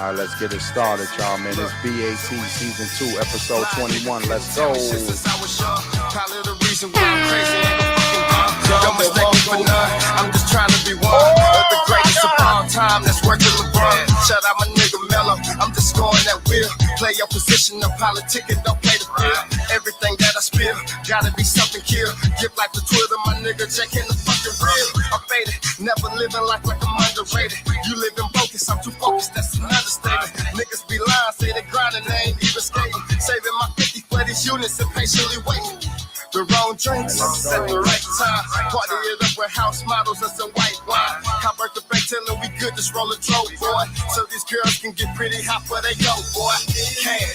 All right, let's get it started, y'all, man. It's B.A.T. Season 2, Episode 21. Let's go. Since I was young, probably the reason why I'm crazy and fucking dumb. Don't mistake me for none. I'm just trying to be one of the greatest of all time. That's working LeBron. Shout out my nigga Mello. I'm just scoring that wheel. Play your position, no politic, and don't play the field. Everything that I spill, gotta be something kill. Give like the Twitter, my nigga, checking the fucking real. I'm faded, never living life like I'm underrated. You live in focus, I'm too focused, that's an understatement. Niggas be lying, say they grinding, they ain't even skating. Saving my 50 for these units and patiently waiting. The wrong drinks at the right time. Party it up with house models and some white wine. Cop birth the bank, tellin' we good, just roll a throat, boy. So these girls can get pretty hot where they go, boy. Can.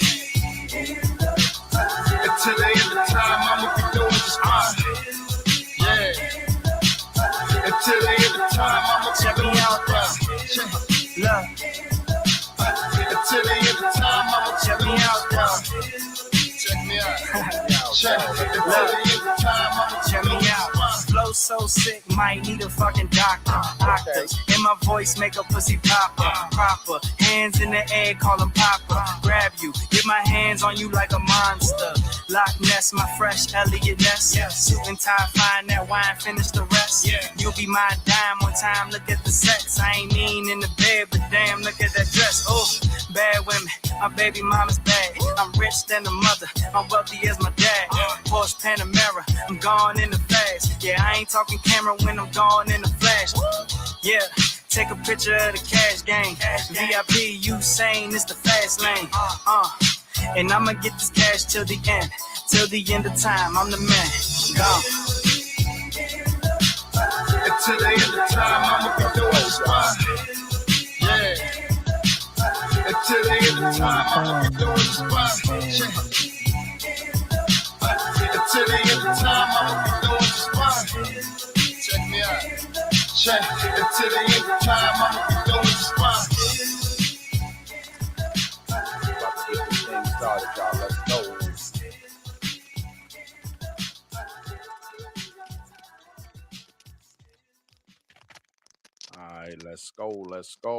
Until the end of time, I'ma be doing just fine. Yeah. Until the end of time, I'ma check me out, look. Until the end of time, I'ma check me out, check me out. Check me out. Flow so sick, might need a fucking doctor. Octaves in my voice make a pussy proper. Hands in the air, call him Papa. Grab you, get my hands on you like a monster. Loch Ness, my fresh Elliot Ness. Suit and tie, find that wine, finish the rest. You'll be my dime one time, look at the sex. I ain't mean in the bed, but damn, look at that dress. Oh, bad women, my baby mama's bad. I'm rich than a mother, I'm wealthy as my dad. Porsche Panamera, I'm gone in the fast. Yeah, I ain't talking camera when I'm gone in the flash. Yeah, take a picture of the cash game. VIP, Usain, it's the fast lane. And I'ma get this cash till the end of time. I'm the man. Go. Until the end of time, I'ma be doing this fine. Yeah. Until the end of time, I'ma be doing this fine. Until the end of time, I'ma be doing just fine. Check me out. Check. Until the end of time, I'ma be doing just fine. About to get this thing started, y'all. Let's go. All right, let's go. Let's go.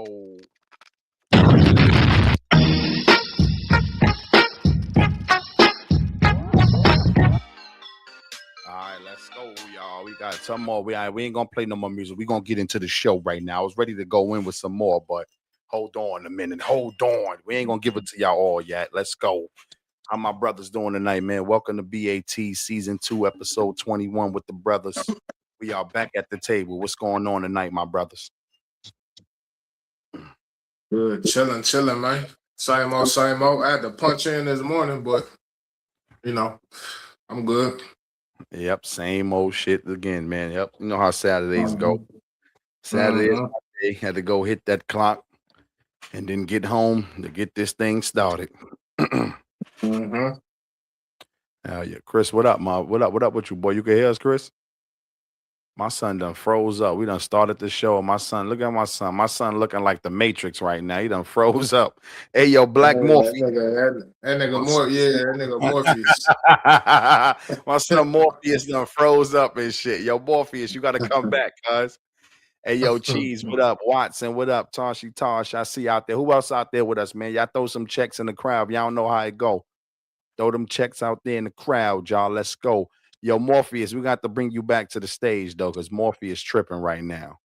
All right, let's go, y'all. We got some more. We ain't gonna play no more music. We gonna get into the show right now. I was ready to go in with some more, but hold on a minute. Hold on. We ain't gonna give it to y'all all yet. Let's go. How my brothers doing tonight, man? Welcome to B.A.T. Season 2, Episode 21 with the brothers. We are back at the table. What's going on tonight, my brothers? Good, chilling, man. Same old. I had to punch in this morning, but you know, I'm good. Yep, same old shit again, man. Yep, you know how Saturdays go. Saturday is my day. Had to go hit that clock and then get home to get this thing started. Yeah, Chris, what up, ma? What up with you, boy? You can hear us, Chris? My son done froze up. We done started the show. My son, look at my son. My son looking like the Matrix right now. He done froze up. Hey, yo, Black Morpheus. That nigga Morpheus. My son Morpheus done froze up and shit. Yo, Morpheus, you got to come back, cuz. Hey, yo, Cheese, what up? Watson, what up? Tosh, I see you out there. Who else out there with us, man? Y'all throw some checks in the crowd. Y'all don't know how it go. Throw them checks out there in the crowd, y'all. Let's go. Yo, Morpheus, we got to bring you back to the stage, though, because Morpheus tripping right now.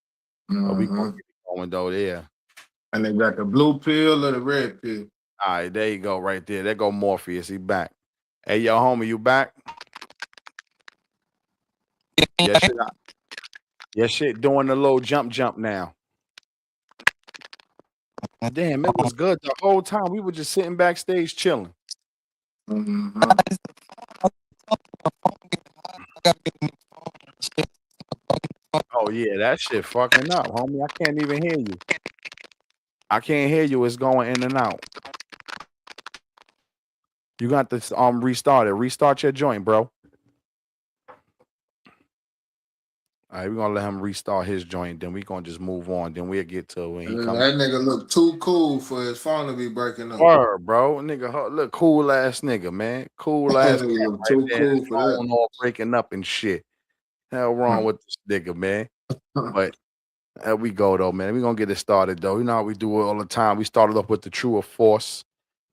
We gonna get it going, though, there. And they got the blue pill or the red pill. All right, there you go, right there. There go Morpheus. He back. Hey, yo, homie, you back? Your shit doing the little jump now. Damn, it was good the whole time. We were just sitting backstage chilling. Oh, yeah, that shit fucking up, homie. I can't even hear you. I can't hear you. It's going in and out. You got to restart it. Restart your joint, bro. All right, we're going to let him restart his joint. Then we're going to just move on. Then we'll get to when he comes. That nigga look too cool for his phone to be breaking up. Word, bro. Nigga, look, cool ass nigga, man. Cool ass nigga. Right too there. Cool for that. All breaking up and shit. Hell wrong with this nigga, man. But There we go though, man. We're gonna get it started though. You know how we do it all the time. We started off with the true or false.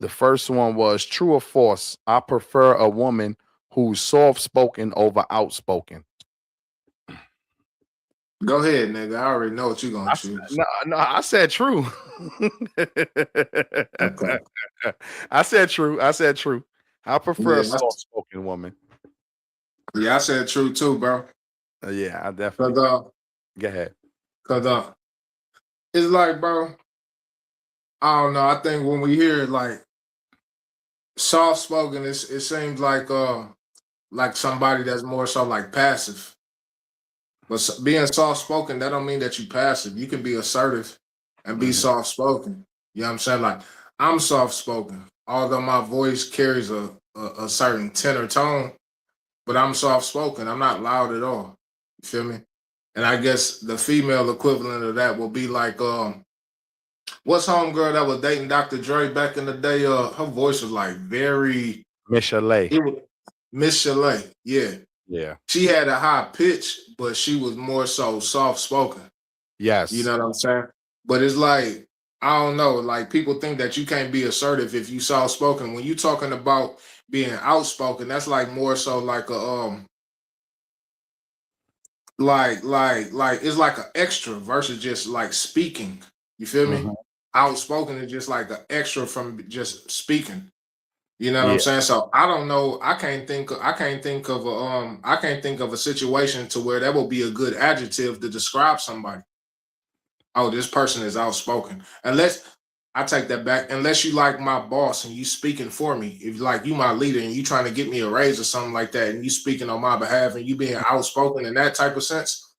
The first one was true or false. I prefer a woman who's soft spoken over outspoken. Go ahead, nigga. I already know what you're gonna choose. No, no, I said true. Okay. I said true. I said true. I prefer a Yeah, soft spoken woman. yeah, I said true too, bro. Yeah, I Cause definitely. Go ahead. cause it's like, bro, I don't know. I think when we hear like soft spoken, it seems like somebody that's more so like passive. But being soft spoken, that don't mean that you passive. You can be assertive and be Mhm. soft spoken. You know what I'm saying? Like I'm soft spoken, although my voice carries a certain tenor tone, but I'm soft spoken. I'm not loud at all. You feel me? And I guess the female equivalent of that will be like what's homegirl that was dating Dr. Dre back in the day? Her voice was like very Michelet. it was Miss Chalet. Yeah. Yeah. She had a high pitch, but she was more so soft spoken. You Yes. know what I'm saying? But it's like, I don't know, like people think that you can't be assertive if you soft spoken. When you talking about being outspoken, that's like more so like a like it's like an extra versus just like speaking. You feel me? Mhm. Outspoken is just like an extra from just speaking. You know what I'm Yeah. saying? So I don't know. I can't think of a situation to where that will be a good adjective to describe somebody. Oh, this person is outspoken. Unless I take that back, unless you like my boss and you speaking for me. If like you my leader and you trying to get me a raise or something like that, and you speaking on my behalf and you being outspoken in that type of sense,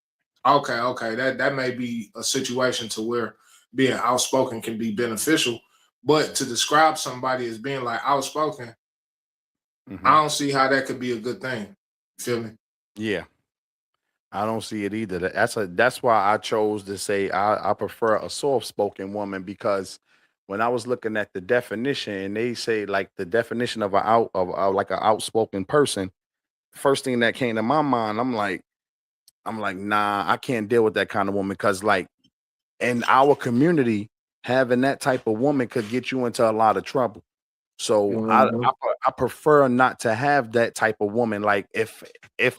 okay, that may be a situation to where being outspoken can be beneficial. But to describe somebody as being like outspoken, Mhm. I don't see how that could be a good thing. You feel me? Yeah. I don't see it either. That's why I chose to say I prefer a soft spoken woman because when I was looking at the definition and they say like the definition of like an outspoken person, first thing that came to my mind, I'm like, nah, I can't deal with that kind of woman because like in our community, having that type of woman could get you into a lot of trouble. So Mhm. I prefer not to have that type of woman. Like if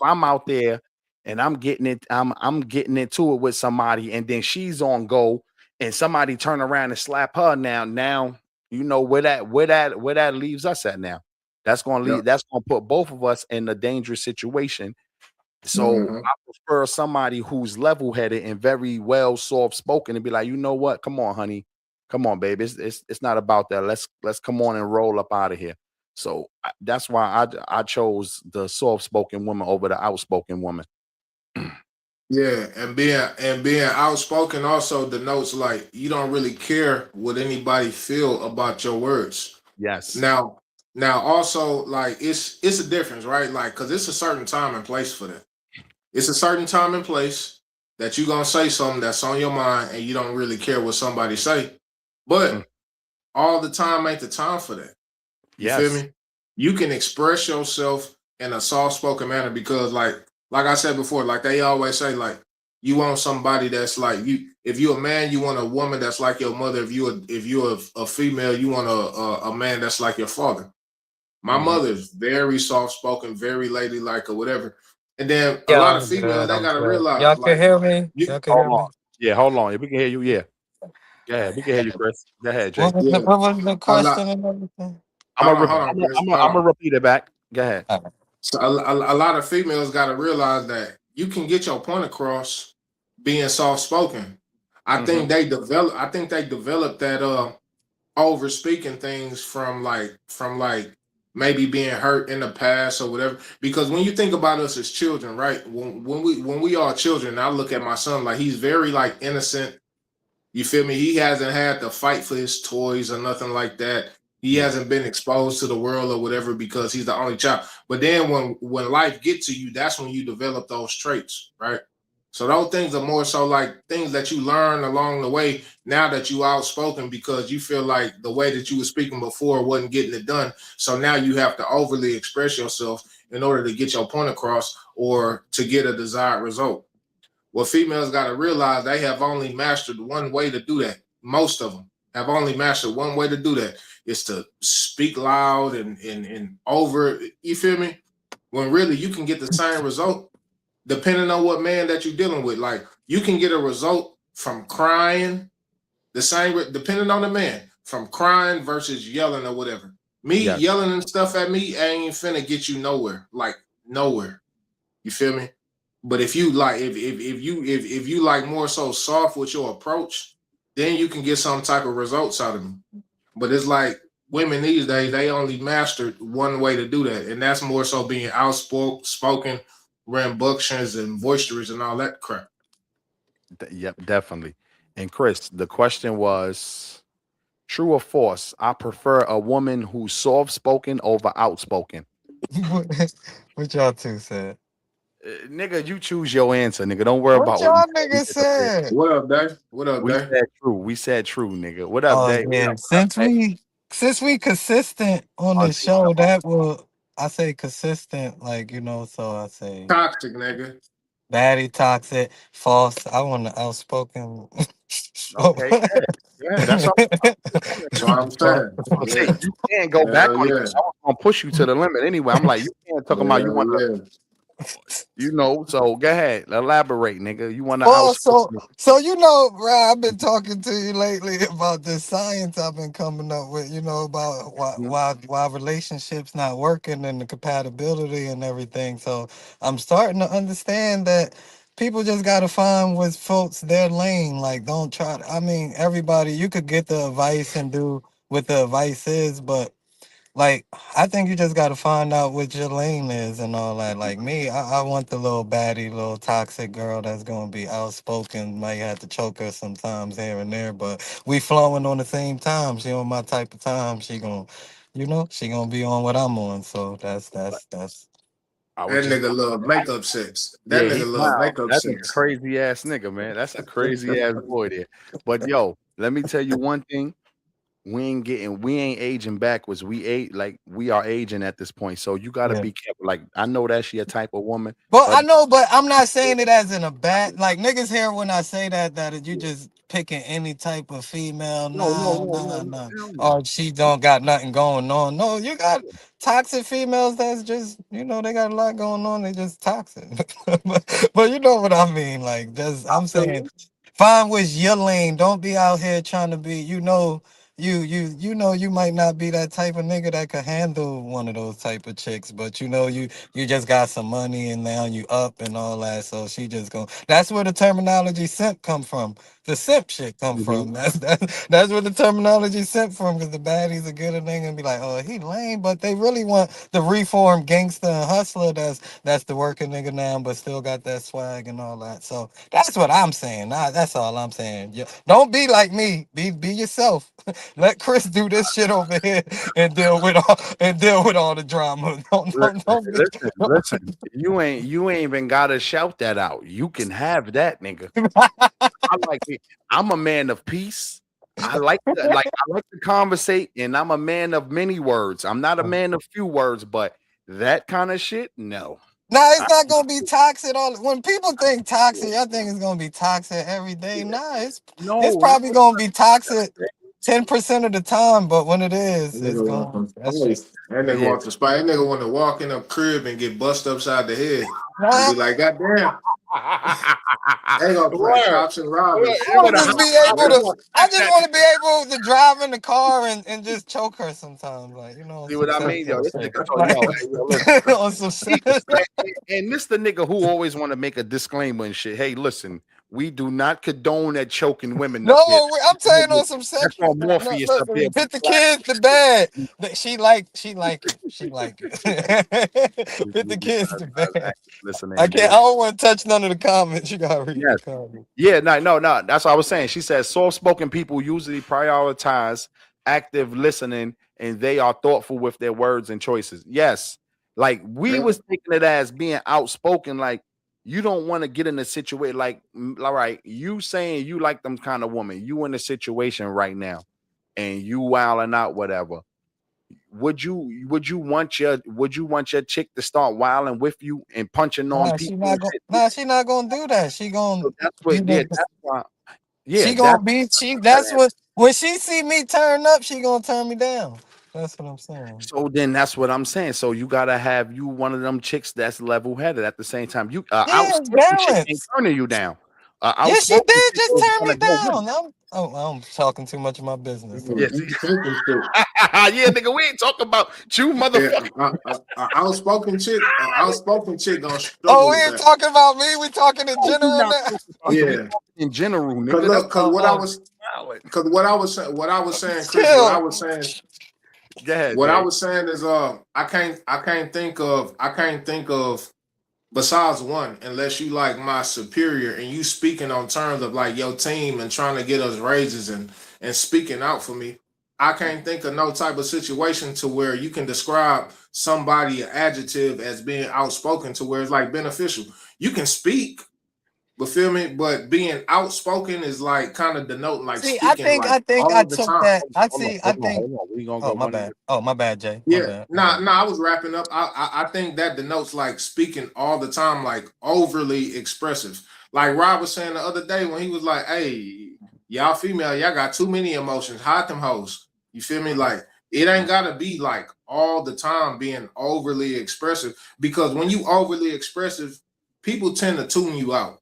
I'm out there and I'm getting into it with somebody and then she's on go and somebody turn around and slap her now you know where that leaves us at now. Yep. That's gonna put both of us in a dangerous situation. So Mhm. I prefer somebody who's level-headed and very well soft-spoken and be like, you know what? Come on, honey. Come on, baby. It's not about that. Let's come on and roll up out of here. So that's why I chose the soft-spoken woman over the outspoken woman. Yeah, and being outspoken also denotes like you don't really care what anybody feel about your words. Yes. Now, now also like it's a difference, right? Like because it's a certain time and place for that. It's a certain time and place that you're gonna say something that's on your mind and you don't really care what somebody say. Mm, But all the time ain't the time for that. You feel yes. me? You can express yourself in a soft spoken manner because like I said before, like they always say, like you want somebody that's like you. If you're a man, you want a woman that's like your mother. If you're a female, you want a man that's like your father. My Mhm. mother's very soft spoken, very ladylike or whatever. And then a Yeah, lot of I'm females good. they I'm gotta good. realize Y'all can like hear me? you Y'all can Hold hear on. me? Yeah, hold on. We can hear you. Yeah. Go ahead. We can hear you, Chris. Go ahead, Jay. yeah What was the a question lot. and everything? Hold on, Chris. I'm gonna repeat it back. Go ahead. All right. So a lot of females got to realize that you can get your point across being soft spoken. Mhm. I think they developed that over speaking things from maybe being hurt in the past or whatever. Because when you think about us as children, right? When we are children, I look at my son like he's very like innocent. You feel me? He hasn't had to fight for his toys or nothing like that. He Yeah. hasn't been exposed to the world or whatever because he's the only child. But then when life gets to you, that's when you develop those traits, right? So those things are more so like things that you learn along the way. Now that you outspoken because you feel like the way that you were speaking before wasn't getting it done. So now you have to overly express yourself in order to get your point across or to get a desired result. What females got to realize, they have only mastered one way to do that. Most of them have only mastered one way to do that. Is to speak loud and over. You feel me? When really you can get the same result depending on what man that you're dealing with. Like you can get a result from crying, the same depending on the man, from crying versus yelling or whatever. Me Yes. yelling and stuff at me ain't finna get you nowhere. Like nowhere. You feel me? But if you like, if you like more so soft with your approach, then you can get some type of results out of me. But it's like women these days, they only mastered one way to do that, and that's more so being outspoken, rambunctious, and boisterous, and all that crap. Yep, definitely. And Chris, the question was true or false? I prefer a woman who's soft spoken over outspoken. what, what y'all two said? Nigga, you choose your answer, nigga. Don't worry What about what we y'all said. We niggas just said said? What up, Dave? What up, we Dave? said true. We said true, nigga. What up, Oh Day? What yeah, up? What up, Day? since we consistent on this Auntie, what show, up, that will I say consistent, like so I say Toxic nigga. baddie, toxic, false. I want the outspoken. Okay, yeah. Yeah, that's all. That's what I'm saying. Say Yeah. you can't go back Hell on yeah. yourself. I was gonna push you to the limit anyway. I'm like, you can't talk about you Hell want to, yeah. so go ahead, elaborate, nigga. You want to Well, so outspoken. so bro, I've been talking to you lately about the science I've been coming up with, about Mhm. why relationships not working and the compatibility and everything. So I'm starting to understand that people just gotta find what folks their lane. Like, don't try to, I mean, everybody, you could get the advice and do what the advice is, but like, I think you just got to find out what your lane is and all that. Like me, I want the little baddie, little toxic girl that's gonna be outspoken. Might have to choke her sometimes here and there, but we flowing on the same time. She on my type of time. She gonna be on what I'm on. So that's. I was That just nigga love makeup sex. That Yeah, he nigga love wow, makeup that's a sex. crazy ass nigga, man. That's a crazy ass boy there. But yo, let me tell you one thing. We ain't aging backwards. We are aging at this point. So you gotta Yeah. be careful. Like I know that's your type of woman, But but I know, but I'm not saying it as in a bad, like niggas here when I say that you just picking any type of female. no, no, Nah, no, no, nah, no, nah. hell no. Or she don't got nothing going on. No, you got toxic females that's just, they got a lot going on. They just toxic. but you know what I mean. Like, just, I I'm feel saying, you. find what's your lane. Don't be out here trying to be, you might not be that type of nigga that could handle one of those type of chicks, but you just got some money and now you up and all that. So she just go. That's where the terminology simp come from. The simp shit come Mhm. from. That's where the terminology simp from. Because the baddies are good and they gonna be like, oh, he lame, but they really want the reformed gangster and hustler. That's the working nigga now, but still got that swag and all that. So that's what I'm saying. Nah, that's all I'm saying. Don't be like me. Be yourself. Let Chris do this shit over here and deal with all the drama. Listen, Don't be. listen, listen. You ain't even gotta shout that out. You can have that, nigga. I like it. I'm a man of peace. I like to conversate, and I'm a man of many words. I'm not a man of few words, but that kind of shit, no. Nah, I, it's not gonna be toxic. All when people think toxic, I think it's gonna be toxic every day. Nah, it's no, probably gonna be toxic 10% of the time, but when it That is, it's nigga want going some that shit. spice. That nigga yeah. want the spice. That nigga want to walk in a crib and get bust upside the head and Nah, be like, God damn, they gonna play Word. cops and Word. robbers. You I want to just be able you to. want I to just that. want to be able to drive in the car and just choke her sometimes, like See some what I mean, yo? sexual This shit, nigga told like yo, hey, yo, listen. on some He, sex. and this the nigga who always want to make a disclaimer and shit. Hey, listen, we do not condone that choking women up here. No, I'm saying on some That's sexual. on No, Morpheus up here. listen, We put the clap. kids to bed. She like it. She like it. Put the kids to bed. I Listening, can't. I don't want to touch none of the comments. You gotta read the yes. comments. Yeah, no, no, no. That's what I was saying. She says soft-spoken people usually prioritize active listening and they are thoughtful with their words and choices. Yes. Like we Yeah. was taking it as being outspoken, like you don't want to get in a situation like all right, you saying you like them kind of woman, you in a situation right now and you wilding out, whatever. would you want your chick to start wilding with you and punching on people and shit? She not gonna do that. She gonna So that's be what, yeah, the that's why, yeah, she that's gonna be she what I'm that's saying. what when she see me turn up, she gonna turn me down. That's what I'm saying. So then that's what I'm saying. So you gotta have you one of them chicks that's level headed at the same time. You Yeah, it's outspoken chick ain't balance. turning you down. Yeah, she Outspoken did chick just is turn me gonna go with it. down. I'm talking too much of my business. Yeah, You see? thinking shit. Yeah, nigga, we ain't talking about you, Yeah, motherfucker. outspoken chick gonna Oh, struggle we with ain't that. talking about me. We talking in No, we general not now. talking about you. We Yeah, talking in general, cause nigga. That's look, cause what I Oh, was, valid. cause what I was saying, Chris, chill. Go ahead, what I Jay. was saying is, I can't think of besides one, unless you like my superior and you speaking on terms of like your team and trying to get us raises and speaking out for me. I can't think of no type of situation to where you can describe somebody adjective as being outspoken to where it's like beneficial. You can speak, but feel me, but being outspoken is like kind of denoting like See, speaking like I think I all the took time. that. I Hold on, see. I hold on, think. hold on. We gonna go Oh, my one at bad. a Oh, my bad, Jay. My Yeah, bad. My nah, bad. nah. I was wrapping up. I think that denotes like speaking all the time, like overly expressive. Like Rob was saying the other day when he was like, "Hey, y'all female, y'all got too many emotions. Hide them hoes." You feel me? Like it ain't gotta be like all the time being overly expressive because when you overly expressive, people tend to tune you out.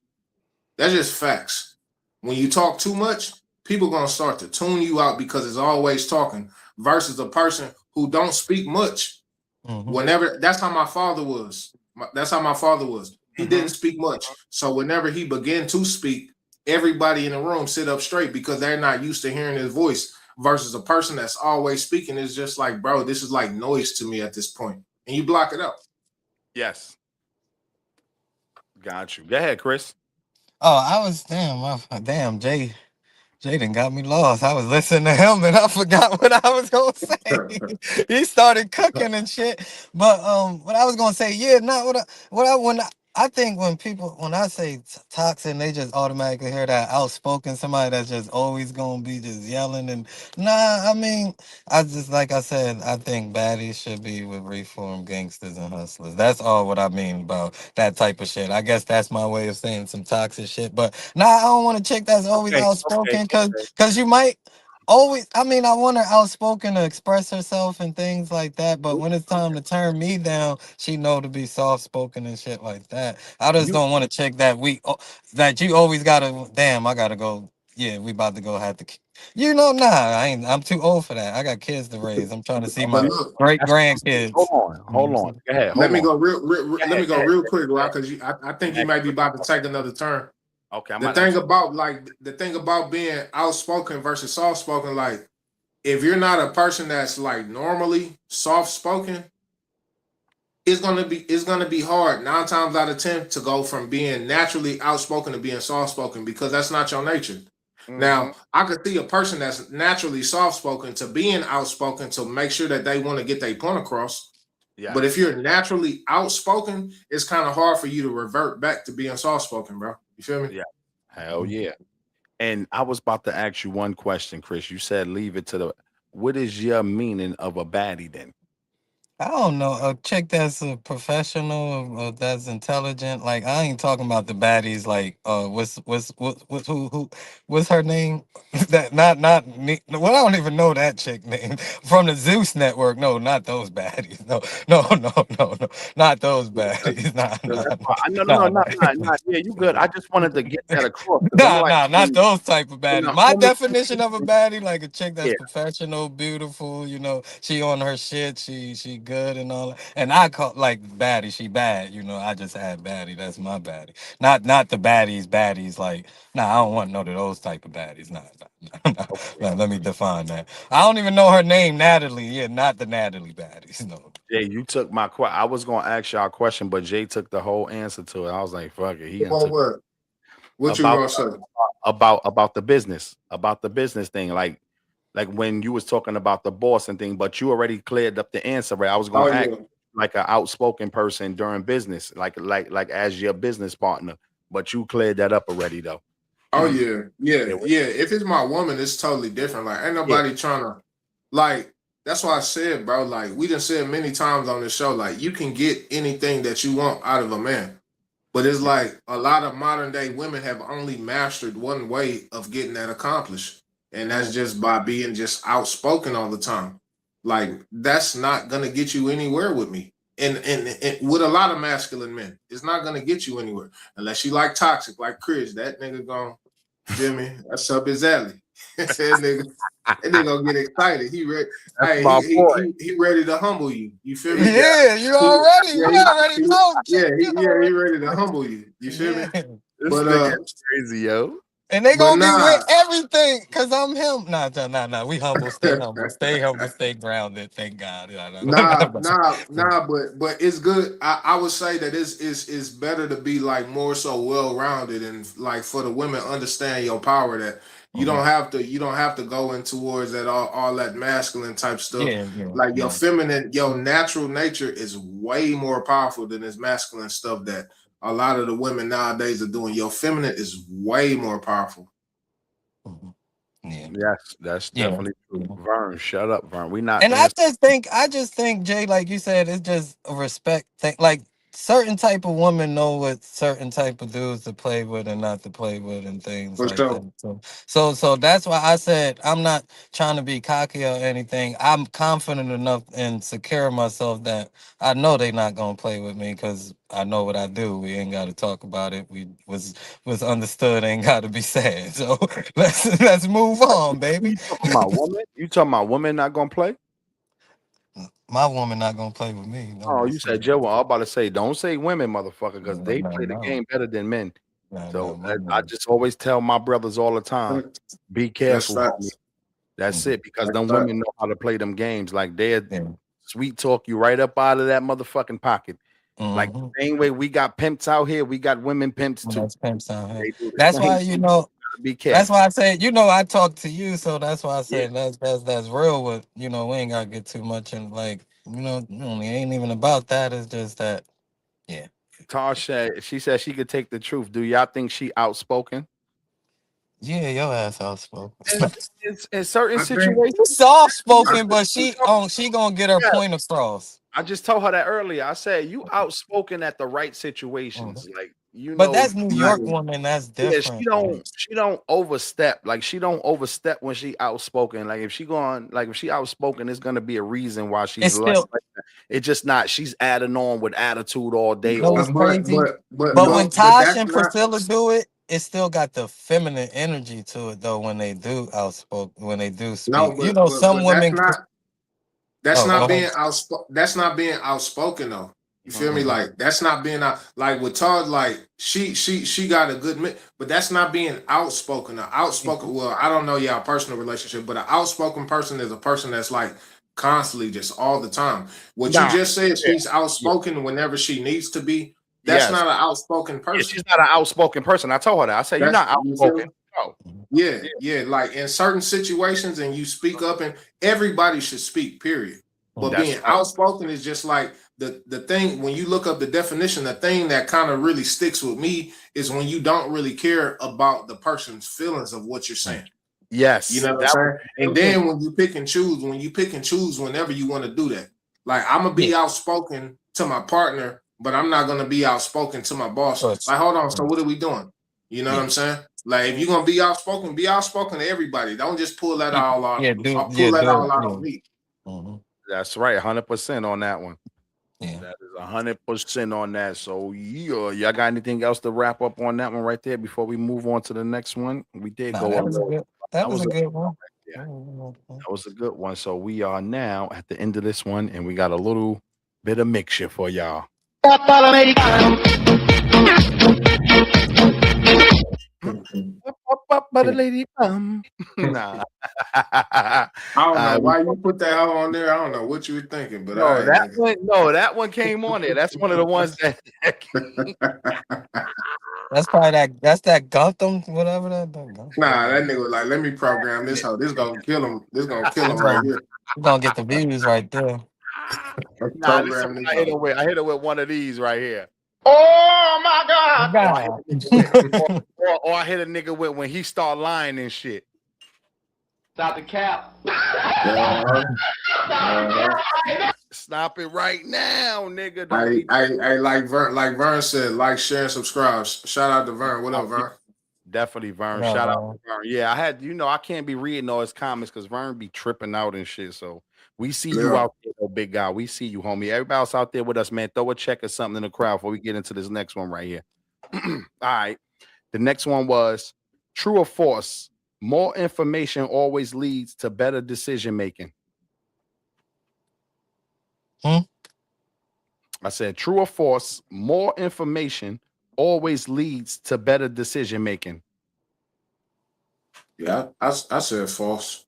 That's just facts. When you talk too much, people gonna start to tune you out because it's always talking versus a person who don't speak much. Mm-hmm. Whenever that's how my father was. That's how my father was. He Mm-hmm. didn't speak much. So whenever he began to speak, everybody in the room sit up straight because they're not used to hearing his voice. Versus a person that's always speaking is just like, bro, this is like noise to me at this point, and you block it out. Yes, got you. Go ahead, Chris. Oh, I was damn. Jaden got me lost. I was listening to him and I forgot what I was gonna say. He started cooking and shit. But what I was gonna say, yeah, not what I when I think when people when I say toxic, they just automatically hear that outspoken somebody that's just always gonna be just yelling and nah. I mean, I just like I said, I think baddies should be with reformed gangsters and hustlers. That's all what I mean about that type of shit. I guess that's my way of saying some toxic shit. But nah, I don't want a chick that's always Okay, okay, outspoken okay. because you might always I mean I want her outspoken to express herself and things like that, but when it's time to turn me down, she know to be soft spoken and shit like that. I just You don't want to chick that that you always gotta damn I gotta go. Yeah, we about to go have to nah, I'm too old for that. I got kids to raise. I'm trying to see But my okay? look, great That's what I'm saying. Hold grandkids. on, You know what hold I'm on. saying? Go ahead, let hold me on. go Go let me ahead, go go ahead, real Chris. quick, Go Rock, ahead. because I think you Ask might be Chris about a to take question. another turn. Okay, I'm The gonna ask thing you. about the thing about being outspoken versus soft spoken, like if you're not a person that's like normally soft spoken, it's gonna be hard 9 times out of 10 to go from being naturally outspoken to being soft spoken because that's not your nature. Mm-hmm. Now, I could see a person that's naturally soft spoken to being outspoken to make sure that they want to get their point across. But if Yes. you're naturally outspoken, it's kind of hard for you to revert back to being soft spoken, bro. You feel me? Yeah. Hell yeah. And I was about to ask you one question, Chris. You said leave it to the. What is your meaning of a baddie then? I don't know. A chick that's a professional, that's intelligent. Like I ain't talking about the baddies. Like what's what's her name? That well, I don't even know that chick name from the Zeus Network. No, not those baddies. No, no, not those baddies. That's why. No, no, no, Nah, not, not, not. Yeah, you good. I just wanted to get that across because I'm like, Not those type of when baddie. I My only, definition of a baddie, like a chick that's yeah, professional, beautiful, she on her shit, she good and all that. And I call like baddie, she bad, I just add baddie. That's my baddie. Not the baddies, like, nah, I don't want none of those type of baddies. Nah. okay. Nah, let me define that. I don't even know her name, Natalie. Yeah, not the Natalie baddies. No. Jay, you took my question. I was gonna ask y'all a question, but Jay took the whole answer to it. I was like, fuck it. He done What took word? What you about gonna say? about the business thing. Like when you was talking about the boss and thing, but you already cleared up the answer, right? I was Oh gonna ask yeah. like an outspoken person during business, like as your business partner, but you cleared that up already though. Oh yeah. Yeah, Yeah. Yeah. If it's my woman, it's totally different. Like ain't yeah, nobody trying to like That's why I said, bro, like we done said many times on the show, like you can get anything that you want out of a man. But it's like a lot of modern day women have only mastered one way of getting that accomplished. And that's just by being just outspoken all the time. Like that's not gonna get you anywhere with me. And with a lot of masculine men, it's not gonna get you anywhere. Unless you like toxic, like Chris, that nigga gone, feel me? That's up his alley. That nigga gonna get excited. He ready. That's Hey, my boy. he ready to humble you. You feel me? Yeah, Yeah, you already know. he ready to humble you. You feel me? Yeah. This But nigga is crazy, yo. And they but gonna be with nah. everything because I'm him. Nah. We humble, stay humble, stay grounded. Thank God. Nah, but it's good. I would say that it's better to be like more so well rounded and like for the women understand your power that Mhm. you don't have to go in towards that all that masculine type stuff. Like your Yeah. feminine, your natural nature is way more powerful than this masculine stuff that a lot of the women nowadays are doing. Your feminine is way more powerful. Mhm. Yeah. Yes, that's Yeah. definitely true. Yeah. Vern, shut up, Vern. We not And answering. I just think, Jay, like you said, it's just a respect thing. Like certain type of women know what certain type of dudes to play with and not to play with, and things For like that. sure. So that's why I said I'm not trying to be cocky or anything. I'm confident enough and secure in myself that I know they're not gonna play with me because I know what I do. We ain't got to talk about it. We was understood. Ain't got to be said. So let's move on, baby. You talking about woman? You talking about women not gonna play? My woman not gonna play with me. Oh, No, you said Joe. I'm about to say, don't say women, motherfucker, because they play the no, game better than men. So my I woman. just always tell my brothers all the time, be That's careful, homie. facts. That's Mhm. it, because That's them facts. women know how to play them games. Like they Yeah. sweet talk you right up out of that motherfucking pocket. Like Mm-hmm. the same way we got pimps out here, we got women pimps too. That's pimps out here. They do the That's same why thing. Gotta be That's careful. why I said, I talk to you, so that's why I Yeah. said that's real. With we ain't gotta get too much and like it ain't even about that. It's just that, yeah, Tasha, she said she could take the truth. Do y'all think she outspoken? yeah. Your ass outspoken. In, in certain I think situations, Soft I, spoken, but she gonna get her yeah. point across. I just told her that earlier. I said you outspoken at the right Mhm. situations. Like But that's New York like, woman. That's yeah, different. Like, she don't overstep. Like she don't overstep when she outspoken. Like if she outspoken, it's gonna be a reason why she's it's still like that. It's just not she's adding on with attitude all day. no, All it's crazy. But when no, Tosh that's and not Priscilla do it, it still got the feminine energy to it though. When they do outspoken, when they do no, speak, some that's women. not that's Oh, go not ahead. being outspoken. That's not being outspoken though. You feel me? Mm-mm. Like that's not being out. Like with Todd, like she got a good, but that's not being outspoken. An outspoken. Well, I don't know y'all personal relationship, but an outspoken person is a person that's like constantly, just all the time. What you nah, just said, yeah, she's yeah, outspoken whenever she needs to be. That's yes. not an outspoken Yeah, person. she's not an outspoken person. I told her that. I said, you're That's not you feel outspoken. me? No. Yeah, Yeah. yeah. Like in certain situations, and you speak up, and everybody should speak. Period. But That's being Mm-hmm. right. outspoken is just like the thing. When you look up the definition, the thing that kind of really sticks with me is when you don't really care about the person's feelings of what you're saying. You Yes. know what I'm That was saying? the And same thing. then when you pick and choose whenever you want to do that. Like I'm gonna Yeah, be outspoken to my partner, but I'm not gonna be outspoken to my boss. but Like, hold on, so what are we doing? You know what yeah, I'm saying? Like if Mm, you're gonna be outspoken to everybody. Don't just pull that keep all out. Or pull yeah, that do all it. out on Yeah. me. Mm-hmm. that's right. 100% on that one. Yeah. That is 100% on that. So, yeah, y'all got anything else to wrap up on that one right there before we move on to the next one? We did Nah, go a that was a little. good. That That was was a a good one. yeah. Mhm. That was a good one. So we are now at the end of this one, and we got a little bit of mixture for y'all. Up, but a lady come. Nah. I don't know We why you put that hoe on there. I don't know what you were thinking, but no, I that one, no, that one came on there. That's one of the ones that That's probably that. That's that Gotham, whatever nah, that that. nigga was like, let me program this hoe. This gonna kill him. This gonna kill him He's right gonna, here. he's gonna get the views right there. Let's nah, this is program this what I hit hoe. her with. I hit her with one of these right here. Oh my God. Or I hit God. a nigga with, or I hit a nigga with when he start lying and shit. Stop the cap. Uh-huh. Uh-huh. Stop it right now, nigga. Don't I, be I, I like Vern said, like, share, and subscribe. Shout out to Vern. What up, Vern? definitely Vern. No, Shout out no. to Vern. Yeah, I had I can't be reading all his comments because Vern be tripping out and shit. So we see you Yeah. out there, though, big guy. We see you, homie. Everybody else out there with us, man. Throw a check or something in the crowd before we get into this next one right here. All right. The next one was true or false. More information always leads to better decision making. Hmm? I said true or false. More information always leads to better decision making. Yeah, I said false.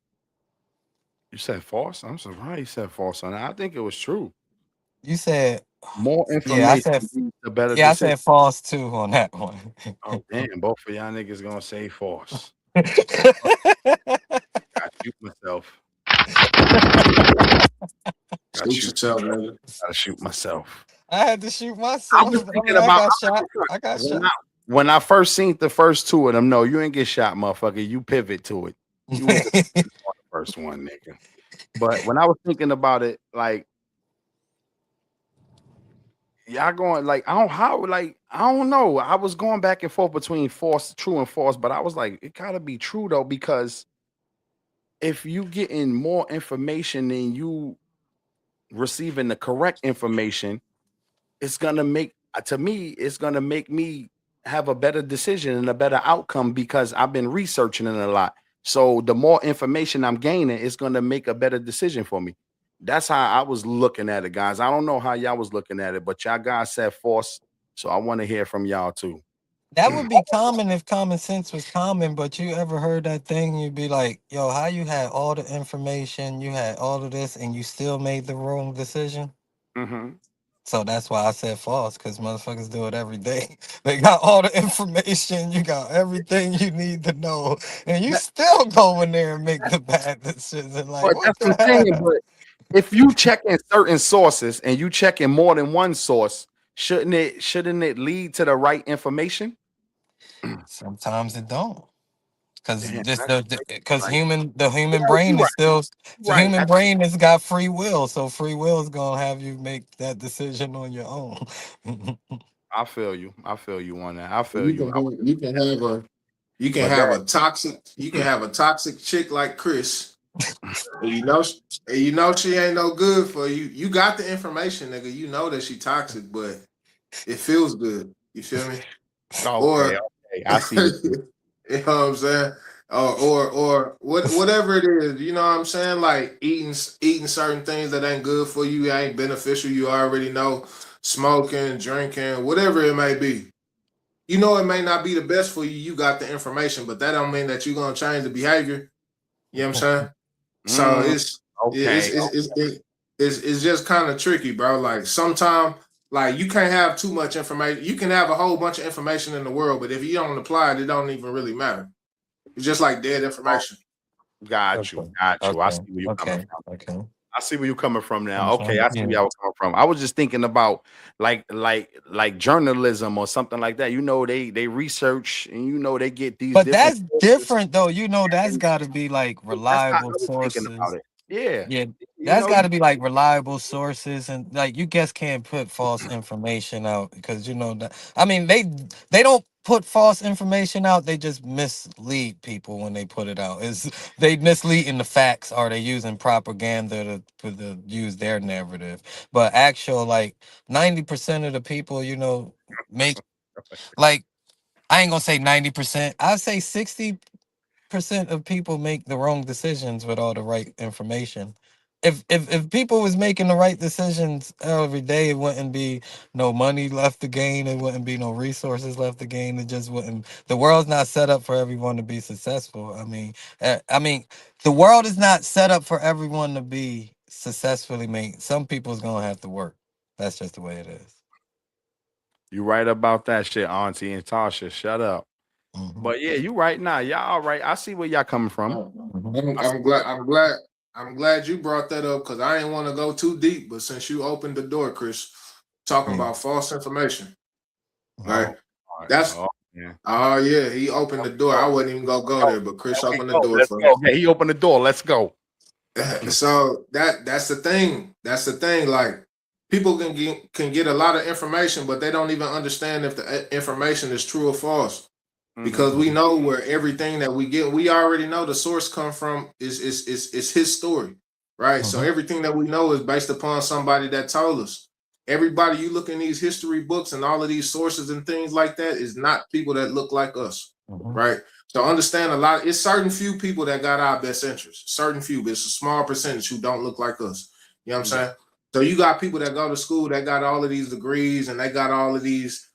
You said false? I'm surprised you said false on that. I think it was true. You said, More yeah, I information said, leads to better yeah, I decision. said false too on that one. Oh, damn. Both of y'all niggas gonna say false. I shoot myself. Gotta Shoot shoot. yourself, nigga. Gotta shoot myself. I had to shoot I myself. was I thinking mean, I about got shot. I got when shot. I first seen the first two of them. No, you ain't get shot, motherfucker. You pivot to it. You was the first one, nigga. But when I was thinking about it, like y'all going like I don't know. I was going back and forth between false, true, and false, but I was like, it gotta be true though, because if you getting more information than you receiving the correct information, it's gonna make to me, it's gonna make me have a better decision and a better outcome because I've been researching it a lot. So the more information I'm gaining, it's gonna make a better decision for me. That's how I was looking at it, guys. I don't know how y'all was looking at it, but y'all guys said force. So I want to hear from y'all too. That would be common if common sense was common, but you ever heard that thing? You'd be like, yo, how you had all the information, you had all of this, and you still made the wrong decision? Hmm. So that's why I said false, because motherfuckers do it every day. They got all the information, you got everything you need to know, and you still go in there and make the bad decision. Like, But what that's what the I'm saying. hell? But if you check in certain sources and you check in more than one source, shouldn't it lead to the right information? Sometimes it don't. Because Damn, just that's because right. the You're human right. You're brain is right. still You're the right. human brain has got free will, so free will is gonna have you make that decision on your own. I feel you. I feel you on that. I feel You you. can do. You can But go have a toxic. You can have a toxic chick like Chris. And you know she ain't no good for you. You got the information, nigga. You know that she toxic, but it feels good. You feel me? okay, Or okay. I see what you. you know what I'm saying? Or whatever it is, you know what I'm saying? Like eating certain things that ain't good for you, ain't beneficial. You already know, smoking, drinking, whatever it may be. You know it may not be the best for you. You got the information, but that don't mean that you're gonna change the behavior. You know what I'm saying? So Mm, it's okay. it's it's, it's, it's just kind of tricky, bro. Like sometimes, like you can't have too much information. You can have a whole bunch of information in the world, but if you don't apply it, it don't even really matter. It's just like dead Oh, information. got you. Okay, Got you. I okay, see where you're coming okay, from. okay. I see where you're coming from now. I'm Okay, trying to, I see yeah. where y'all coming from. I was just thinking about like journalism or something like that. They research and they get these But different that's sources, different though. You know, that's and got to be like that's how reliable I was thinking about sources. it. Yeah, Yeah, you that's know, got you to be like reliable sources, and like you guys can't put false information out because you know that. I mean, they don't put false information out. They just mislead people when they put it out. Is they misleading the facts, or they using propaganda to use their narrative? But actual like 90% of the people, you know, make like I ain't gonna say 90%. I'd say 60% of people make the wrong decisions with all the right information. If people was making the right decisions every day, it wouldn't be no money left to gain. It wouldn't be no resources left to gain. It just wouldn't. The world's not set up for everyone to be successful. I mean, the world is not set up for everyone to be successfully made. Some people's gonna have to work. That's just the way it is. you right about that shit, Auntie and Tasha. Shut up. Mm-hmm. But yeah, you right now. Y'all all right. I see where y'all coming from. Mm-hmm. I see. I'm glad you brought that up because I didn't want to go too deep, but since you opened the door, Chris, talking Yeah. about false information, right? Oh, all right. That's Oh. Yeah. Oh yeah, he opened the door. I wasn't even gonna go Go. there, but Chris Okay, opened the go. door Let's for me. go. Hey, he opened the door. Let's go. So that's the thing. That's the thing. Like people can get a lot of information, but they don't even understand if the information is true or false. Mm-hmm. Because we know where everything that we get, we already know the source come from is his story, right? So Mhm. everything that we know is based upon somebody that told us. Everybody you look in these history books and all of these sources and things like that is not people that look like us, Mhm. right? So understand a lot. It's certain few people that got our best interests. Certain few, but it's a small percentage who don't look like us. You know what I'm Yeah. saying? So you got people that go to school that got all of these degrees and they got all of these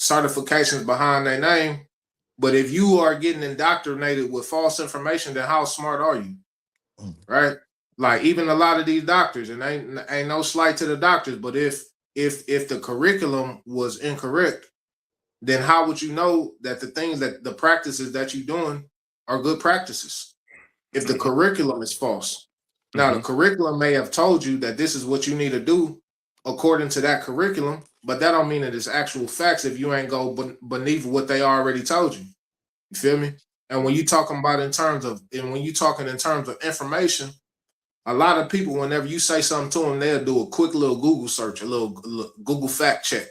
certifications behind their name. But if you are getting indoctrinated with false information, then how smart are you? Mhm. Right? Like even a lot of these doctors, and ain't no slight to the doctors, but if the curriculum was incorrect, then how would you know that the practices that you're doing are good practices? If the Mm-hmm. curriculum is false. Now the Mm-hmm. curriculum may have told you that this is what you need to do according to that curriculum, but that don't mean that it's actual facts if you ain't go beneath what they already told you. You feel me? And when you talking about in terms of, and when you talking in terms of information, a lot of people, whenever you say something to them, they'll do a quick little Google search, a little Google fact check,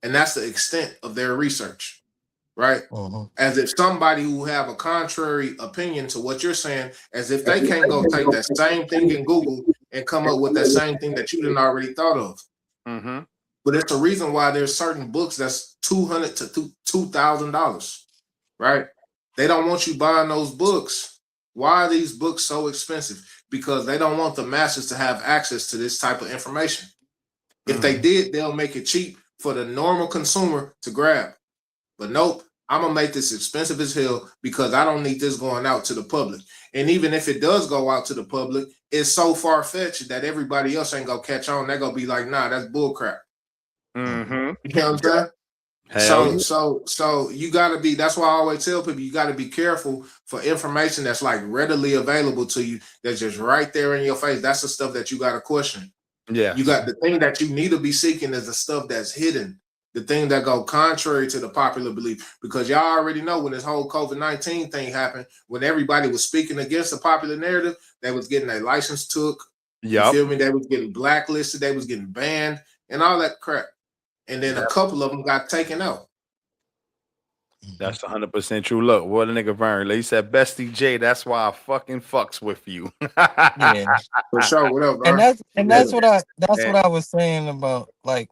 and that's the extent of their research, right? Mhm. As if somebody who have a contrary opinion to what you're saying, as if they can't go take that same thing in Google and come up with that same thing that you didn't already thought of. Mm-hmm. But it's the reason why there's certain books that's $200 to $2,000, right? They don't want you buying those books. Why are these books so expensive? Because they don't want the masses to have access to this type of information. If they Mm-hmm. did, they'll make it cheap for the normal consumer to grab. But nope, I'm gonna make this expensive as hell because I don't need this going out to the public. And even if it does go out to the public, it's so far fetched that everybody else ain't gonna catch on. They're gonna be like, nah, that's bullcrap. Mhm. Mm-hmm. You know what I'm saying? Hell So, yeah. so you gotta be. That's why I always tell people you gotta be careful for information that's like readily available to you. That's just right there in your face. That's the stuff that you gotta question. You Yes. got the thing that you need to be seeking is the stuff that's hidden, the thing that go contrary to the popular belief. Because y'all already know when this whole COVID-19 thing happened, when everybody was speaking against the popular narrative, they was getting their license took. You Yep. feel me? They was getting blacklisted. They was getting banned and all that crap. And then a That, couple of them got taken out. Mhm. that's 100% true. Look, what a nigga Vern. He said, Bestie J, that's why I fucking fucks with you. Yeah, For sure. What up, and bro? Yeah. that's Man, what I was saying about like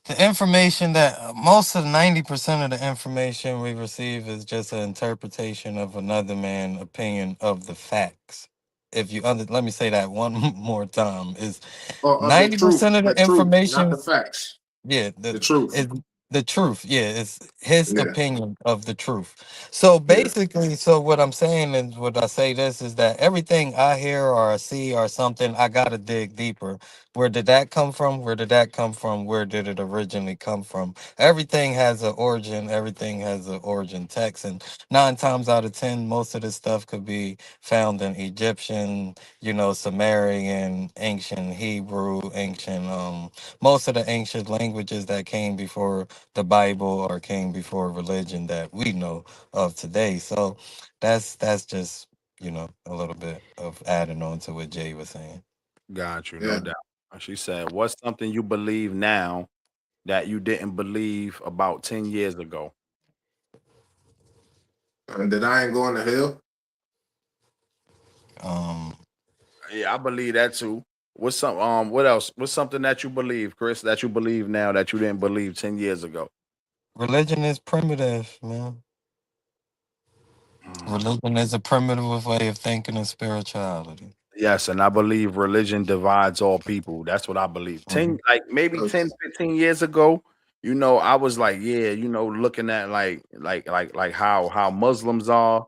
the information that most of 90% of the information we receive is just an interpretation of another man's opinion of the facts. If you let me say that one more time, is Or the truth. 90% of the The truth, not information. the facts. Yeah, The truth. is the truth. Yeah, it's his Yeah. opinion of the truth. So Yeah. basically, so what I'm saying is, what I say this is that everything I hear or I see or something, I gotta dig deeper. Where did that come from? Where did that come from? Where did it originally come from? Everything has an origin. Everything has an origin text, and 9 times out of 10, most of this stuff could be found in Egyptian, Sumerian, ancient Hebrew, ancient most of the ancient languages that came before the Bible or came before religion that we know of today. So that's just a little bit of adding on to what Jay was saying. got you, no Yeah. doubt. She said, what's something you believe now that you didn't believe about 10 years ago? And that I ain't going to hell. Um, Yeah, I believe that too. What's some what else? What's something that you believe, Chris, that you believe now that you didn't believe 10 years ago? Religion is primitive, man. Mm. Religion is a primitive way of thinking of spirituality. Yes, and I believe religion divides all people. That's what I believe. 10, Mhm. like maybe 10, 15 years ago, I was like, yeah, looking at like how Muslims are,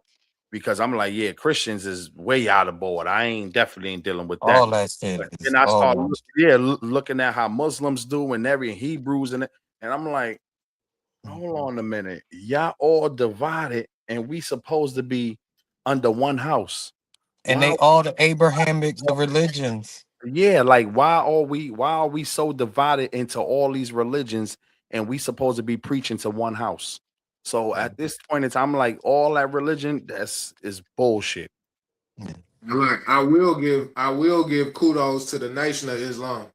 because I'm like, yeah, Christians is way out of board. I ain't definitely ain't dealing with that. All that shit But is then I start all. looking at how Muslims do and every Hebrews and I'm like, hold Mhm. on a minute. Y'all all divided and we supposed to be under one house. And Why they all the Abrahamic religions. yeah, like why are we so divided into all these religions and we supposed to be preaching to one house? So at this point in time, like all that religion, is bullshit. Like I will give kudos to the Nation of Islam.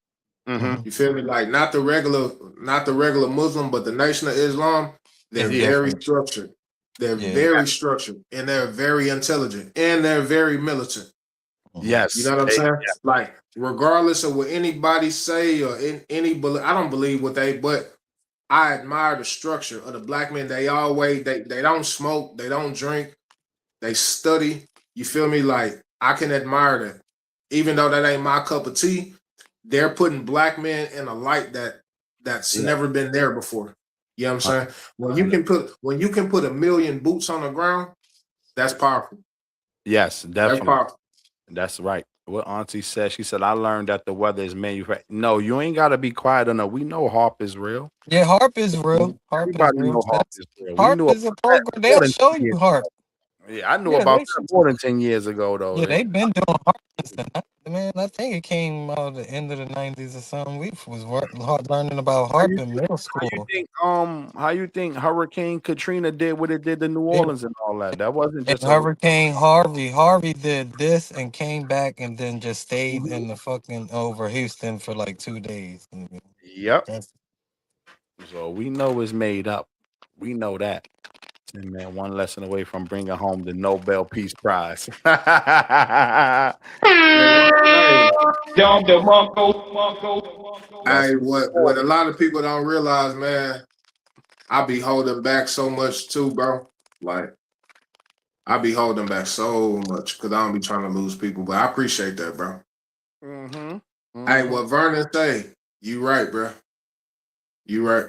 Mm-hmm. You feel me? Like not the regular Muslim, but the Nation of Islam. They're It's Yeah. very different. structured. They're Yeah. very structured, and they're very intelligent, and they're very militant. Mhm. You know Yes. what I'm saying? Like, regardless of what anybody say or I don't believe what they, but I admire the structure of the black men. They don't smoke, they don't drink, they study. You feel me? Like, I can admire that, even though that ain't my cup of tea. They're putting black men in a light that's Yeah. never been there before. You know what I'm Uh, saying? When you can put a million boots on the ground, that's powerful. Yes, That's definitely. powerful. That's right. What Auntie said, she said, I learned that the weather is manufactured. No, you ain't got to be quiet enough. We know HARP is real. Yeah, harp is real. Harp is Everybody real. know HARP That's is real. We harp knew about is a that program. more They'll than show 10 you years harp. ago. Yeah, I knew Yeah, about that more than 10 years ago, though. yeah, they've been doing harp since the 90s, man. I think it came out at the end of the 90s or something. We was learning about How harp you in think, middle how you school. think, how you think Hurricane Katrina did what it did to New Yeah. Orleans and all that? That wasn't And just a. Hurricane Harvey. Harvey did this and came back and then just stayed in the fucking over Houston for like 2 days. Yep. That's So we know it's made up. We know that. And man, one lesson away from bringing home the Nobel Peace Prize. Hey, Dom the Monko. That's what a lot of people don't realize, man, I be holding back so much too, bro. Like, I be holding back so much because I don't be trying to lose people. But I appreciate that, bro. mm-hmm. Hey, Mm-hmm. what Vernon say? You right, bro. You right.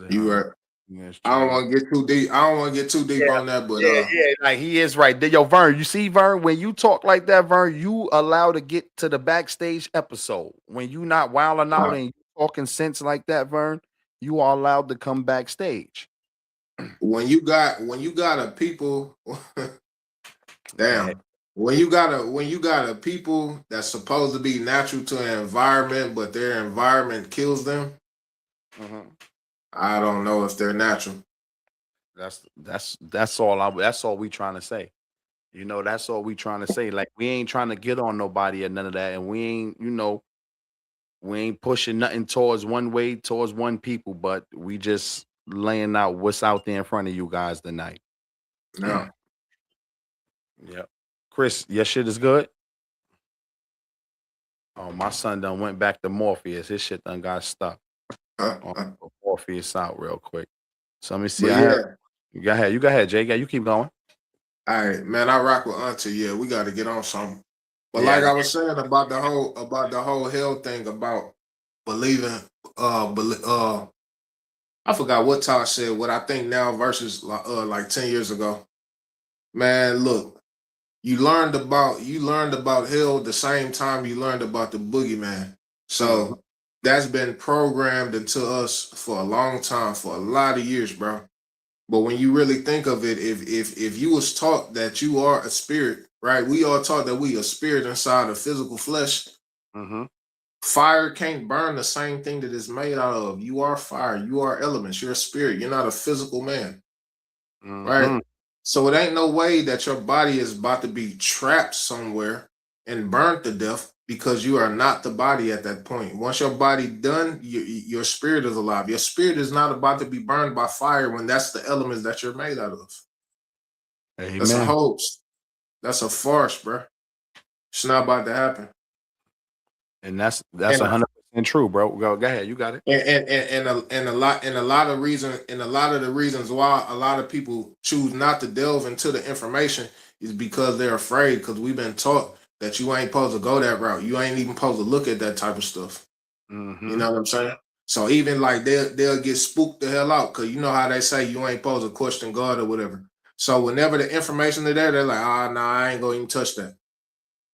You right. Yes, I don't China. want to get too deep. I don't want to get too deep on that, but Yeah, like he is right. Yo, Vern, you see, Vern, when you talk like that, Vern, you allowed to get to the backstage episode. When you not wilding out and you talking sense like that, Vern, you are allowed to come backstage. when you got a people, damn. When you got a people that's supposed to be natural to an environment, but their environment kills them, Mhm. I don't know if they're natural. That's all that's all we trying to say. You know, that's all we trying to say. Like we ain't trying to get on nobody or none of that, and we ain't, we ain't pushing nothing towards one way, towards one people, but we just laying out what's out there in front of you guys tonight. No. Yep. Chris, your shit is good. Oh, my son done went back to Morpheus. His shit done got stuck. Put Morpheus out real quick. So let me see. But I have yeah, you go ahead, Jay. Yeah, you keep going. all right, man. I rock with Auntie. Yeah, we got to get on something. But Yeah. like I was saying about the whole hell thing about believing, I forgot what Tosh said. What I think now versus like 10 years ago. Man, look, you learned about hell the same time you learned about the boogeyman. Mhm. So that's been programmed into us for a long time, for a lot of years, bro. But when you really think of it, if you was taught that you are a spirit, right? We are taught that we a spirit inside of physical flesh. Mhm. Fire can't burn the same thing that it's made out of. You are fire. You are elements. You're a spirit. You're not a physical man, right? Mhm. So it ain't no way that your body is about to be trapped somewhere and burnt to death because you are not the body at that point. Once your body done, your spirit is alive. Your spirit is not about to be burned by fire when that's the elements that you're made out of. That's a Amen. hoax. That's a farce, bro. It's not about to happen. And that's And 100% true, bro. Go ahead. You got it. and a lot of the reasons why a lot of people choose not to delve into the information is because they're afraid because we've been taught that you ain't supposed to go that route. You ain't even supposed to look at that type of stuff. You Mhm. know what I'm saying? So even like they'll get spooked the hell out because you know how they say you ain't supposed to question God or whatever. So whenever the information is there, they're like, nah, I ain't gonna even touch that.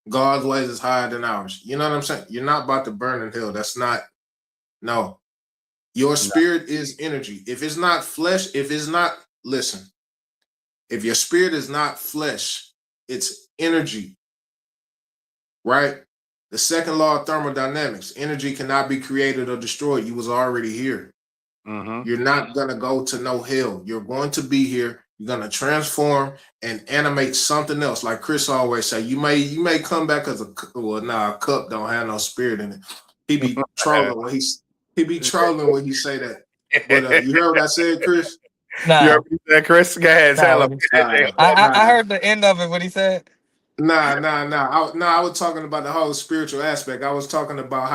God's ways is higher than ours. You know what I'm saying? You're not about to burn in hell. That's not, no. Your No. spirit is energy. If it's not flesh, if it's not, listen, if your spirit is not flesh, it's energy, right? The second law of thermodynamics, energy cannot be created or destroyed. You was already here. Mm-hmm. You're not gonna go to no hell. You're going to be here. You're gonna transform and animate something else. Like Chris always say, you may come back as well. Nah, a cup don't have no spirit in it. He be trolling when he be trolling when he say that. But you heard what I said, Chris? You Nah, heard me say, Chris? Go ahead, nah. tell him. What he, I Nah. heard the end of it. What he said. Nah. I was talking about the whole spiritual aspect. I was talking about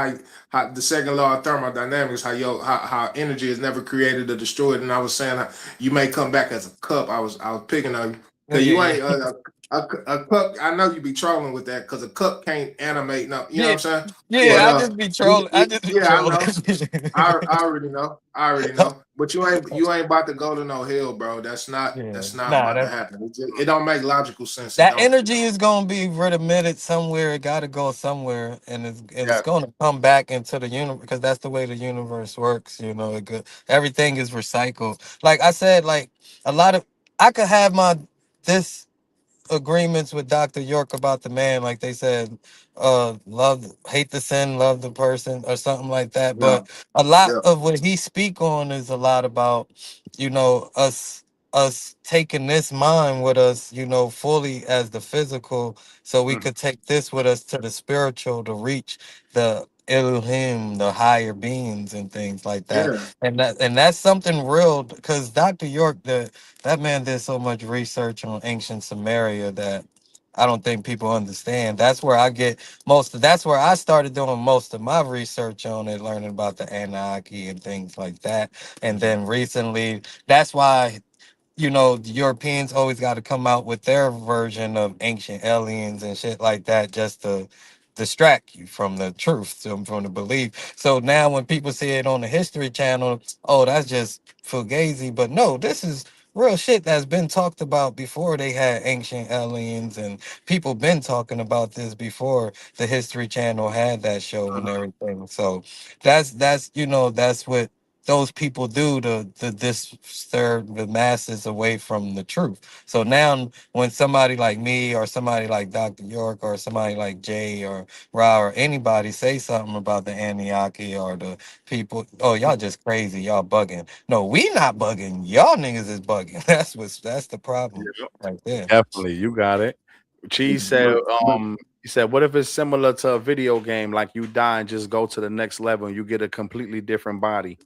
how the second law of thermodynamics, how energy is never created or destroyed. And I was saying how you may come back as a cup. I was picking on you Yeah, because you yeah, ain't a cup. I know you be trolling with that because a cup can't animate. No, you know what yeah, I'm saying? But yeah. I just be trolling. I just be yeah, I trolling. know. I already know. I already know. But you ain't about to go to no hill, bro. Yeah, That's not nah. about to That happen. It don't make logical sense. It that don't. energy is gonna be remitted somewhere. It got to go somewhere, and it's Yeah. gonna come back into the universe because that's the way the universe works. Everything is recycled. Like I said, like a lot of I could have my this agreements with Dr. York about the man, like they said, love, hate the sin, love the person, or something like that. Yeah. But a lot Yeah. of what he speak on is a lot about, us taking this mind with us, fully as the physical, so we Mhm. could take this with us to the spiritual to reach the Elohim, the higher beings and things like that. Yeah. And that's something real because Dr. York, that man did so much research on ancient Samaria that I don't think people understand. That's where I get that's where I started doing most of my research on it, learning about the Anunnaki and things like that. And then recently, that's why the Europeans always got to come out with their version of ancient aliens and shit like that just to distract you from the truth, from the belief. So now when people see it on the History Channel, oh, that's just fugazi. But no, this is real shit that's been talked about before they had ancient aliens, and people been talking about this before the History Channel had that show and everything. So that's what those people do to disturb the masses away from the truth. So now when somebody like me or somebody like Dr. York or somebody like Jay or Ra or anybody say something about the Anunnaki or the people, oh, y'all just crazy, y'all bugging. No, we not bugging. Y'all niggas is bugging. That's the problem Yeah. right there. Definitely, you got it. Cheese said, But he said, what if it's similar to a video game, like you die and just go to the next level and you get a completely different body?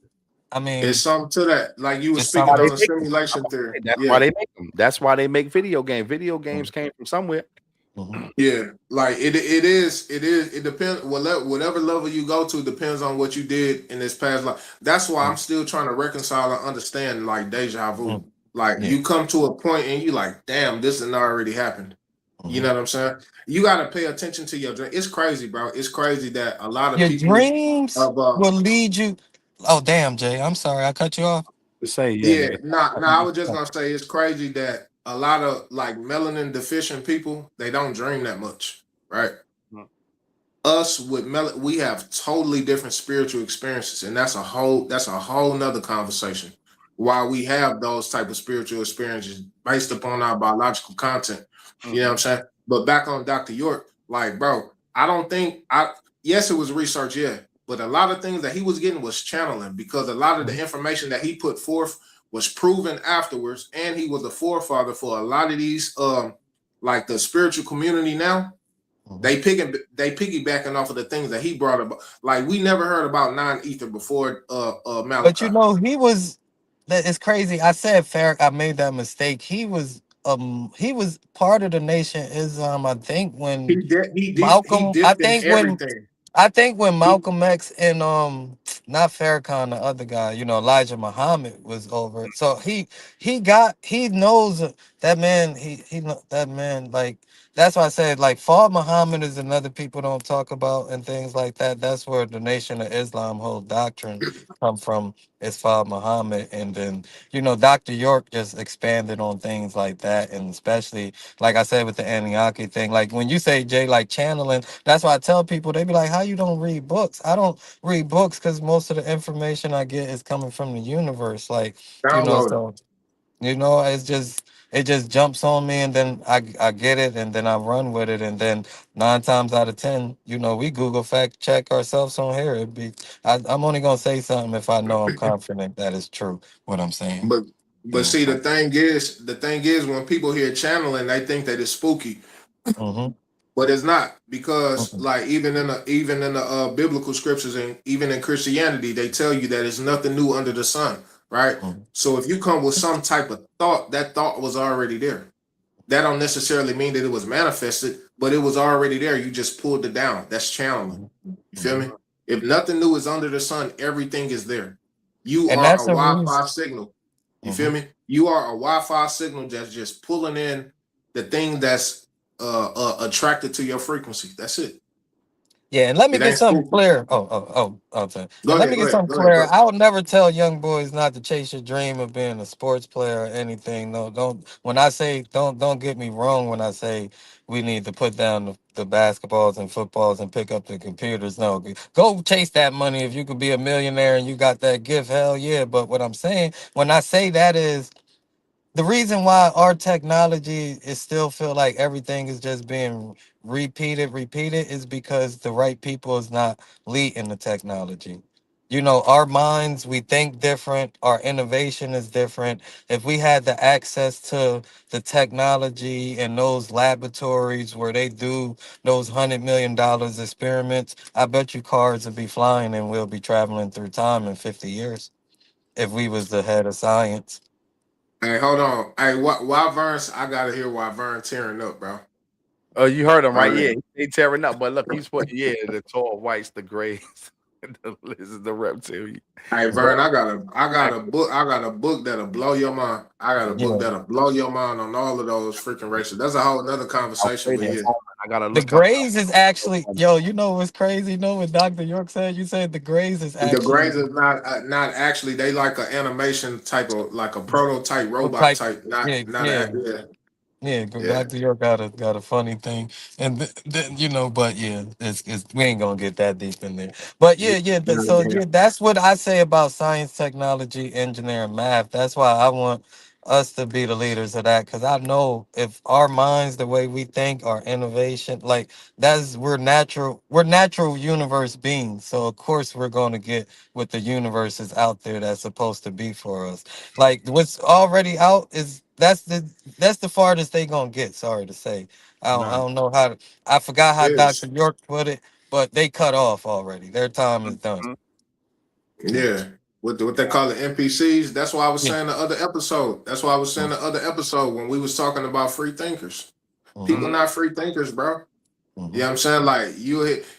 I it's mean, something to that. Like you were it's Why speaking they on something. the make them? simulation theory. That's why Yeah. they make them. That's why they make video games. Video games came from somewhere. Mhm, Yeah, like it depends whatever level you go to depends on what you did in this past life. That's why I'm mhm, still trying to reconcile and understand like deja vu. mhm. Like Yeah. you come to a point and you like, damn, this had already happened. You Mhm. know what I'm saying? You got to pay attention to your dream. It's crazy, bro. It's crazy that a lot of Your people dreams of will lead you. Oh, damn, Jay. I'm sorry. I cut you off. Just say, yeah, yeah, nigga. nah, I was just gonna say it's crazy that a lot of like melanin deficient people they don't dream that much, right? Us with we have totally different spiritual experiences, and that's a whole nother conversation. Why we have those type of spiritual experiences based upon our biological content, you know what I'm Mm-hmm. saying? But back on Dr. York, like, bro, I don't think I yes, it was research, yeah, but a lot of things that he was getting was channeling because a lot of the Mhm, information that he put forth was proven afterwards, and he was a forefather for a lot of these like the spiritual community now mhm. they piggybacking off of the things that he brought up. Like we never heard about non-ether before But Malachi. he was that is crazy. I said Farrakh, I made that mistake. He was part of the Nation Islam, I think when He Malcolm I dipped in think when everything. I think when He, Malcolm X and not Farrakhan, the other guy, Elijah Muhammad was over it. So he knows that man. That man, like, that's why I said, like, Fard Muhammad is another people don't talk about and things like that. That's where the Nation of Islam whole doctrine come from, is Fard Muhammad. And then Dr. York just expanded on things like that, and especially like I said with the Anunnaki thing. Like when you say, Jay, like channeling, that's why I tell people, they be like, how you don't read books? I don't read books because most of the information I get is coming from the universe. Like, download it. so it's just it just jumps on me, and then I get it, and then I run with it, and then 9 times out of 10, we Google fact check ourselves on here. I'm only gonna say something if I know I'm confident that it's true what I'm saying. But You but know. see, the thing is when people hear channeling, they think that it's spooky. Mm-hmm. But it's not, because Mm-hmm. like even in the biblical scriptures, and even in Christianity, they tell you that it's nothing new under the sun, right? So if you come with some type of thought, that thought was already there. That don't necessarily mean that it was manifested, but it was already there. You just pulled it down. That's channeling. You feel Mm-hmm. me? If nothing new is under the sun, everything is there. You And are a that's a reason. Wi-Fi signal. You Mm-hmm. feel me? You are a Wi-Fi signal that's just pulling in the thing that's attracted to your frequency. That's it. Yeah, and let me It get ain't something spooky. clear. Okay. Go And let ahead. me Go get ahead. something Go ahead, clear. bro. I would never tell young boys not to chase your dream of being a sports player or anything. No, don't. When I say don't get me wrong. When I say we need to put down the basketballs and footballs and pick up the computers, no, go chase that money. If you could be a millionaire and you got that gift, hell yeah. But what I'm saying when I say that is the reason why our technology is still feel like everything is just being repeated is because the right people is not leading the technology. Our minds, we think different, our innovation is different. If we had the access to the technology and those laboratories where they do those $100 million experiments, I bet you cars would be flying and we'll be traveling through time in 50 years if we was the head of science. Hey, hold on. Hey, why Vern? I gotta hear why Vern tearing up, bro. Oh, you heard him, All right? right. Yeah, he tearing up. But look, he's put the tall whites, the grays, the lizards, the reptilian. Hey, But Vern, I got a book that'll blow your mind. I got a book Yeah. that'll blow your mind on all of those freaking races. That's a whole another conversation. But Alfredo yeah, Bowman, I gotta The look up. Grays is actually, yo, what's crazy? What Dr. York said? You said the Grays is the actually Grays is not actually. They like an animation type of, like a prototype what robot type? type. Not Yeah, not yeah. a, Yeah, yeah, Dr. York got a funny thing, and but yeah, it's we ain't gonna get that deep in there. But Yeah, yeah, so yeah. yeah, that's what I say about science, technology, engineering, math. That's why I want us to be the leaders of that, because I know if our minds, the way we think, our innovation, like we're natural universe beings. So of course we're gonna get what the universe is out there that's supposed to be for us. Like what's already out is that's the farthest they gonna get. Sorry to say, I nah. don't know how. I forgot how Dr. Yes, York put it, but they cut off already. Their time is done. Mhm. Yeah, yeah. What they call it, NPCs. That's why I was yeah. saying the other episode. That's why I was saying Mm-hmm. the other episode when we was talking about free thinkers. Mm-hmm. People Mhm. not free thinkers, bro. You know what I'm saying? Like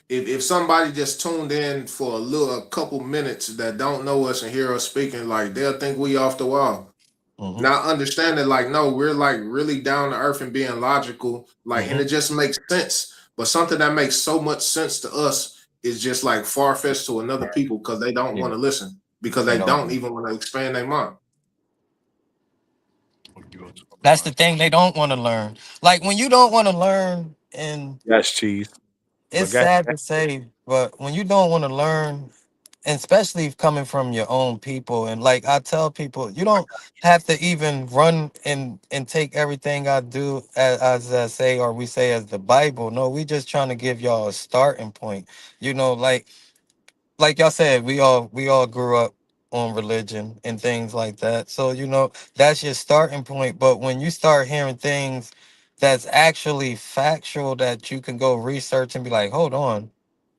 if somebody just tuned in for a couple minutes that don't know us and hear us speaking, like they'll think we off the wall. Mm-hmm. Not understanding, like, no, we're like really down to earth and being logical, like, and Mm-hmm. it just makes sense. But something that makes so much sense to us is just like far fetched to another people, because they don't Yeah, want to listen, because they they don't. don't even want to expand their mind. What you gonna talk That's the about? thing. They don't want to learn. Like when you don't want to learn, and That's cheese. it's But got sad to say, but when you don't want to learn, and especially coming from your own people, and like I tell people, you don't have to even run and take everything I do as I say, or we say, as the Bible. No, we just trying to give y'all a starting point. Like y'all said, we all grew up on religion and things like that, so that's your starting point. But when you start hearing things that's actually factual, that you can go research and be like, hold on,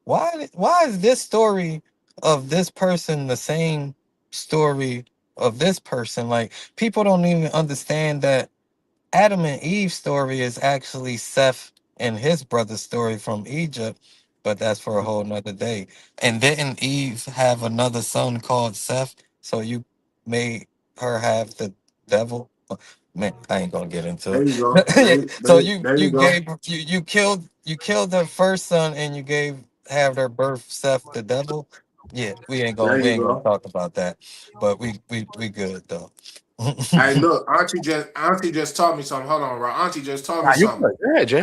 why is this story of this person the same story of this person? Like, people don't even understand that Adam and Eve's story is actually Seth and his brother's story from Egypt, but that's for a whole nother day. And didn't Eve have another son called Seth? So you made her have the devil? Man, I ain't gonna get into There it. you go. Yeah. So you There you you go. gave you killed her first son, and you gave have their birth Seth the devil. Yeah, we ain't gonna There we you ain't gonna go. talk about that. But we good though. Hey, look, Auntie just taught me something. Hold on, bro. Auntie just taught me nah, you something. good. Yeah, Jay.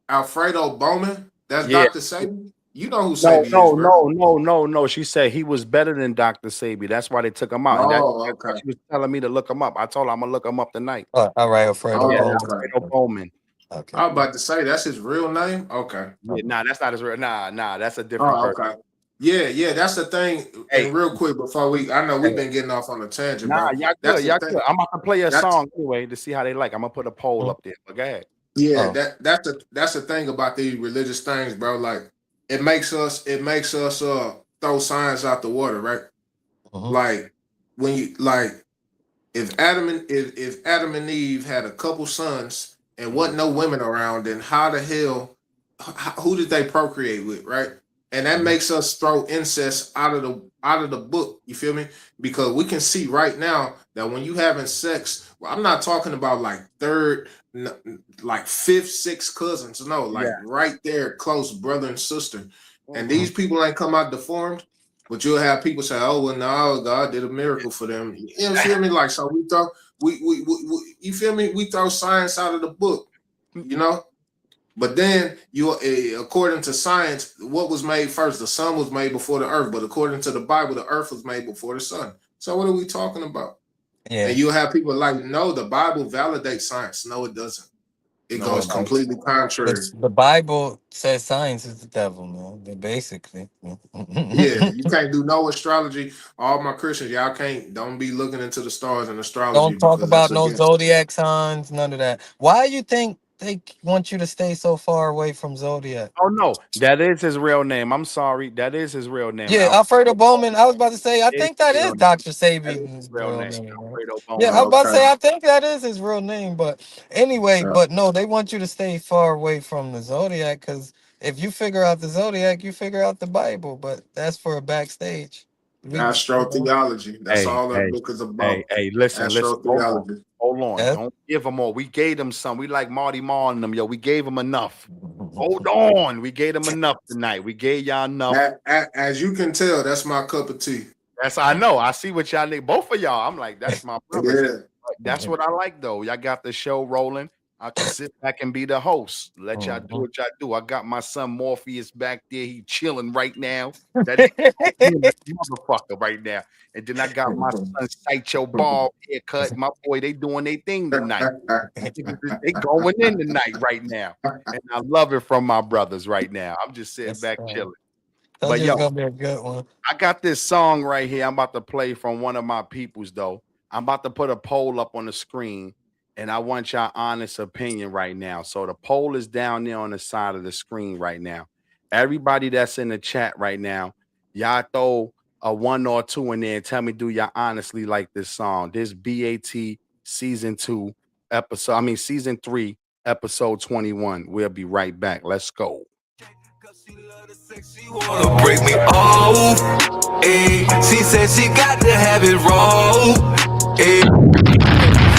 Alfredo Bowman. That's Yeah, Dr. Satan. You know who No, Sabi is, no, bro? no, no, no, no. She said he was better than Dr. Sabi. That's why they took him out. And Oh, that's why okay. she was telling me to look him up. I told her I'm gonna look him up tonight. All right, Alfredo Yeah, Oh, Bowman. okay. Alfredo Bowman. Okay. I was about to say that's his real name. Okay. Yeah, nah, that's not his real. Nah, that's a different Oh, person. okay. Yeah, yeah. That's the thing. Hey, And real quick before I know we've Hey. been getting off on a tangent, nah, bro. y'all That's good, the y'all thing. good. I'm about to play a That's song anyway to see how they like. I'm gonna put a poll Mhm. up there. But go ahead. yeah. Oh. That's the thing about these religious things, bro. Like it makes us throw signs out the water, right? Mhm. Like when you like if Adam and Eve had a couple sons and Mhm, wasn't no women around, then how the hell who did they procreate with, right? And that Mhm. makes us throw incest out of the book. You feel me? Because we can see right now that when you having sex, well, I'm not talking about like third, like fifth, sixth cousins. No, yeah. like right there, close brother and sister. And Mhm. these people ain't come out deformed. But you'll have people say, "Oh well, no, God did a miracle for them." You feel me? Like so, we you feel me? We throw science out of the book, you know. But then according to science, what was made first? The sun was made before the earth. But according to the Bible, the earth was made before the sun. So what are we talking about? Yeah. And you'll have people like, no, the Bible validates science. No, it doesn't. It No, The, goes it don't. completely contrary. the Bible says science is the devil, man. Basically. Yeah, you can't do no astrology. All my Christians, y'all can't. Don't be looking into the stars and astrology Don't talk because that's about no against. zodiac signs, none of that. Why you think they want you to stay so far away from zodiac? Oh no, that is his real name. I'm sorry. That is his real name. Yeah, Alfredo Alfredo Bowman. Bowman I was about to say, I is think his that real is name. Dr. That is Sabian's his real real name. name, right? Alfredo Yeah, I Bowman. was about to Okay. say, I think that is his real name. But anyway, Yeah. but no, they want you to stay far away from the zodiac because if you figure out the zodiac, you figure out the Bible. But that's for a backstage. You know, Astrotheology. That's Hey, all that hey, book is hey, about. hey, listen, hold on. Astrotheology. Hold on. yeah. Don't give them all. We gave them some. We like Marty Marl and them, yo. We gave them enough. Hold on. We gave them enough tonight. We gave y'all enough. As you can tell, that's my cup of tea. That's I know. I see what y'all need. Both of y'all. I'm like, that's my brothers. Yeah. That's what I like though. Y'all got the show rolling. I can sit back and be the host. Let y'all do what y'all do. I got my son Morpheus back there. He chilling right now. That is being a motherfucker right now. And then I got my son Sideshow Ball haircut. My boy, they doing their thing tonight. They going in tonight right now. And I love it from my brothers right now. I'm just sitting That's back chilling. told But you it's yo, gonna be a good one. I got this song right here. I'm about to play from one of my peoples, though. I'm about to put a poll up on the screen, and I want your honest opinion right now. So the poll is down there on the side of the screen right now. Everybody that's in the chat right now, y'all throw a one or two in there and tell me, do y'all honestly like this song? This B.A.T. season 2 episode, I mean season 3, episode 21. We'll be right back. Let's go. Cause she love the sex, she wanna break me off. Ayy, she said she got to have it raw. Ayy,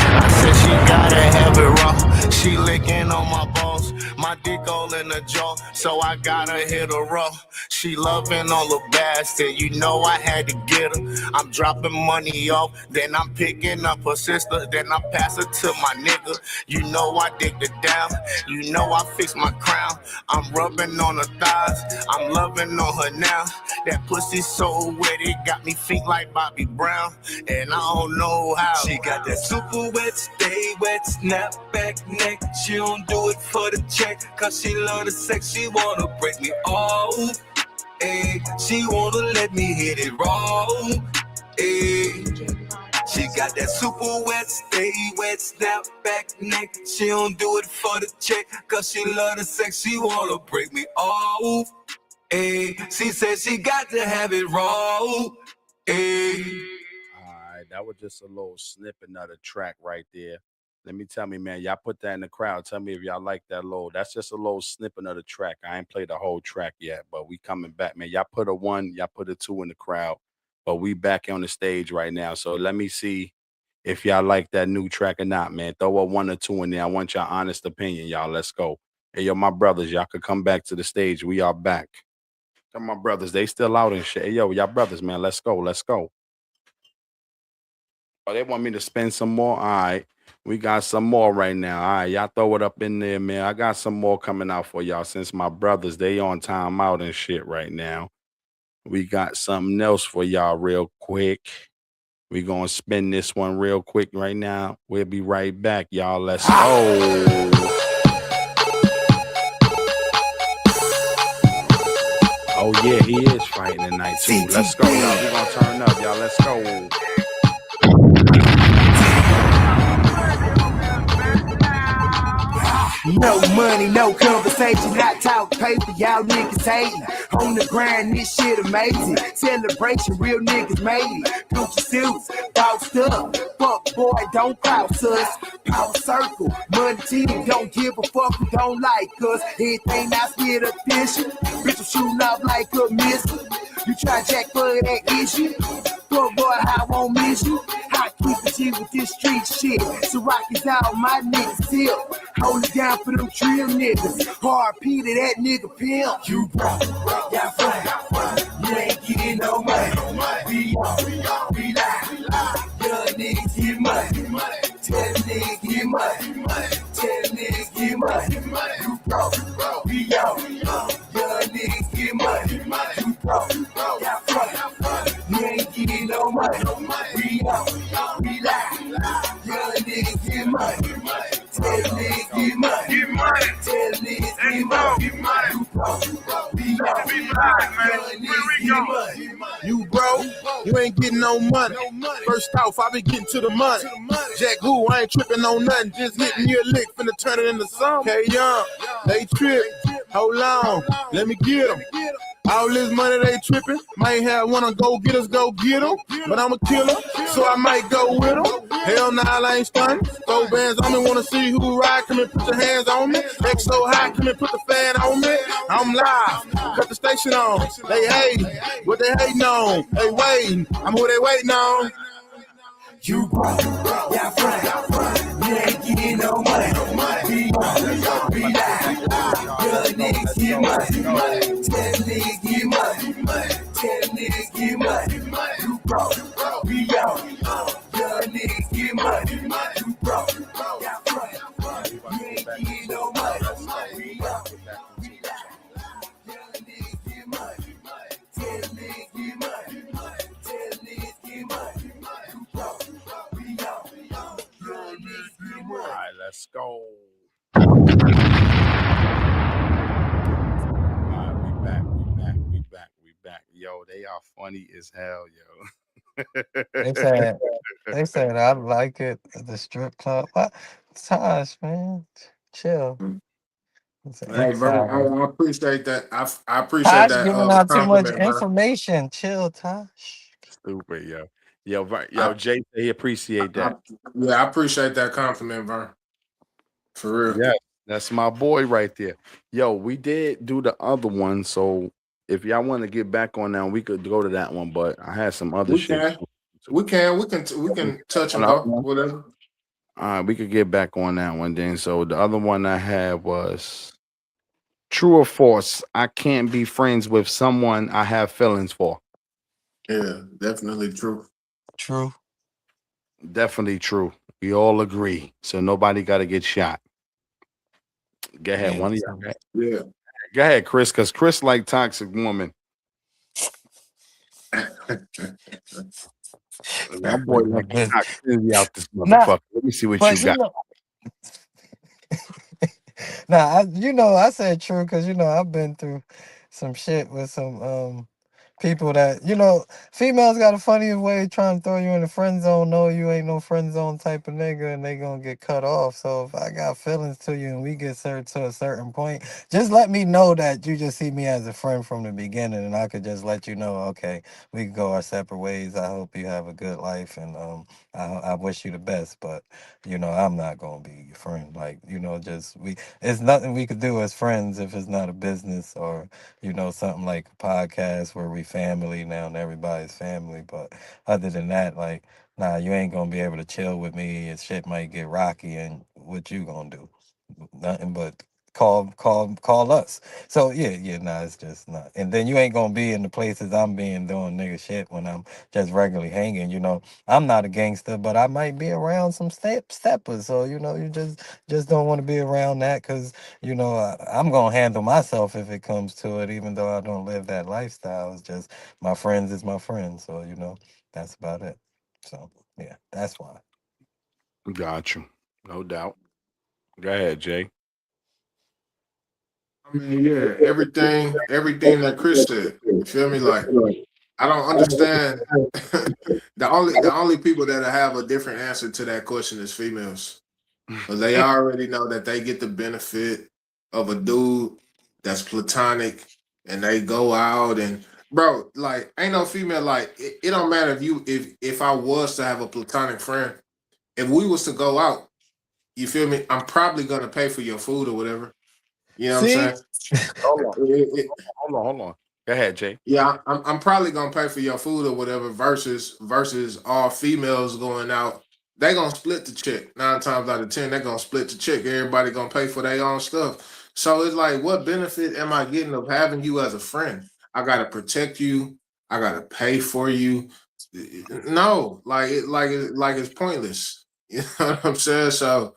I said she gotta have it raw. She licking on my balls, my dick all in the jaw, so I gotta hit her raw. She loving on the bastard, you know I had to get her. I'm dropping money off, then I'm picking up her sister, then I pass her to my nigga. You know I dig it down, you know I fix my crown. I'm rubbing on her thighs, I'm loving on her now. That pussy so wet, it got me feet like Bobby Brown, and I don't know how. She got that super wet, stay wet, snap back neck. She don't do it for the check, cause she love the sex, she wanna break me off. Ayy, she wanna let me hit it raw. Ayy, she got that super wet, stay wet, snap back neck. She don't do it for the check, cause she love the sex, she wanna break me off. Ayy, she said she got to have it raw. Ayy. All right, that was just a little snippet of the track right there. Let me tell me, man, y'all put that in the crowd. Tell me if y'all like that little. That's just a little snippet of the track. I ain't played the whole track yet, but we coming back, man. Y'all put a one, y'all put a two in the crowd, but we back on the stage right now. So let me see if y'all like that new track or not, man. Throw a one or two in there. I want your honest opinion, y'all. Let's go. Hey, yo, my brothers, y'all could come back to the stage. We are back. Tell my brothers, they still out and shit. Hey, yo, y'all brothers, man. Let's go. Let's go. Oh, they want me to spend some more. All right. We got some more right now. All right, y'all throw it up in there, man. I got some more coming out for y'all since my brothers, they on timeout and shit right now. We got something else for y'all real quick. We gonna spin this one real quick right now. We'll be right back, y'all. Let's go. Oh yeah, he is fighting tonight too. Let's go, y'all. We gonna turn up, y'all. Let's go. No money, no conversation, not talk paper, y'all niggas hating. On the grind, this shit amazing. Celebration, real niggas made it. Gucci suits, bossed up. Fuck boy, don't cross us. Power circle, money team, don't give a fuck who don't like us. Everything I spit official. Bitch, I'm shooting up like a missile. You try jack for that issue. Fuck boy, I won't miss you. I keep it G with this street shit. So rock is out, my niggas tip. Hold it down for them trill niggas. RP to that nigga pimp. You broke, y'all front. You ain't getting no money. We on, we lie. Young niggas get money. Tell niggas get money. Tell niggas get money. You broke, we on. Young niggas get money. You broke, y'all front. You ain't getting no money. We on, we lie. Young niggas get money. Tell niggas get money. Tell niggas get money. You broke, we on. Young niggas get money. You broke, you ain't getting no money. First off, I be getting to the money. Jack who, I ain't tripping on nothing. Just hitting you a lick, finna turn it into something. Okay, young, they trip. Hold on, let me get them. All this money they tripping, might have one to go get us, go get them. But I'm a killer, so I might go with them. Hell nah, I ain't stunning. Throw bands on me, wanna see who ride. Come and put your hands on me. X so high, come and put the fan on me. I'm live, cut the station on. They hating, what they hating on? They waiting, I'm who they waiting on. You broke, y'all front. You ain't getting no money. We on, we lie. Young niggas get money. Tell niggas get money. Tell niggas get money. You broke, we on. Young niggas get money. You broke, y'all front. You ain't getting no money. We on, we lie. Young niggas get money. Tell niggas get money. Tell niggas get money. You broke, we on. Young niggas get All money. right, let's go. All right, we back. Yo, they are funny as hell, They yo. said they said I like it at the strip club. What? Tosh, man, chill. It's an Hey, bro, insider. I appreciate that. I appreciate Tosh that giving out too much compliment, bro. information. Chill, Tosh. Stupid, yo. I, Jay, he appreciate I, that. yeah, I appreciate that compliment, bro. For real. Yeah, that's my boy right there. Yo, we did do the other one, so if y'all want to get back on that, we could go to that one. But I had some other We shit. can, we We can get back touch on and the other go. one. Whatever. All right, we could get back on that one then. So the other one I had was true or false. I can't be friends with someone I have feelings for. Yeah, definitely true. True. Definitely true. We all agree. So nobody got to get shot. Go ahead, Yeah. one of y'all. So, Yeah. Go ahead, Chris, because Chris like toxic woman. My that boy nigga like like this. toxicity out this Nah, motherfucker. Let me see what you but you got. know, nah, I said true because I've been through some shit with some people that females got a funny way of trying to throw you in the friend zone. No, you ain't no friend zone type of nigga, and they gonna get cut off. So if I got feelings to you and we get to a certain point, just let me know that you just see me as a friend from the beginning, and I could just let you know, okay, we can go our separate ways. I hope you have a good life, and I wish you the best, but I'm not gonna be your friend. Like, just it's nothing we could do as friends if it's not a business or something like a podcast where we family now and everybody's family. But other than that, like, nah, you ain't gonna be able to chill with me and shit might get rocky and what you gonna do? Nothing but call us. So yeah, nah, it's just not. And then you ain't gonna be in the places I'm being doing nigga shit when I'm just regularly hanging. I'm not a gangster, but I might be around some steppers. So you just don't want to be around that because I'm gonna handle myself if it comes to it, even though I don't live that lifestyle. It's just my friends is my friends. So that's about it. So yeah, that's why. Got you. No doubt. Go ahead, Jay. I mean, yeah, everything that Chris said. You feel me? Like, I don't understand. The only people that have a different answer to that question is females. Because they already know that they get the benefit of a dude that's platonic and they go out and bro, like ain't no female like it don't matter if I was to have a platonic friend, if we was to go out, you feel me? I'm probably gonna pay for your food or whatever. You know what I'm See, saying? Hold on. It, Hold on. Go ahead, Jay. Yeah, I'm probably gonna pay for your food or whatever. Versus all females going out, they gonna split the check. 9 times out of 10, they gonna split the check. Everybody gonna pay for their own stuff. So it's like, what benefit am I getting of having you as a friend? I gotta protect you. I gotta pay for you. No, like it's pointless. You know what I'm saying? So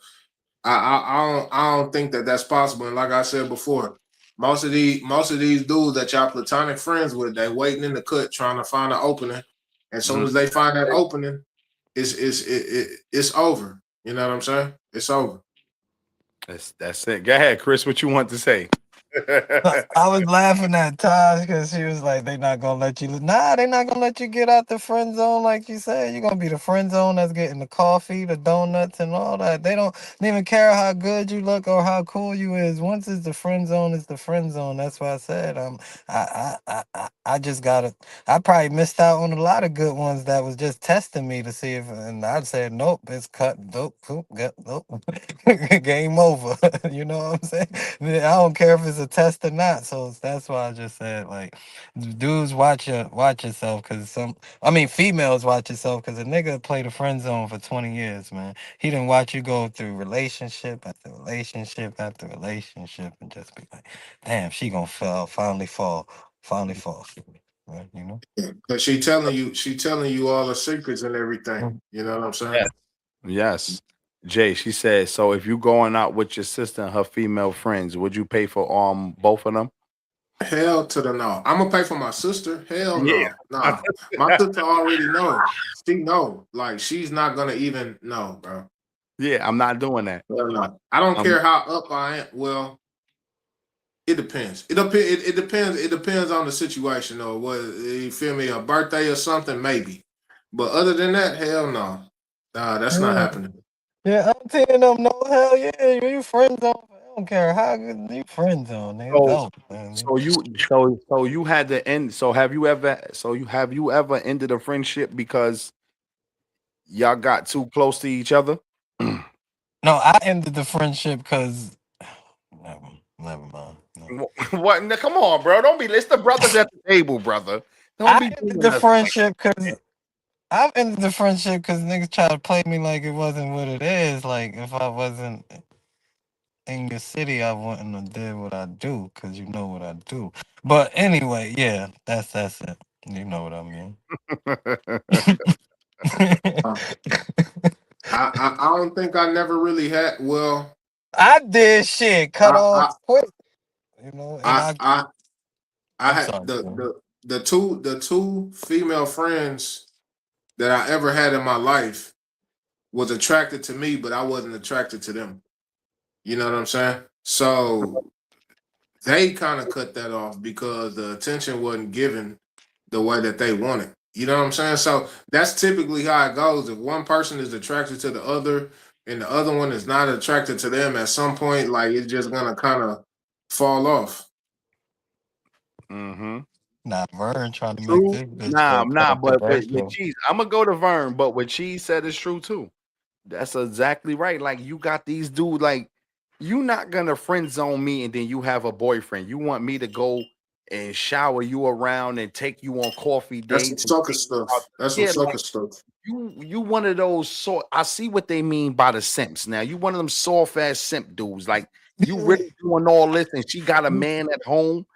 I don't think that that's possible. And like I said before, most of these dudes that y'all platonic friends with, they waiting in the cut trying to find an opening. As soon Mhm. as they find that opening, it's over. You know what I'm saying? It's over. That's it. Go ahead, Chris. What you want to say? I was laughing at Taj because she was like, "They not gonna let you." Nah, they not gonna let you get out the friend zone, like you said. You're gonna be the friend zone that's getting the coffee, the donuts, and all that. They don't even care how good you look or how cool you is. Once it's the friend zone, it's the friend zone. That's why I said, I just gotta. I probably missed out on a lot of good ones that was just testing me to see if, and I'd said, "Nope, it's cut. Nope, nope, game over." You know what I'm saying? I don't care if it's a test or not. So that's why I just said like, dudes, watch yourself because females watch yourself because a nigga played the friend zone for 20 years, man. He didn't watch you go through relationship after relationship after relationship and just be like, damn, she gonna finally fall for me, right? Cause she telling you all the secrets and everything. You know what I'm saying? Yes. Yes. Jay, she said, so if you going out with your sister and her female friends, would you pay for both of them? Hell to the no. I'm gonna pay for my sister. Hell Yeah. no. Nah. My sister already know. She know. Like she's not gonna even know, bro. Yeah, I'm not doing that. Hell no. I don't Um, care how up I am. Well, it depends. It depends. It depends on the situation, though. What you feel me? A birthday or something, maybe. But other than that, hell no. Nah, that's not Yeah, happening. yeah, I'm telling them no hell yeah, you friend zone. I don't care how good you friend zone, nigga. so Go, man. so you had to end. Have you ever ended a friendship because y'all got too close to each other? No, I ended the friendship because never mind. No. What? Now, come on, bro. Don't be. It's the brothers at the table, brother. Don't I be ended doing the us like friendship that. because I've ended the friendship because niggas try to play me like it wasn't what it is. Like if I wasn't in your city, I wouldn't have did what I do because you know what I do. But anyway, yeah, that's it. You know what I mean. Uh, I don't think I never really had. Well, I did shit cut I off I quick, and I I, I I'm had sorry. Bro. the two female friends that I ever had in my life was attracted to me, but I wasn't attracted to them. You know what I'm saying? So they kind of cut that off because the attention wasn't given the way that they wanted. You know what I'm saying? So that's typically how it goes. If one person is attracted to the other and the other one is not attracted to them at some point, like it's just gonna kind of fall off. Mm-hmm. Nah, Vern trying to make True. this bitch Nah, go nah. But with controversial. cheese, I'm gonna go to Vern. But what cheese said is true too. That's exactly right. Like you got these dudes. Like you not gonna friend zone me and then you have a boyfriend. You want me to go and shower you around and take you on coffee That's some dates and sucker take you out. stuff. That's some Yeah, sucker like stuff. you one of those. So I see what they mean by the simps. Now you one of them soft ass simp dudes. Like You really doing all this, and she got a man at home.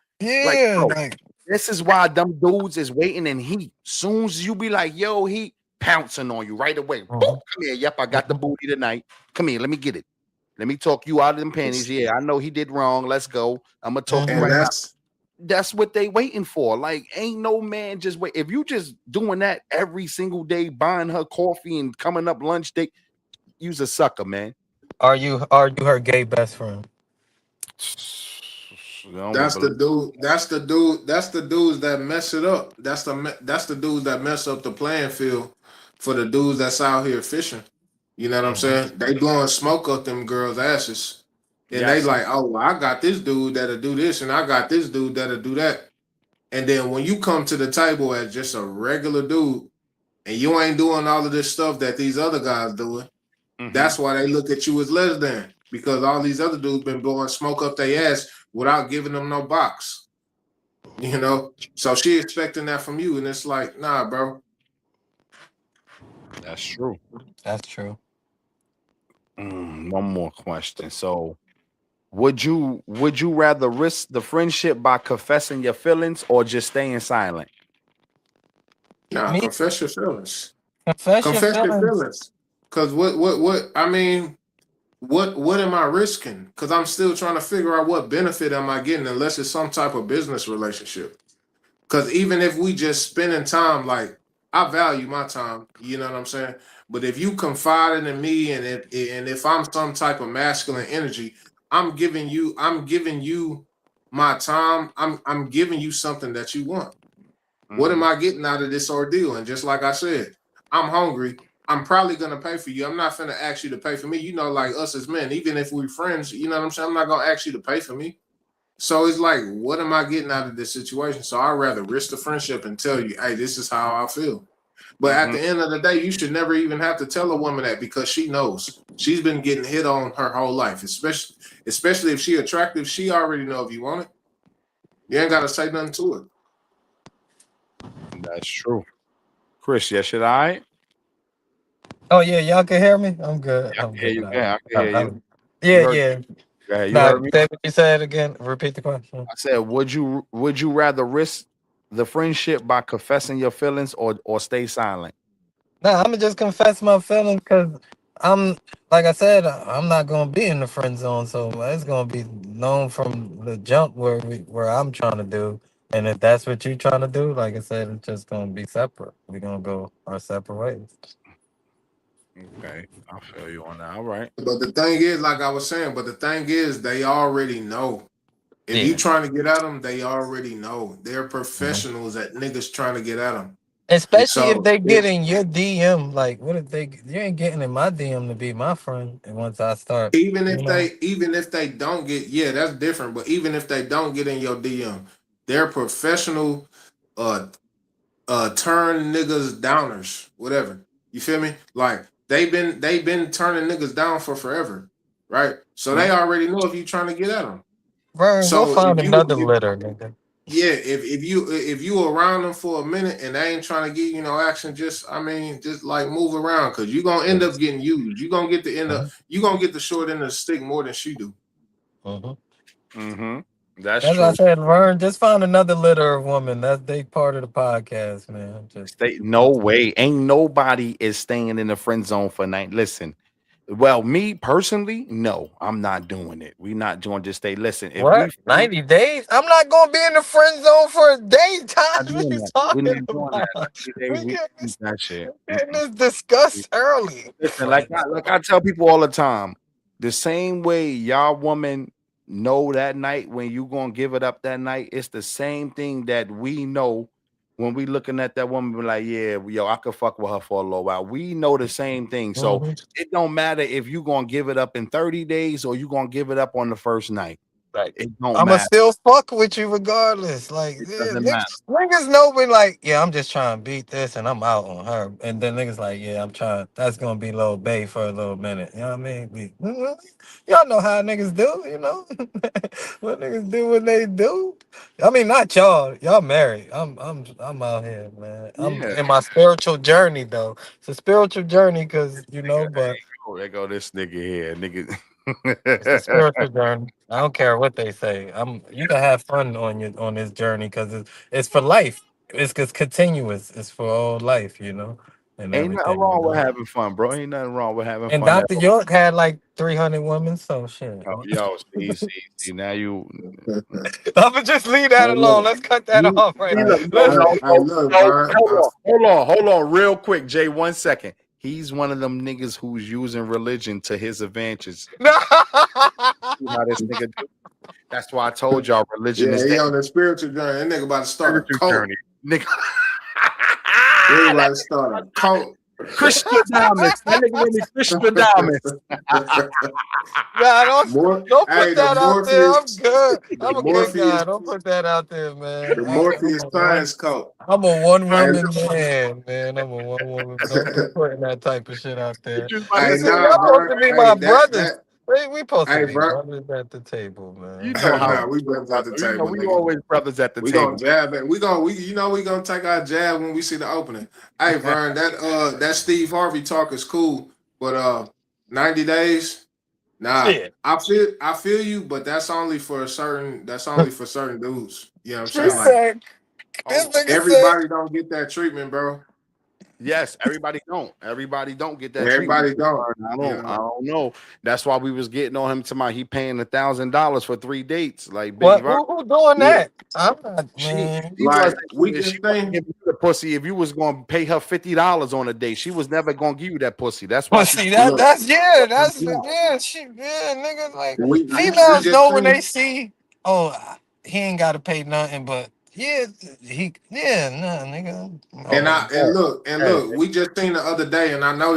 Like, Yeah, bro, like this is why them dudes is waiting in heat. Soon as you be like, yo, he pouncing on you right away. Boop, mhm, come here. Yep, I got the mhm, booty tonight. Come here, let me get it. Let me talk you out of them panties. Yeah, I know he did wrong. Let's go. I'm gonna talk you And mhm. right now. that's That's what they waiting for. Like, ain't no man just wait. If you just doing that every single day, buying her coffee and coming up lunch date, you's a sucker, man. Are you her gay best friend? I'ma that's the believe. dude. That's the dude. That's the dudes that mess it up. That's the dudes that mess up the playing field for the dudes that's out here fishing. You know what I'm Mhm. saying? They blowing smoke up them girls' asses, and they Yes. like, oh, well, I got this dude that'll do this, and I got this dude that'll do that. And then when you come to the table as just a regular dude, and you ain't doing all of this stuff that these other guys doing, Hmm. that's why they look at you as less than, because all these other dudes been blowing smoke up their ass without giving them no box. You know, so she expecting that from you, and it's like, nah, bro. That's true. That's true. One more question. So, would you rather risk the friendship by confessing your feelings or just staying silent? Nah, Me, confess your feelings. confess your Confess your feelings. feelings. Cause what? I mean, what am I risking? Cause I'm still trying to figure out what benefit am I getting, unless it's some type of business relationship. Because even if we just spending time, like I value my time, you know what I'm saying. But if you confiding in me, and if I'm some type of masculine energy, I'm giving you my time. I'm giving you something that you want. What am Hmm. I getting out of this ordeal? And just like I said, I'm hungry. I'm probably gonna pay for you. I'm not gonna ask you to pay for me. You know, like us as men, even if we're friends, you know what I'm saying. I'm not gonna ask you to pay for me. So it's like, what am I getting out of this situation? So I'd rather risk the friendship and tell you, hey, this is how I feel. But at Hmm. the end of the day, you should never even have to tell a woman that, because she knows. She's been getting hit on her whole life, especially if she attractive. She already know if you want it. You ain't gotta say nothing to it. That's true. Chris, yes, should I? Oh yeah, y'all can hear me. I'm good. I I'm can hear good. you. Yeah, I can hear you. Yeah, You heard? yeah. Go ahead. You Nah, heard me. say what you said again. Repeat the question. I said, would you rather risk the friendship by confessing your feelings or stay silent? Nah, I'm gonna just confess my feelings because I'm, like I said, I'm not gonna be in the friend zone, so it's gonna be known from the jump where I'm trying to do, and if that's what you're trying to do, like I said, it's just gonna be separate. We're gonna go our separate ways. Okay, I feel you on that. All right. But the thing is, like I was saying, but the thing is, they already know. If you Yeah. trying to get at them, they already know. They're Mhm. professionals at niggas trying to get at them. Especially if So they get in your DM, like what if you ain't getting in my DM to be my friend, and once I start, even you if know, they even if they don't get, yeah, that's different. But even if they don't get in your DM, they're professional uh turn niggas downers, whatever. You feel me? Like they've been turning niggas down for forever, right? So they Mhm. already know if you trying to get at them. Vern, go So find another litter, nigga. yeah, if you around them for a minute and they ain't trying to get action, just I mean just like move around, because you gonna end up getting used. You gonna get the end up. Mhm, You gonna get the short end of the stick more than she do. mhm. Mhm. That's That's what I true. said, Vern. Just find another litter of woman. That's they part of the podcast, man. Just Stay. No way. Ain't nobody is staying in the friend zone for night. Listen. Well, me personally, no, I'm not doing it. We not doing just stay. Listen, if we what? friends, 90 days? I'm not gonna be in the friend zone for a day not time. What doing you that. We're talking not doing that. about? 90 days, We we get keep this, that shit. we getting this discussed early. Listen, like Friend I zone. like I tell people all the time, the same way y'all woman know that night when you gonna give it up that night, it's the same thing that we know when we looking at that woman, be like, yeah, yo, I could fuck with her for a little while. We know the same thing. So Mhm. it don't matter if you gonna give it up in 30 days or you gonna give it up on the first night. Right. It don't I'ma matter. still fuck with you regardless. Like, It yeah, doesn't matter. niggas know me like, yeah, I'm just trying to beat this and I'm out on her. And then niggas like, yeah, I'm trying, that's gonna be Lil Bay for a little minute. You know what I mean? Y'all know how niggas do, you know? What niggas do when they do. I mean, not y'all. Y'all married. I'm out here, man. I'm Yeah. in my spiritual journey though. It's a spiritual journey because, you know, but There go this nigga here, nigga. It's a spiritual journey. I don't care what they say. You can have fun on this journey because it's for life. It's continuous. It's for all life, and Ain't nothing everything. wrong with having fun, bro. Ain't nothing wrong with having And fun at Dr. all. York had like 300 women, so shit. Yo, see, now you. I'm gonna just leave that Hey, alone. look, Let's cut that See, off right. look, no, I, Let's. no, I no, look, no. Vern. Hold on, real quick, Jay. 1 second. He's one of them niggas who's using religion to his advantage. No. See how this nigga do? That's why I told y'all religion is Yeah, he that on the spiritual journey. That nigga about to start a spiritual cult. journey, nigga. He about That to start a cult. Christiadamus. That nigga name is Christiadamus. Nah, don't put Hey, the that out there. I'm Morpheus, good. the I'm a good Morpheus, guy. Don't put that out there, man. the Morpheus science cult. I'm a one Hey, woman man, man. I'm a one woman. Don't be putting that type of shit out What there. you was about to hey, Listen, say? nah, y'all supposed Vern. to be Hey, my brothers. that. We supposed to Hey, be Vern. brothers at the table, You man. know how Nah, we we do, brothers at brother. the You know table, we nigga. always brothers at the We gonna table. jab it. We gonna take our jab when we see the opening. Hey, Vern, that Steve Harvey talk is cool, but 90 days. Nah, Shit. I feel you, but that's only for certain dudes. You know what I'm She saying? Like said, this Oh, nigga said, everybody don't get that treatment, bro. yes, everybody don't. Everybody don't get that treatment. Everybody don't. I You don't. I know. don't know. That's why we was getting on him tonight. He paying $1,000 for 3 dates. Like Big what? Vern. Who doing Yeah. that? I'm not, She man. she wasn't Like we she just wasn't think giving you the pussy if you was gonna pay her $50 on a date. She was never gonna give you that pussy. That's why Well, she see told look, yeah, nigga. Like we females just know when they think see, oh, he ain't got to pay nothing, but nah, nigga. and Oh, I No. and hey, look, we just seen the other day, and I know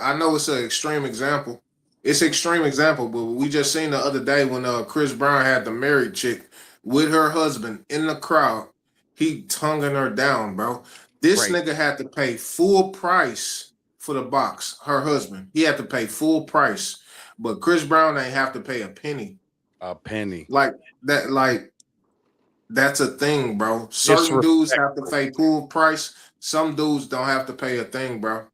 I know it's an extreme example. It's an extreme example, but we just seen the other day when Chris Brown had the married chick with her husband in the crowd. He tonguing her down, bro. This great. nigga had to pay full price for the box. Her husband, he had to pay full price, but Chris Brown ain't have to pay a penny. A penny. Like that, like that's a thing, bro. Certain dudes have to Disrespectful. pay full price. Some dudes don't have to pay a thing, bro.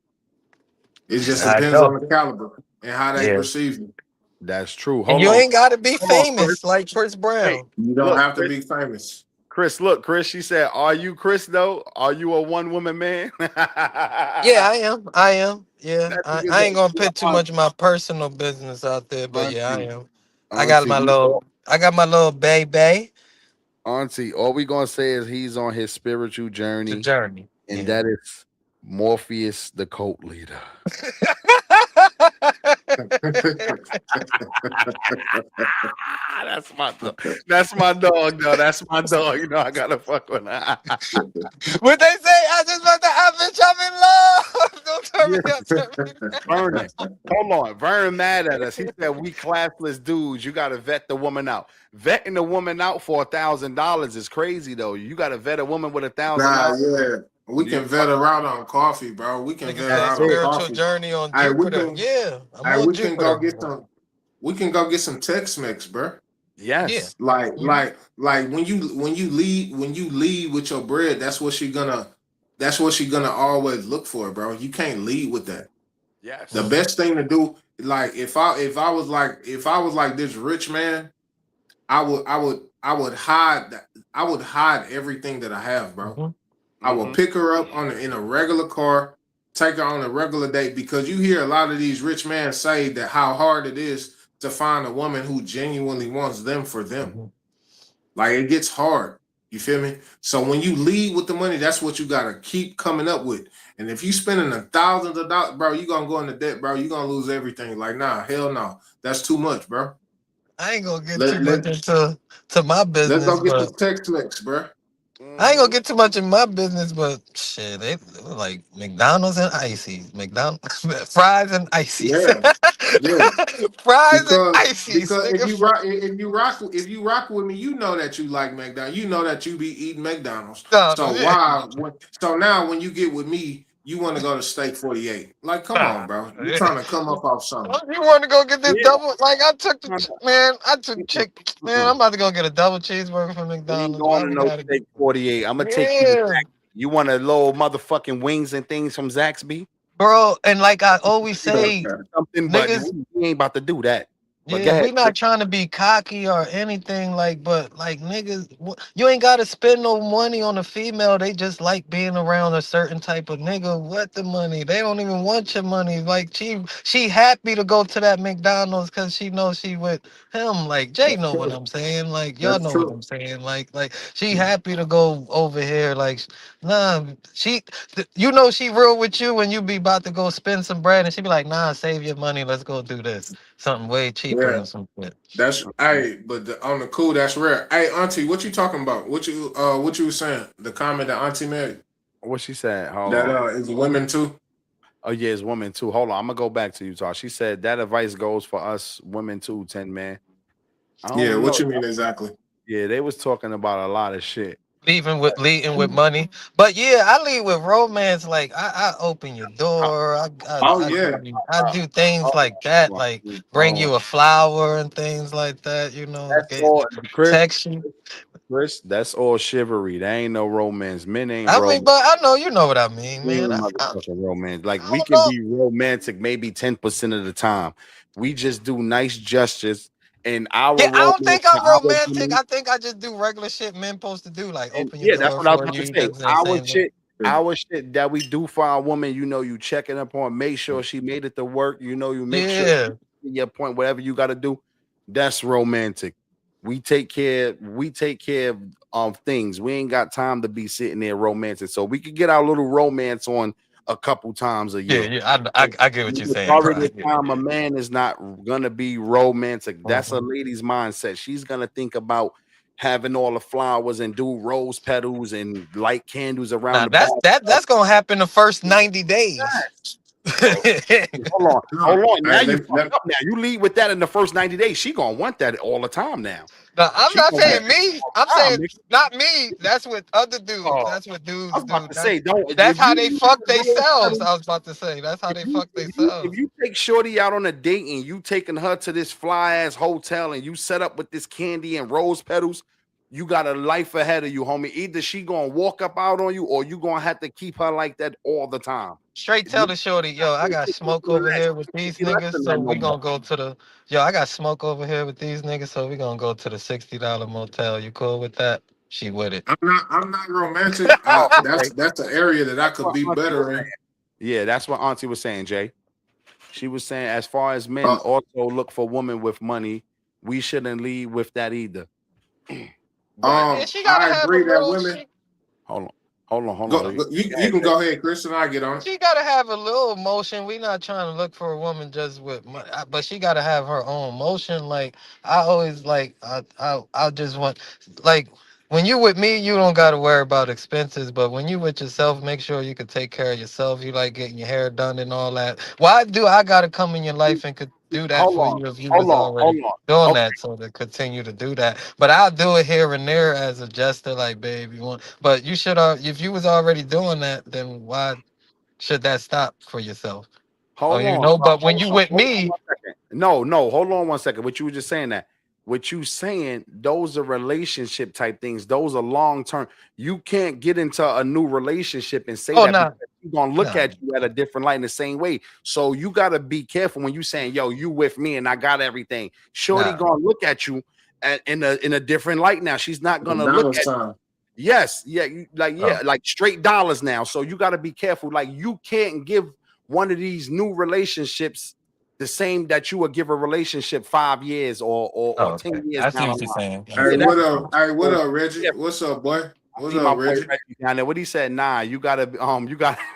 It just I depends on know. the caliber and how they Yeah. perceive you. That's true. And you ain't got to be Hold on, Chris. famous like Chris Wait, Brown. You don't look, have to Chris. be famous. Chris, look, Chris. She said, "Are you Chris though? Are you a one woman man?" Yeah, That I am. I am. Yeah, nigga I said, ain't gonna "Yeah, put too much of my personal business out there, but yeah, I auntie, am. auntie, I got my little baby. auntie. All we gonna say is he's on his spiritual It's a journey, journey. and Yeah. that is Morpheus, the cult leader." That's my dog. That's my dog, though. That's my dog. You know, I gotta fuck with that. What they say? I just want the bitch. I'm in love. Don't turn me Yeah, up. Turn me Vernon. Hold on. Vern mad at us. He said we classless dudes. You gotta vet the woman out. Vetting the woman out for $1,000 is crazy though. You gotta vet a woman with Nah, $1,000. yeah. We You can vet her out on coffee, bro. We can Nigga vet her said that's out on it. spiritual coffee. journey on Hey, Jupiter. Yeah, I'm on we can go Jupiter. get some. We can go get some Tex Mex, bro. Yeah. Yes. Mhm. Like when you lead with your bread, that's what she gonna always look for, bro. You can't lead with that. The Yes. Mhm. best thing to do, like if I was like this rich man, I would hide everything that I have, bro. Mhm. I will Hmm. pick her up in a regular car, take her on a regular date because you hear a lot of these rich men say that how hard it is to find a woman who genuinely wants them for them. Mhm. Like it gets hard. You feel me? So when you lead with the money, that's what you gotta keep coming up with. And if you spending a thousands of dollars, bro, you gonna go into debt, bro. You gonna lose everything. Like, nah, hell no. That's too much, bro. I ain't gonna get too Let much let into my let's business, go get but some text flex, bro. I ain't gonna Hmm. get too much in my business, but shit, they like McDonald's and ices, McDonald's fries and ices, Yeah, yeah. fries and Because ices, nigga. if you rock with me, you know that you like McDonald's. You know that you be eating McDonald's. No, no, So yeah. so now when you get with me, you want to go to Steak 48. Like, come on, Nah, bro. You yeah. trying to come up off something. Oh, you want to go get this Yeah. double? Like I took man, I took Mm-mm, chick. Man, I'm mm-mm. about to go get a double cheeseburger from We ain't McDonald's. going Why to we no gotta steak get? 48. I'm gonna take you to Yeah, Zaxby. You want a little motherfucking wings and things from Zaxby? bro. And like I always You know, say, something, but niggas we ain't about to do that. But go Yeah, ahead, we Chris. not trying to be cocky or anything like, but like niggas, you ain't got to spend no money on a female. They just like being around a certain type of nigga. What the money? They don't even want your money. Like she happy to go to that McDonald's because she knows she with him. Like Jay That's know what true. I'm saying. Like y'all That's know what true. I'm saying. Like she happy to go over here. Like nah, you know she real with you when you be about to go spend some bread and she be like, nah, save your money. Let's go do this. Something way cheaper Yeah. or some shit. That's hey, but on the cool, that's rare. Hey, Auntie, what you talking about? What you was saying? The comment that Auntie made What she said? Hold that on. is women too. Oh yeah, it's women too. Hold on, I'm gonna go back to Utah. She said that advice goes for us women too. 10 man. I Yeah, don't what know. you mean exactly? Yeah, they was talking about a lot of shit. Leading with money. But yeah, I lead with romance. Like I open your Uh, door. Oh I yeah. give you I do uh, things like that. uh, Like bring uh, you a flower and things like that. You know, that's all, Chris. text you. Chris, that's all chivalry. That ain't no romance. Men ain't I mean, romance. but I know you know what I mean, man. Motherfucking romance. Like I we don't can know. be romantic maybe 10% of the time. We just do nice gestures and our Yeah, I don't romance think to I'm our romantic. women. I think I just do regular shit men supposed to do, like And open your yeah, that's door what I was for about to you. say. That's the same thing. Our shit that we do for our woman, you checking up on, make sure she made it to work. You make sure Yeah. your point, whatever you got to do. That's romantic. We take care of things. We ain't got time to be sitting there romantic. So we could get our little romance on a couple times a Yeah, year. yeah. I get what you're saying, bro. Majority of the time, a man is not gonna be romantic. That's a Mhm. lady's mindset. She's gonna think about having all the flowers and do rose petals and light candles around Now the bath. that's gonna happen the first 90 days. Yes, bro. No, Hold on. Now hey, you fucked up. Now you lead with that in the first 90 days. She gonna want that all the time. Now Now, I'm she not gonna want saying that me. all I'm the time. saying Nigga. not me. That's what other dudes. Oh, That's what I dudes was about do. to say, don't That's if how you they leave fuck the rose themselves. petals. I was about to say that's how If they you fuck if you if themselves. you take Shorty out on a date and you taking her to this fly ass hotel and you set up with this candy and rose petals, you got a life ahead of you, homie. Either she gonna walk up out on you or you gonna have to keep her like that all the time. Straight You tell the shorty, yo, I can't got take less smoke than over that. here with She can't these be less niggas, than so that no we more. gonna go to the. Yo, I got smoke over here with these niggas, so we gonna go to the $60 motel. You cool with that? She with it. I'm not romantic. Oh, okay. That's an area that I That's could what be Auntie was better in. saying. Yeah, that's what Auntie was saying, Jay. She was saying, as far as men Uh, also look for women with money, we shouldn't lead with that either. But Yeah, she gotta I have a agree that little. women hold on, hold go. on. Go You ahead, can Jay. go ahead, Christian. I get on it. She gotta have a little motion. We not trying to look for a woman just with money, but she gotta have her own motion. Like I always like, I just want, like when you with me, you don't gotta worry about expenses. But when you with yourself, make sure you can take care of yourself. You like getting your hair done and all that. Why do I gotta come in your life and could do that Hold for on, you if you was hold already on. doing Okay, that? So to continue to do that, but I'll do it here and there as a gesture, like babe, you want. But you should, if you was already doing that, then why? Should that stop for yourself? Oh, hold you on. know, but when you with Hold on me, 1 second. No, hold on 1 second. What you were just saying that. What you saying, those are relationship type things. Those are long term. You can't get into a new relationship and say oh that no, because you're gonna look no, at you at a different light in the same way. So you gotta be careful when you saying, yo, you with me and I got everything. Shorty no. gonna look at you in a different light now. She's not gonna look McDonald's at time. yes, Oh, like straight dollars now. So you got to be careful. Like you can't give one of these new relationships the same that you would give a relationship 5 years oh, or okay. 10 years I see down the what you're line. saying. I Hey, see Yeah, what what that's you're up? saying. Hey, what so, up, Reggie? yeah. What's up, boy? I What's see my up, boy Reggie? Reggie down there. What he said, nah, you gotta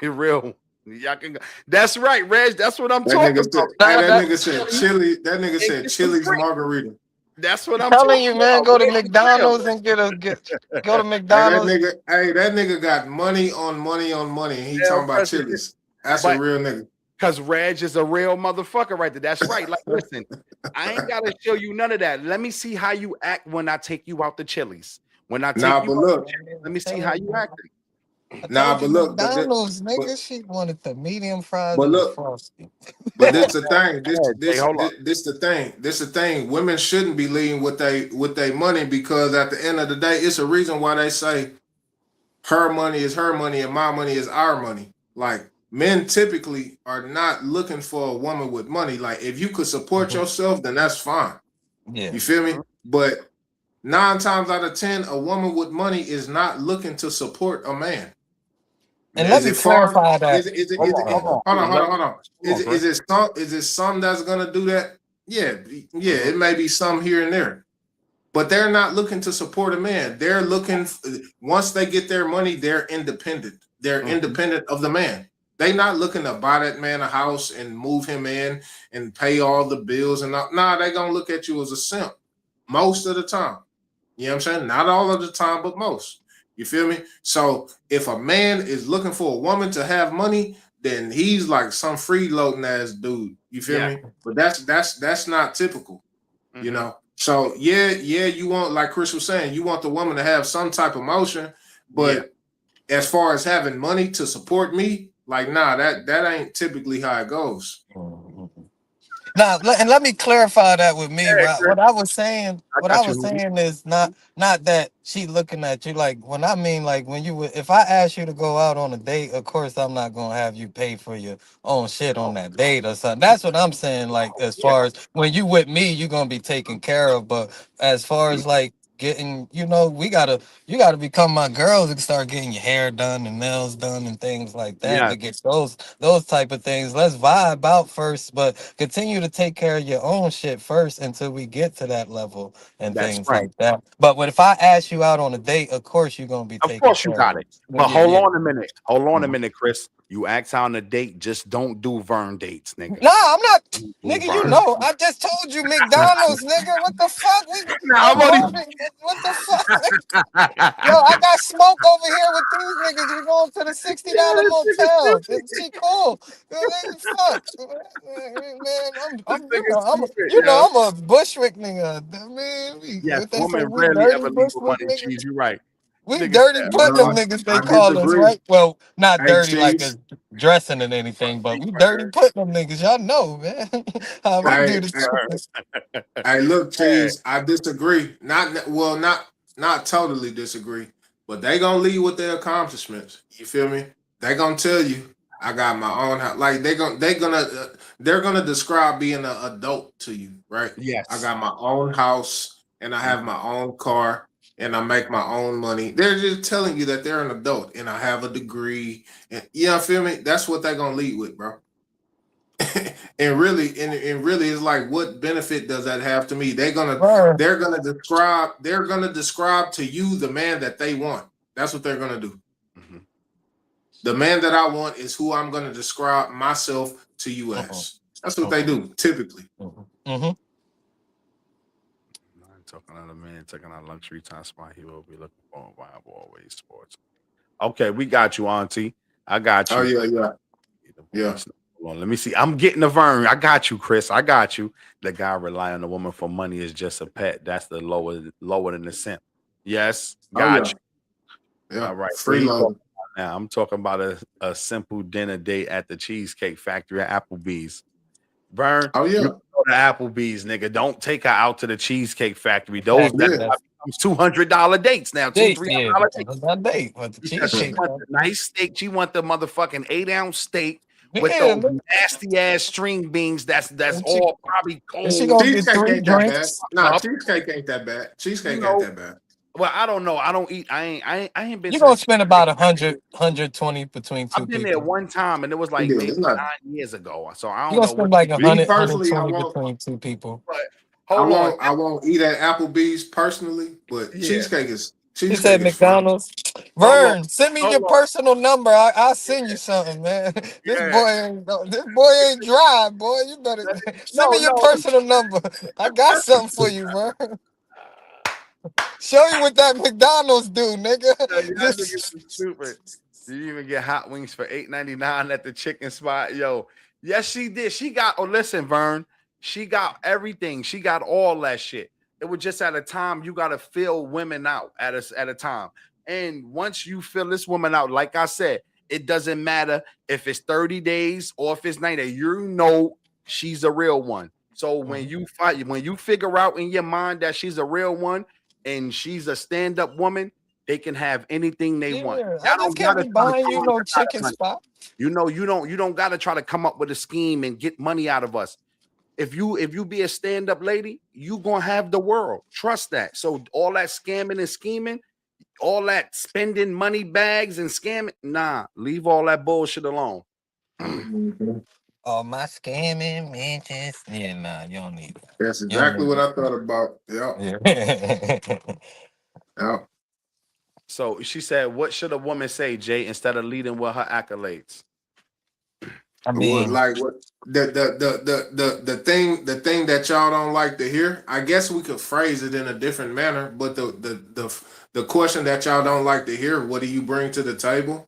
be real. Y'all can go. That's right, Reg. That's what I'm That talking nigga about. said. You Hey, That, that gotta that, nigga said be real chili. That nigga and said get some Chili's drink. margarita. That's what I'm telling talking you, man, about. go to Reg is real. McDonald's and go to Hey, that McDonald's. nigga. Hey, that nigga got money on money on money. And he Yeah, talking about president. Chili's. That's a But real nigga. because Reg is a real motherfucker right there. That's right. Like, listen, I ain't gotta show you none of that. Let me see how you act when I take you out to Chili's. When I take Nah, you but out to look. Chili's, let me see how Telling you you, act. I Nah, told you but look. McDonald's, But nigga. She wanted the medium fries but or the look. frosty. But Hold this on. the thing. Jay, hold up. This the thing. This the thing. Women shouldn't be leading with they money because at the end of the day, it's a reason why they say her money is her money and my money is our money. Like men typically are not looking for a woman with money. Like if you could support Mhm. yourself, then that's fine. Yeah. You feel me? But 9 times out of 10, a woman with money is not looking to support a man. And let Is me it far? clarify that. Hold on, hold on, Hold hold on, on. hold on, hold on. Hold on, Chris. Is it some that's gonna do that? Yeah, yeah. Mhm. It may be some here and there, but they're not looking to support a man. They're looking once they get their money, they're independent. They're Mhm. independent of the man. They not looking to buy that man a house and move him in and pay all the bills and all. Nah, they gonna look at you as a simp most of the time. You know what I'm saying? Not all of the time, but most. You feel me? So if a man is looking for a woman to have money, then he's like some freeloading ass dude. You feel Yeah. me? But that's not typical, you Mhm. know. So yeah, you want, like Chris was saying, you want the woman to have some type of motion, Yeah. but as far as having money to support me, like nah, that ain't typically how it goes. Mhm. Now, and let me clarify that with me, Hey, right? Chris. I What I got you, was homie. saying is not that she looking at you. Like when I mean, like when you would, if I ask you to go out on a date, of course I'm not gonna have you pay for your own shit on No. that date or something. That's what I'm saying. Like as Yeah. far as when you with me, you're gonna be taken care of. But as far as like getting, you gotta become my girls and start getting your hair done and nails done and things like that Yeah. to get those type of things. Let's vibe out first, but continue to take care of your own shit first until we get to that level and That's things right. like that. But if I ask you out on a date, of course you're gonna be Of taken course you care of. got it. Yeah, But yeah, hold yeah. on a minute. Hold on a Mhm. minute, Chris. You ask out on a date, just don't do Vern dates, nigga. Nah, I'm not, Don't do nigga. You Vern. know, I just told you McDonald's, nigga. What the fuck? Now I'm I'm only hungry. What the fuck? Yo, I got smoke over here with these niggas. We going to the $60 this nigga motel. stupid. She cool. Fuck, man. This I'm, nigga stupid, you yo. know, I'm a Bushwick nigga. Man, Yes, what they say, women we rarely dirty ever leave with Bushwick money and niggas. cheese. You're right. We Nigga dirty said, putting them No, niggas. They I call us disagree. right. Well, not Hey, dirty like Cheese. as dressing and anything, but we dirty putting them niggas. Y'all know, man. How we do Hey, the hey, shit. hey, look, hey, Cheese. I disagree. Not totally disagree, but they gonna lead with their accomplishments. You feel me? They gonna tell you, I got my own house. Like they're gonna describe being an adult to you, right? I yes. got my own house and I have Mhm. my own car and I make my own money. They're just telling you that they're an adult and I have a degree. And you know, feel me? That's what they're gonna lead with, bro. And really it's like, what benefit does that have to me? Bruh. They're gonna describe to you the man that they want. That's what they're gonna do. Mhm. The man that I want is who I'm gonna describe myself to you Uh-uh, as. That's what they uh-uh, do typically. uh-uh. I'm talking about a man taking a luxury time spot. He will be looking for a viable always sports. Okay, we got you, Auntie. I got Oh you. yeah, yeah, The yeah. voice. Hold on, let me see. I'm getting the Vern. I got you, Chris. I got you. The guy rely on the woman for money is just a pet. That's the lower than the simp. Yes, Oh got yeah, you. yeah. All right. What he talking Freeloading. about now? I'm talking about a simple dinner date at the Cheesecake Factory at Applebee's. Vern, Oh you yeah. can go to Applebee's, nigga. Don't take her out to the Cheesecake Factory. Those Fact, that Yeah. that's becomes $200 dates now. Two, date. three Yeah, hundred dollar dates. that's not date, but the Because she cheesecake. want the nice steak. She want the motherfucking 8-ounce steak with Yeah, those look, nasty ass string beans. That's and she all probably and she cold. gonna get Cheesecake three ain't that bad. drinks. Nah, Up, cheesecake ain't that bad. you Cheesecake ain't know. that bad. Well, I don't know. I don't eat. I ain't been You're to the gonna spend Cheesecake about Factory. 120 between two I've been there people. one time, and it was like Yeah, maybe it's not. 9 years ago. So I You're don't gonna know what spend like they a do. Me hundred, hundred personally, twenty between two people. But hold on. I won't eat at Applebee's personally, but Yeah. He said cheesecake is fine. McDonald's. Hold on. Vern, send me Hold your on. personal number. I'll send you something, man. Yeah. This boy ain't dry, boy. You better send No, me your no. personal number. I got something for you, Vern. Show you what that McDonald's do, nigga. Yo, y'all niggas Just is stupid. You even get hot wings for $8.99 at the chicken spot. Yo, yes, she did. She got, oh, listen, Vern. She got everything. She got all that shit. It was just at a time you gotta fill women out at a time. And once you fill this woman out, like I said, it doesn't matter if it's 30 days or if it's 90 days. You know she's a real one. So when you figure out in your mind that she's a real one and she's a stand-up woman, They can have anything they want. Yeah, I Y'all just don't can't gotta be try to buying come you on no us out of chicken money. spot. You don't gotta try to come up with a scheme and get money out of us. If you be a stand-up lady, you gonna have the world. Trust that. So all that scamming and scheming, all that spending money bags and scamming, nah, leave all that bullshit alone. Mhm. Oh, my scamming bitches. Yeah, nah, you don't need that. That's You don't exactly need what I thought about. Yeah, that. Yeah. yeah. So she said, what should a woman say, Jay, instead of leading with her accolades? I What mean, like what the thing that y'all don't like to hear? I guess we could phrase it in a different manner, but the question that y'all don't like to hear, what do you bring to the table?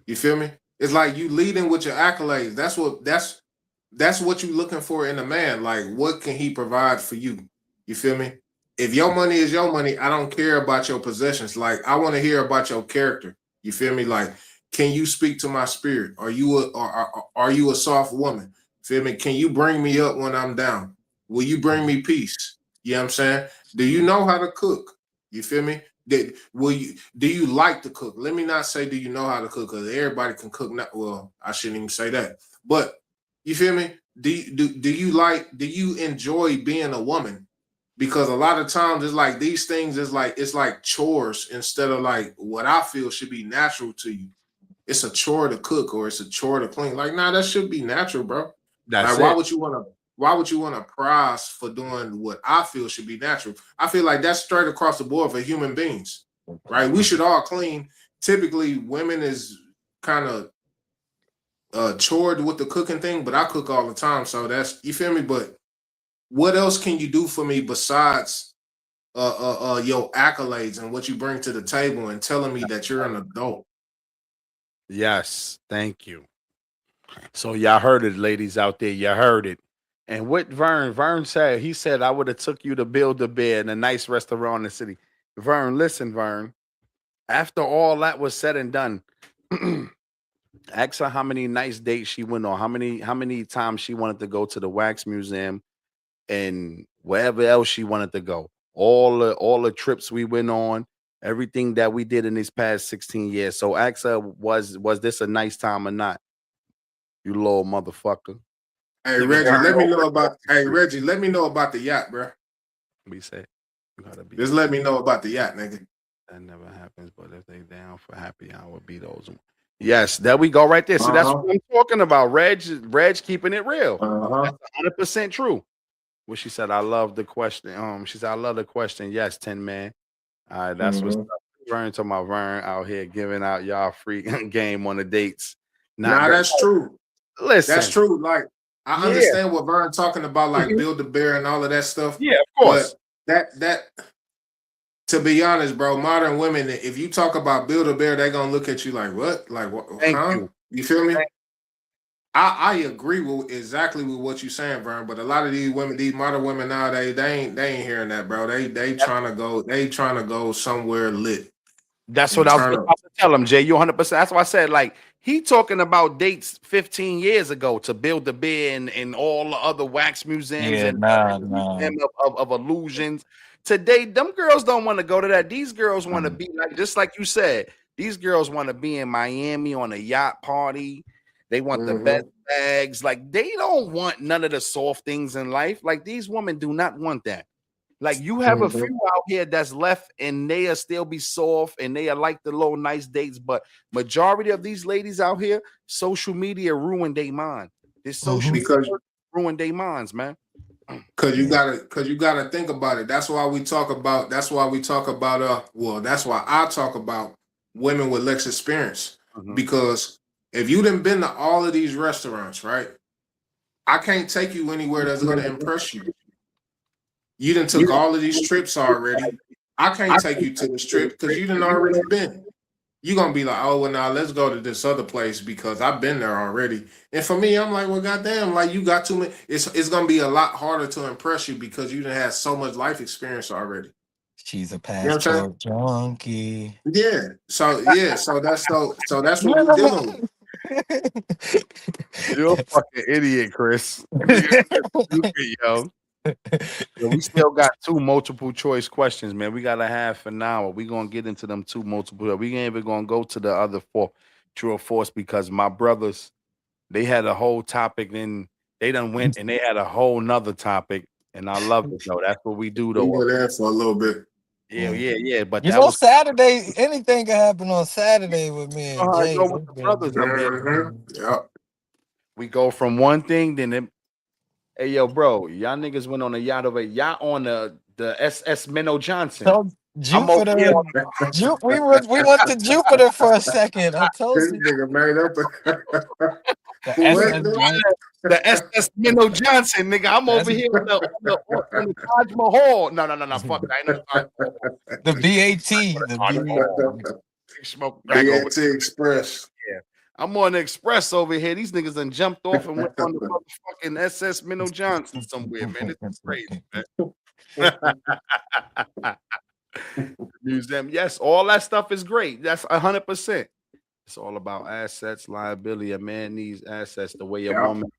You feel me? It's like you leading with your accolades. That's what you looking for in a man. Like, what can he provide for you? You feel me? If your money is your money, I don't care about your possessions. Like, I want to hear about your character. You feel me? Like, can you speak to my spirit? Are you a soft woman? Feel me? Can you bring me up when I'm down? Will you bring me peace? You know what I'm saying? Do you know how to cook? You feel me? Do you like to cook? Let me not say do you know how to cook, because everybody can cook. Not well, I shouldn't even say that. But you feel me? Do you enjoy being a woman? Because a lot of times it's like these things is like it's like chores instead of like what I feel should be natural to you. It's a chore to cook or it's a chore to clean. Like, nah, that should be natural, bro. That's Like, it. why would you want to prize for doing what I feel should be natural? I feel like that's straight across the board for human beings, right? We should all clean. Typically, women is kind of chored with the cooking thing, but I cook all the time, so that's you feel me. But what else can you do for me besides your accolades and what you bring to the table and telling me that you're an adult? Yes, thank you. So y'all heard it, ladies out there. You heard it. And what Vern said, he said, I would have took you to Build a Bear in a nice restaurant in the city. Vern, listen, Vern. After all that was said and done, ask her how many nice dates she went on, how many times she wanted to go to the wax museum and wherever else she wanted to go. All the trips we went on, everything that we did in these past 16 years. So ask her, was this a nice time or not? You little motherfucker. Hey Nigga Reggie, turned let me over know in about. Hey street. Reggie, let me know about the yacht, bro. We say you gotta be Just let me know about the yacht, nigga. that never happens, but if they down for happy hour, be those. Yes, there we go right there. See, Uh that's huh. what I'm talking about. Reg keeping it real. Uh huh. That's 100% true. What she said, I love the question. She said, I love the question. Yes, 10 man. All right, that's what's Hmm. up. Vern talking about Vern out here giving out y'all free game on the dates. Not Nah, great. that's true. That's Listen, true. Like, I yeah, understand what Vern talking about, like mhm, build the bear and all of that stuff. yeah, of But course. that to be honest, bro, modern women, if you talk about build a bear, they gonna look at you like what? Like what? Thank Huh? you. You feel me? I agree with exactly with what you're saying, Vern. But a lot of these women, these modern women nowadays, they ain't hearing that, bro. They trying to go somewhere lit That's what and I was turn just up. about to tell him, Jay. You 100%. That's why I said, like, he talking about dates 15 years ago to Build the Bear and all the other wax museums yeah, and nah, the nah. museum of illusions. Today, them girls don't want to go to that. These girls want to be like, just like you said, these girls want to be in Miami on a yacht party. They want the best Mm-hmm. bags. Like, they don't want none of the soft things in life. Like, these women do not want that. Like you have a Mm-hmm. few out here that's left and they are still be soft and they are like the little nice dates, but majority of these ladies out here, social media ruined their mind. This social Hmm. Because media ruined their minds, man. Yeah. Cause you gotta think about it. That's why we talk about well, that's why I talk about women with less experience. Mhm. Because if you done been to all of these restaurants, right? I can't take you anywhere that's gonna impress you. You done took You all of these trips already. I can't I take think you to this trip because you done already been. You gonna be like, oh well, now let's go to this other place because I've been there already. And for me, I'm like, well, goddamn, like you got too many. It's gonna be a lot harder to impress you because you done had so much life experience already. She's a You know what I'm saying? passport junkie. Yeah. So that's what we dealing with. you're a fucking idiot, Chris. Nigga, Chris stupid, yo. Yo, we still got two multiple choice questions, man. We got a half an hour. We gonna get into them two multiple. We ain't even gonna go to the other four, true or false, because my brothers they had a whole topic, then they done went and they had a whole nother topic, and I love it though. That's what we do We though. were there for a little bit. Yeah, yeah, yeah. But You that know, was Saturday, anything can happen on Saturday with me you know and how I Jay. go with the brothers up here. Yep. We go from one thing, then hey yo, bro, y'all niggas went on a yacht over. Y'all on the SS Minnow Johnson. So I'm over here Jupiter, on we went to Jupiter for a second. I told This you nigga made up. the What? SS the SS Minnow Johnson, nigga. I'm over that's here on the Taj Mahal. No, no, no, no. Fuck it. I ain't no Taj Mahal. the BAT, The the Taj Mahal. BAT. Smoke back over B.A.T. Express. here. I'm on the express over here. These niggas done jumped off and went on the motherfucking SS Minnow Johnson somewhere, man. This is crazy, man. Museum. Yes, all that stuff is great. That's 100%. It's all about assets, liability. A man needs assets the way a Yeah. woman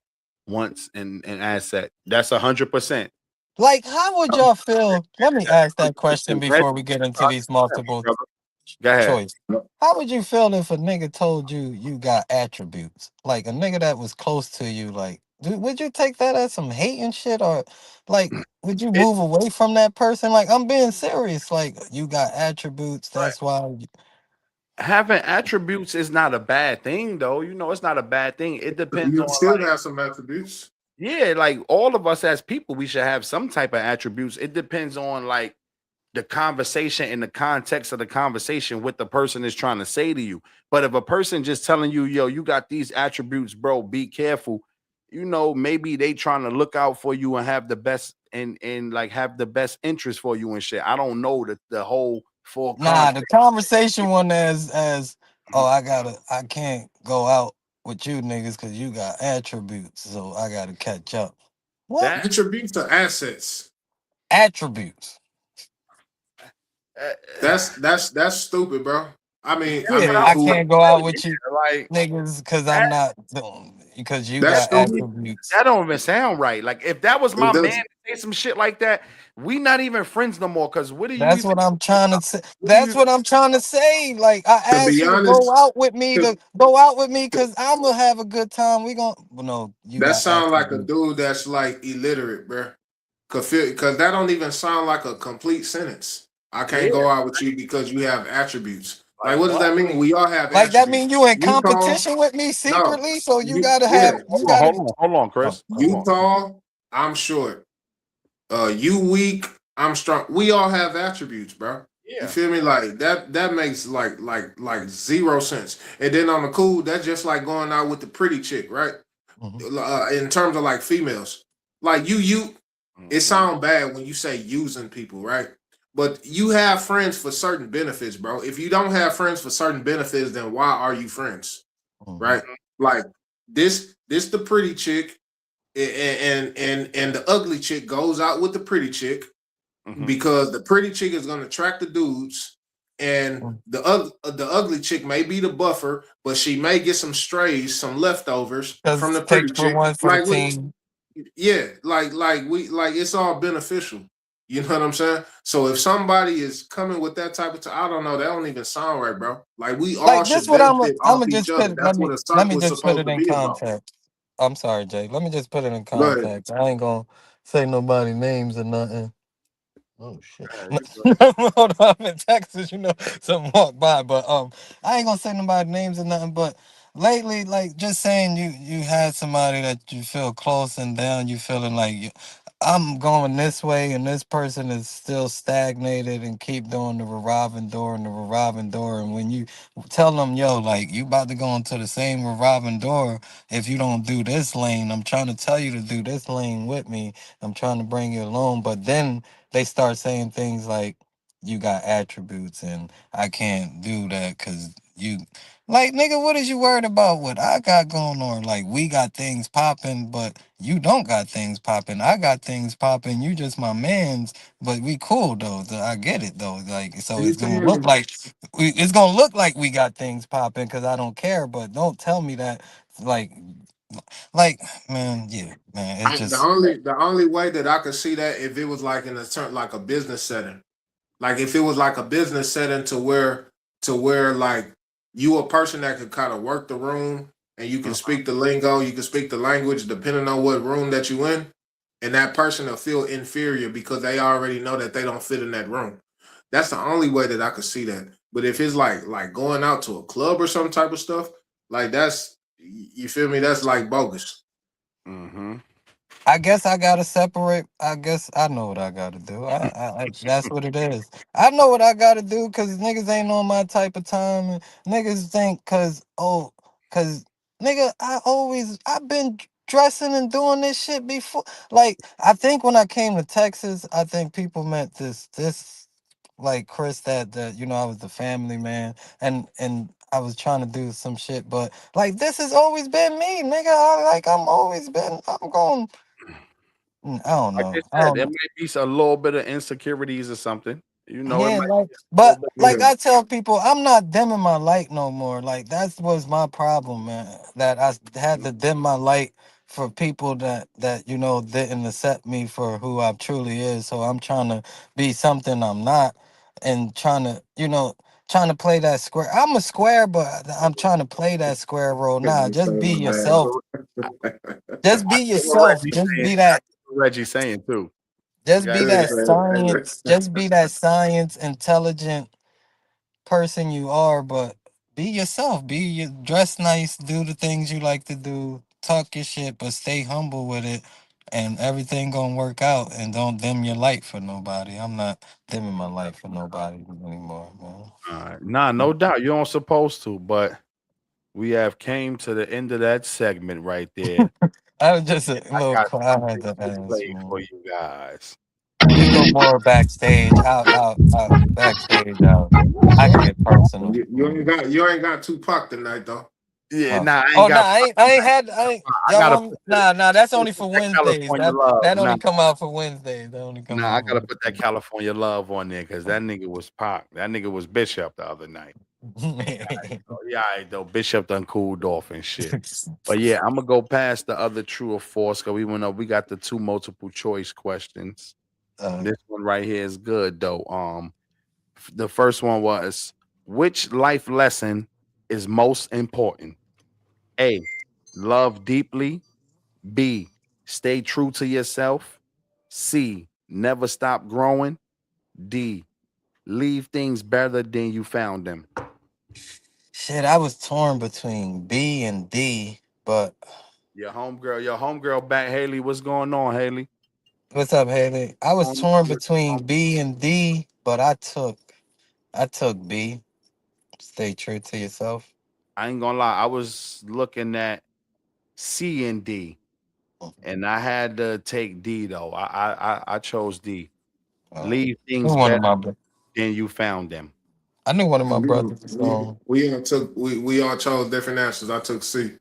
wants an asset. That's 100%. Like, how would y'all feel? Let me ask that question Red, before we get into these multiple brother. Go ahead. choice. How would you feel if a nigga told you you got attributes? Like a nigga that was close to you, like, would you take that as some hate and shit, or like, would you It move away from that person? Like, I'm being serious. Like, you got attributes. right. That's why. Having attributes is not a bad thing, though. You know, it's not a bad thing. It depends on You still like, have some attributes. yeah, like all of us as people, we should have some type of attributes. It depends on like the conversation and the context of the conversation, what the person is trying to say to you. But if a person just telling you, yo, you got these attributes, bro, be careful. You know, maybe they trying to look out for you and have the best and like have the best interest for you and shit. I don't know the whole full Nah, context. the conversation one as oh, I can't go out with you niggas because you got attributes, so I gotta catch up. What That Attributes are assets. attributes? uh, That's stupid, bro. I that's mean, what I I was who? about can't go to out say. with you Yeah, like niggas because that, I'm not because you That's got stupid. attributes. that don't even sound right. Like if that was It my man does. to say some shit like that, we not even friends no more. Cause what do you That's even what I'm trying to say. what do That's you what I'm trying to say. Like I To asked be you to go honest, out with me to, to go out with me because I'm gonna have a good time. We gonna well, no, you that got sound like a attributes. dude that's like illiterate, bro. Cause that don't even sound like a complete sentence. I can't yeah, go out with you because you have attributes. Like, like what does what? that mean? We all have Like that attributes. mean you in Utah, competition with me no, secretly? So you you, gotta yeah, have you gotta. Hold on, Oh, Chris. Hold oh. on. Utah. I'm short. You weak. I'm strong. We all have attributes, bro. You Yeah. feel me? Like that. That makes like zero sense. And then on the cool, that's just like going out with the pretty chick, right? Mhm. In terms of like females, like you. It Mhm. sounds bad when you say using people, right? But you have friends for certain benefits, bro. If you don't have friends for certain benefits, then why are you friends, Mhm. right? Like this the pretty chick, and the ugly chick goes out with the pretty chick Mhm. because the pretty chick is going to attract the dudes, and Mhm. the ugly chick may be the buffer, but she may get some strays, some leftovers from Cause the pretty take for chick. one for the Like we, team. yeah, like it's all beneficial. You know what I'm saying? So if somebody is coming with that type of, I don't know, that don't even sound right, bro. Like we all Like this should what benefit I'm off gonna each just put other. it. That's what a Let me circle is just put supposed it to in be about. context. I'm sorry, Jay. Let me just put it in Go ahead. context. I ain't gonna say nobody names or nothing. Oh shit! Yeah, No, you good. hold on, I'm in Texas. You know, something walked by, but I ain't gonna say nobody names or nothing. But lately, like just saying, you had somebody that you feel close and down. You feeling like I'm going this way, and this person is still stagnated and keep doing the revolving door and the revolving door. And when you tell them, yo, like you about to go into the same revolving door if you don't do this lane. I'm trying to tell you to do this lane with me. I'm trying to bring you along, but then they start saying things like you got attributes and I can't do that because you like nigga, what is you worried about what I got going on? Like we got things popping, but you don't got things popping. I got things popping. You just my man's, but we cool though. I get it though. Like so You it's gonna feel look me? like it's gonna look like we got things popping because I don't care, but don't tell me that like Like, man, yeah, man, it's The just only way that I could see that if it was like in a turn like a business setting. Like if it was like a business setting to where like you a person that could kind of work the room and you can speak the lingo, you can speak the language depending on what room that you in, and that person will feel inferior because they already know that they don't fit in that room. That's the only way that I could see that. But if it's like going out to a club or some type of stuff, like that's you feel me? That's like bogus. Mm-hmm. I guess I gotta separate. I guess I know what I gotta do. That's what it is. I know what I gotta do because niggas ain't on my type of time. And niggas think cause nigga, I've been dressing and doing this shit before. Like I think when I came to Texas, I think people meant this like Chris that I was the family man and I was trying to do some shit, but like this has always been me, nigga. I'm going. I don't Like I know. I said, don't there know. might be a little bit of insecurities or something. You know, it Yeah, might like, be a but little bit. like Yeah. I tell people, I'm not dimming my light no more. Like that was my problem, man. That I had to dim my light for people that didn't accept me for who I truly is. So I'm trying to be something I'm not, and trying to play that square. I'm a square, but I'm trying to play that square role. Nah, Goodness, just be man. yourself. Just be What yourself. Reggie's Just saying, be that. what Reggie's saying too. You Just gotta be be that yourself. science. Just be that science intelligent person you are, but be yourself. Dress nice, do the things you like to do, talk your shit, but stay humble with it, and everything gonna work out. And don't dim your light for nobody. I'm not dimming my light for nobody anymore, man. Nah, no doubt. You don't supposed to, but we have came to the end of that segment right there. I was just a I little got quiet. I had something to to ask, play for man. you guys. We go more backstage. Out backstage. Out. I can get personal. Man. You ain't got Tupac tonight though. Yeah, Oh, nah, I ain't oh, nah, got. I ain't had, I ain't, I y'all gotta want, put that. nah, that's Gotta only put for that Wednesdays. California That love. that Nah, only come out for Wednesdays. That only come nah, I out gotta put that Wednesdays. California love on there because that nigga was Pac. That nigga was Bishop the other night. Oh, yeah, all right, though. Bishop done cooled off and shit. But yeah, I'm gonna go past the other true or false because we went up. We got the two multiple choice questions. uh, This one right here is good though. The first one was which life lesson is most important? A. Love deeply. B. Stay true to yourself. C. Never stop growing. D. Leave things better than you found them. shit, I was torn between B and D, but Your homegirl back, Haley. What's going on, Haley? what's up, Haley? I was Um, torn between B and D, but I took B. Stay true to yourself. I ain't gonna lie. I was looking at C and D, and I had to take D though. I chose D. Uh, Leave who things one of better my, than you found them. I knew one of my We brothers was we on. we all took we all chose different answers. I took C.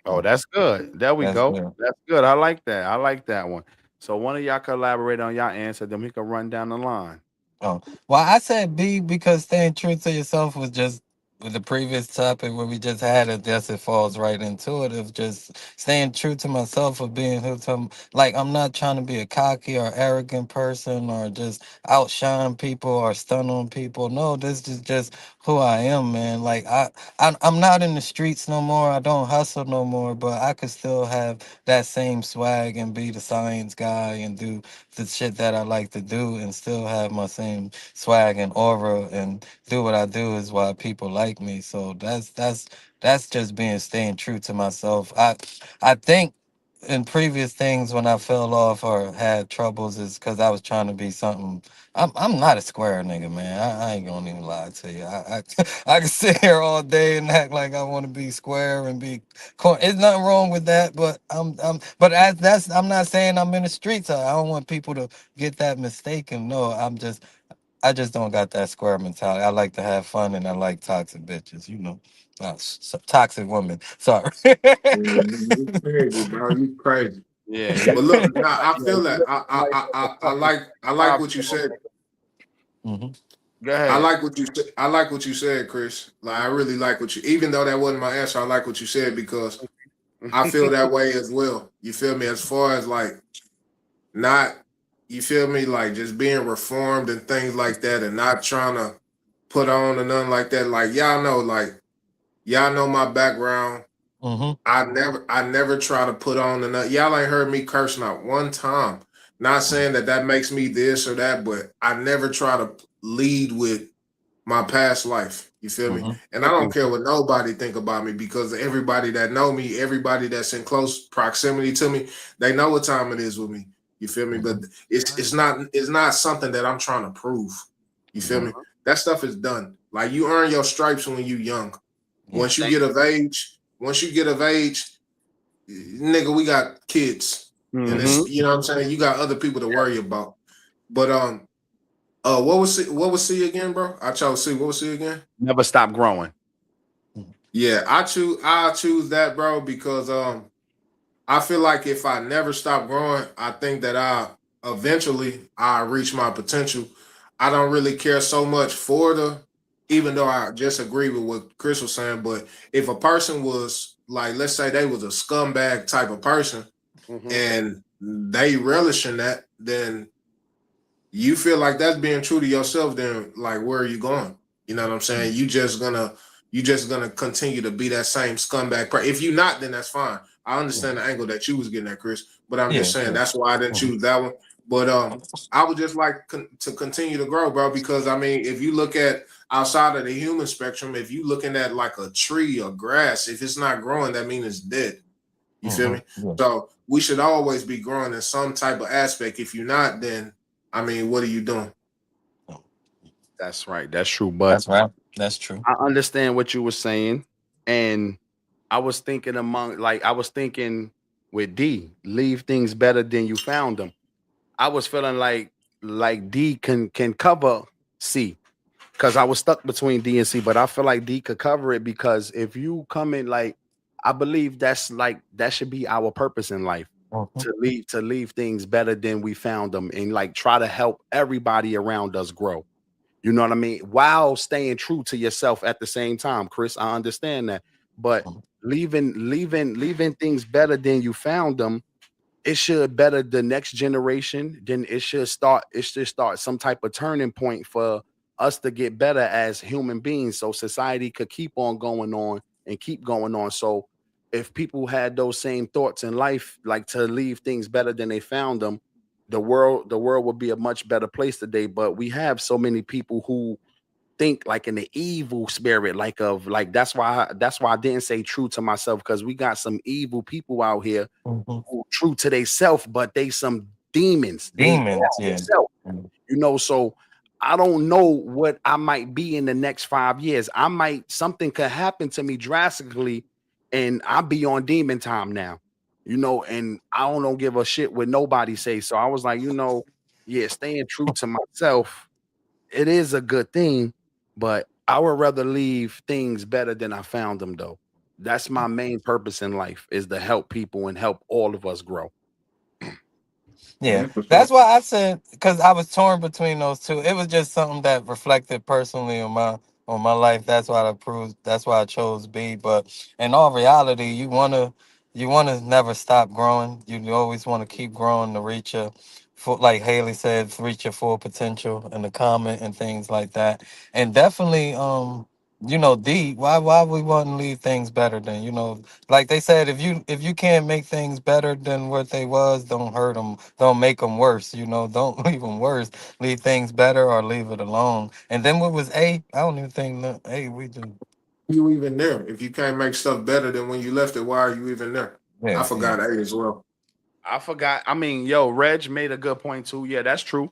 Oh, that's good. There we That's go. good. That's good. I like that. I like that one. So one of y'all collaborate on y'all answer, then we can run down the line. Oh, well, I said B because staying true to yourself was just with the previous topic where we just had it. Yes, it falls right into it. Of just staying true to myself, of being who to, like I'm not trying to be a cocky or arrogant person or just outshine people or stun on people. No, this is just who I am, man. Like I'm not in the streets no more. I don't hustle no more, but I could still have that same swag and be the science guy and do the shit that I like to do and still have my same swag and aura and do what I do is why people like me. So that's just being staying true to myself. I think in previous things when I fell off or had troubles is because I was trying to be something. I'm not a square nigga, man. I ain't gonna even lie to you. I can sit here all day and act like I want to be square and be. There's nothing wrong with that, but but I'm not saying I'm in the streets. I don't want people to get that mistaken. No, I just don't got that square mentality. I like to have fun and I like toxic bitches. Toxic women. Sorry. You crazy, bro. You crazy. Yeah, you But you look, nah, I yeah, feel you that. living life like a fucking I like five what you star. said. hmm Go ahead. I like what you said, Chris. Like I really like what you. Even though that wasn't my answer, I like what you said because I feel that way as well. You feel me? As far as like not, you feel me? Like just being reformed and things like that, and not trying to put on and nothing like that. Y'all know my background. Mm-hmm. I never try to put on and y'all ain't heard me curse not one time. Not saying that that makes me this or that, but I never try to lead with my past life. You feel me? Mm-hmm. And I don't care what nobody think about me because everybody that know me, everybody that's in close proximity to me, they know what time it is with me. You feel me? But it's not something that I'm trying to prove. You feel me? Mhm. That stuff is done. Like you earn your stripes when you young. Yeah. Once you get of age, nigga, we got kids. And Mhm. it's you know what I'm saying? You got other people to worry about. But what was C again, bro? I chose C. What was C again? Never stop growing. Yeah, I choose that, bro, because I feel like if I never stop growing, I think that I reach my potential. I don't really care so much for even though I just agree with what Chris was saying, but if a person was like, let's say they was a scumbag type of person Mhm. and they relish in that, then you feel like that's being true to yourself, then like where are you going? You know what I'm saying? You just gonna continue to be that same scumbag person. If you not, then that's fine. I understand the angle that you was getting at, Chris, but I'm Yeah. just saying Yeah. that's why I didn't choose that one. But I would just like to continue to grow, bro, because I mean, if you look at outside of the human spectrum, if you looking at like a tree or grass, if it's not growing, that means it's dead. You feel me? Mm-hmm. Yeah. So we should always be growing in some type of aspect. If you're not, then I mean, what are you doing? That's right. That's true. But That's right. That's true. I understand what you were saying, and I was thinking with D, leave things better than you found them. I was feeling like D can cover C because I was stuck between D and C, but I feel like D could cover it because if you come in like, I believe that should be our purpose in life Mm-hmm. to leave things better than we found them and like try to help everybody around us grow. You know what I mean? While staying true to yourself at the same time, Chris. I understand that, but leaving things better than you found them, it should better the next generation. Then it should start some type of turning point for us to get better as human beings, so society could keep on going on and keep going on. So if people had those same thoughts in life, like to leave things better than they found them, the world would be a much better place today. But we have so many people who think like in the evil spirit, like of like that's why I didn't say true to myself, because we got some evil people out here Mm-hmm. who true to they self, but they some demons. They Demons. are Yeah. themselves, so I don't know what I might be in the next 5 years. Something could happen to me drastically and I'll be on demon time now, and I don't give a shit what nobody say. So I was like, yeah, staying true to myself, it is a good thing, but I would rather leave things better than I found them though. That's my main purpose in life, is to help people and help all of us grow. Yeah, Yeah, for that's sure. why I said, because I was torn between those two. It was just something that reflected personally on my life. That's why I proved. That's why I chose B. But in all reality, you wanna never stop growing. You always want to keep growing to reach your full, like Haley said, reach your full potential in the comment and things like that. And definitely, D. Why we want to leave things better than like they said, if you can't make things better than what they was, don't hurt them, don't make them worse. Don't leave them worse. Leave things better or leave it alone. And then what was A? I don't even think A we do. You even there? If you can't make stuff better than when you left it, why are you even there? I Yeah, yeah. forgot A as well. I forgot. I mean, yo, Reg made a good point too. Yeah, that's true.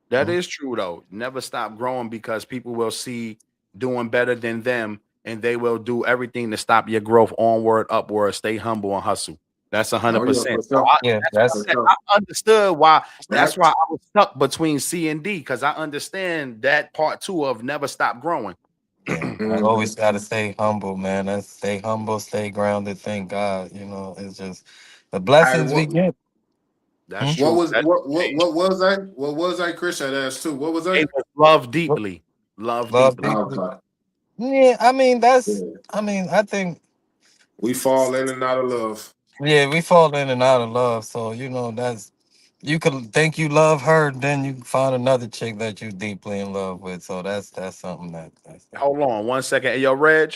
That Mhm. is true though. Never stop growing, because people will see doing better than them and they will do everything to stop your growth onward, upward. Stay humble and hustle. That's Oh yeah, 100%. for So sure. Yeah, that's why I For that's said sure. I understood why. That's why Facts. I was stuck between C and D, because I understand that part two of never stop growing. yeah. I Mhm. always gotta stay humble, man. That's stay humble, stay grounded. Thank God. It's just the Hey, blessings we what get. That's Hmm? what true. was That that? What was that? Chris had asked too. What was it that? was love deeply. Love Love deeply. deeply. Okay. Yeah, I mean Yeah. I think We fall in and out of love. Yeah, we fall in and out of love, so you know that's you could think you love her, then you find another chick that you deeply in love with. So that's something that's Hold on 1 second. Hey, yo, Reg,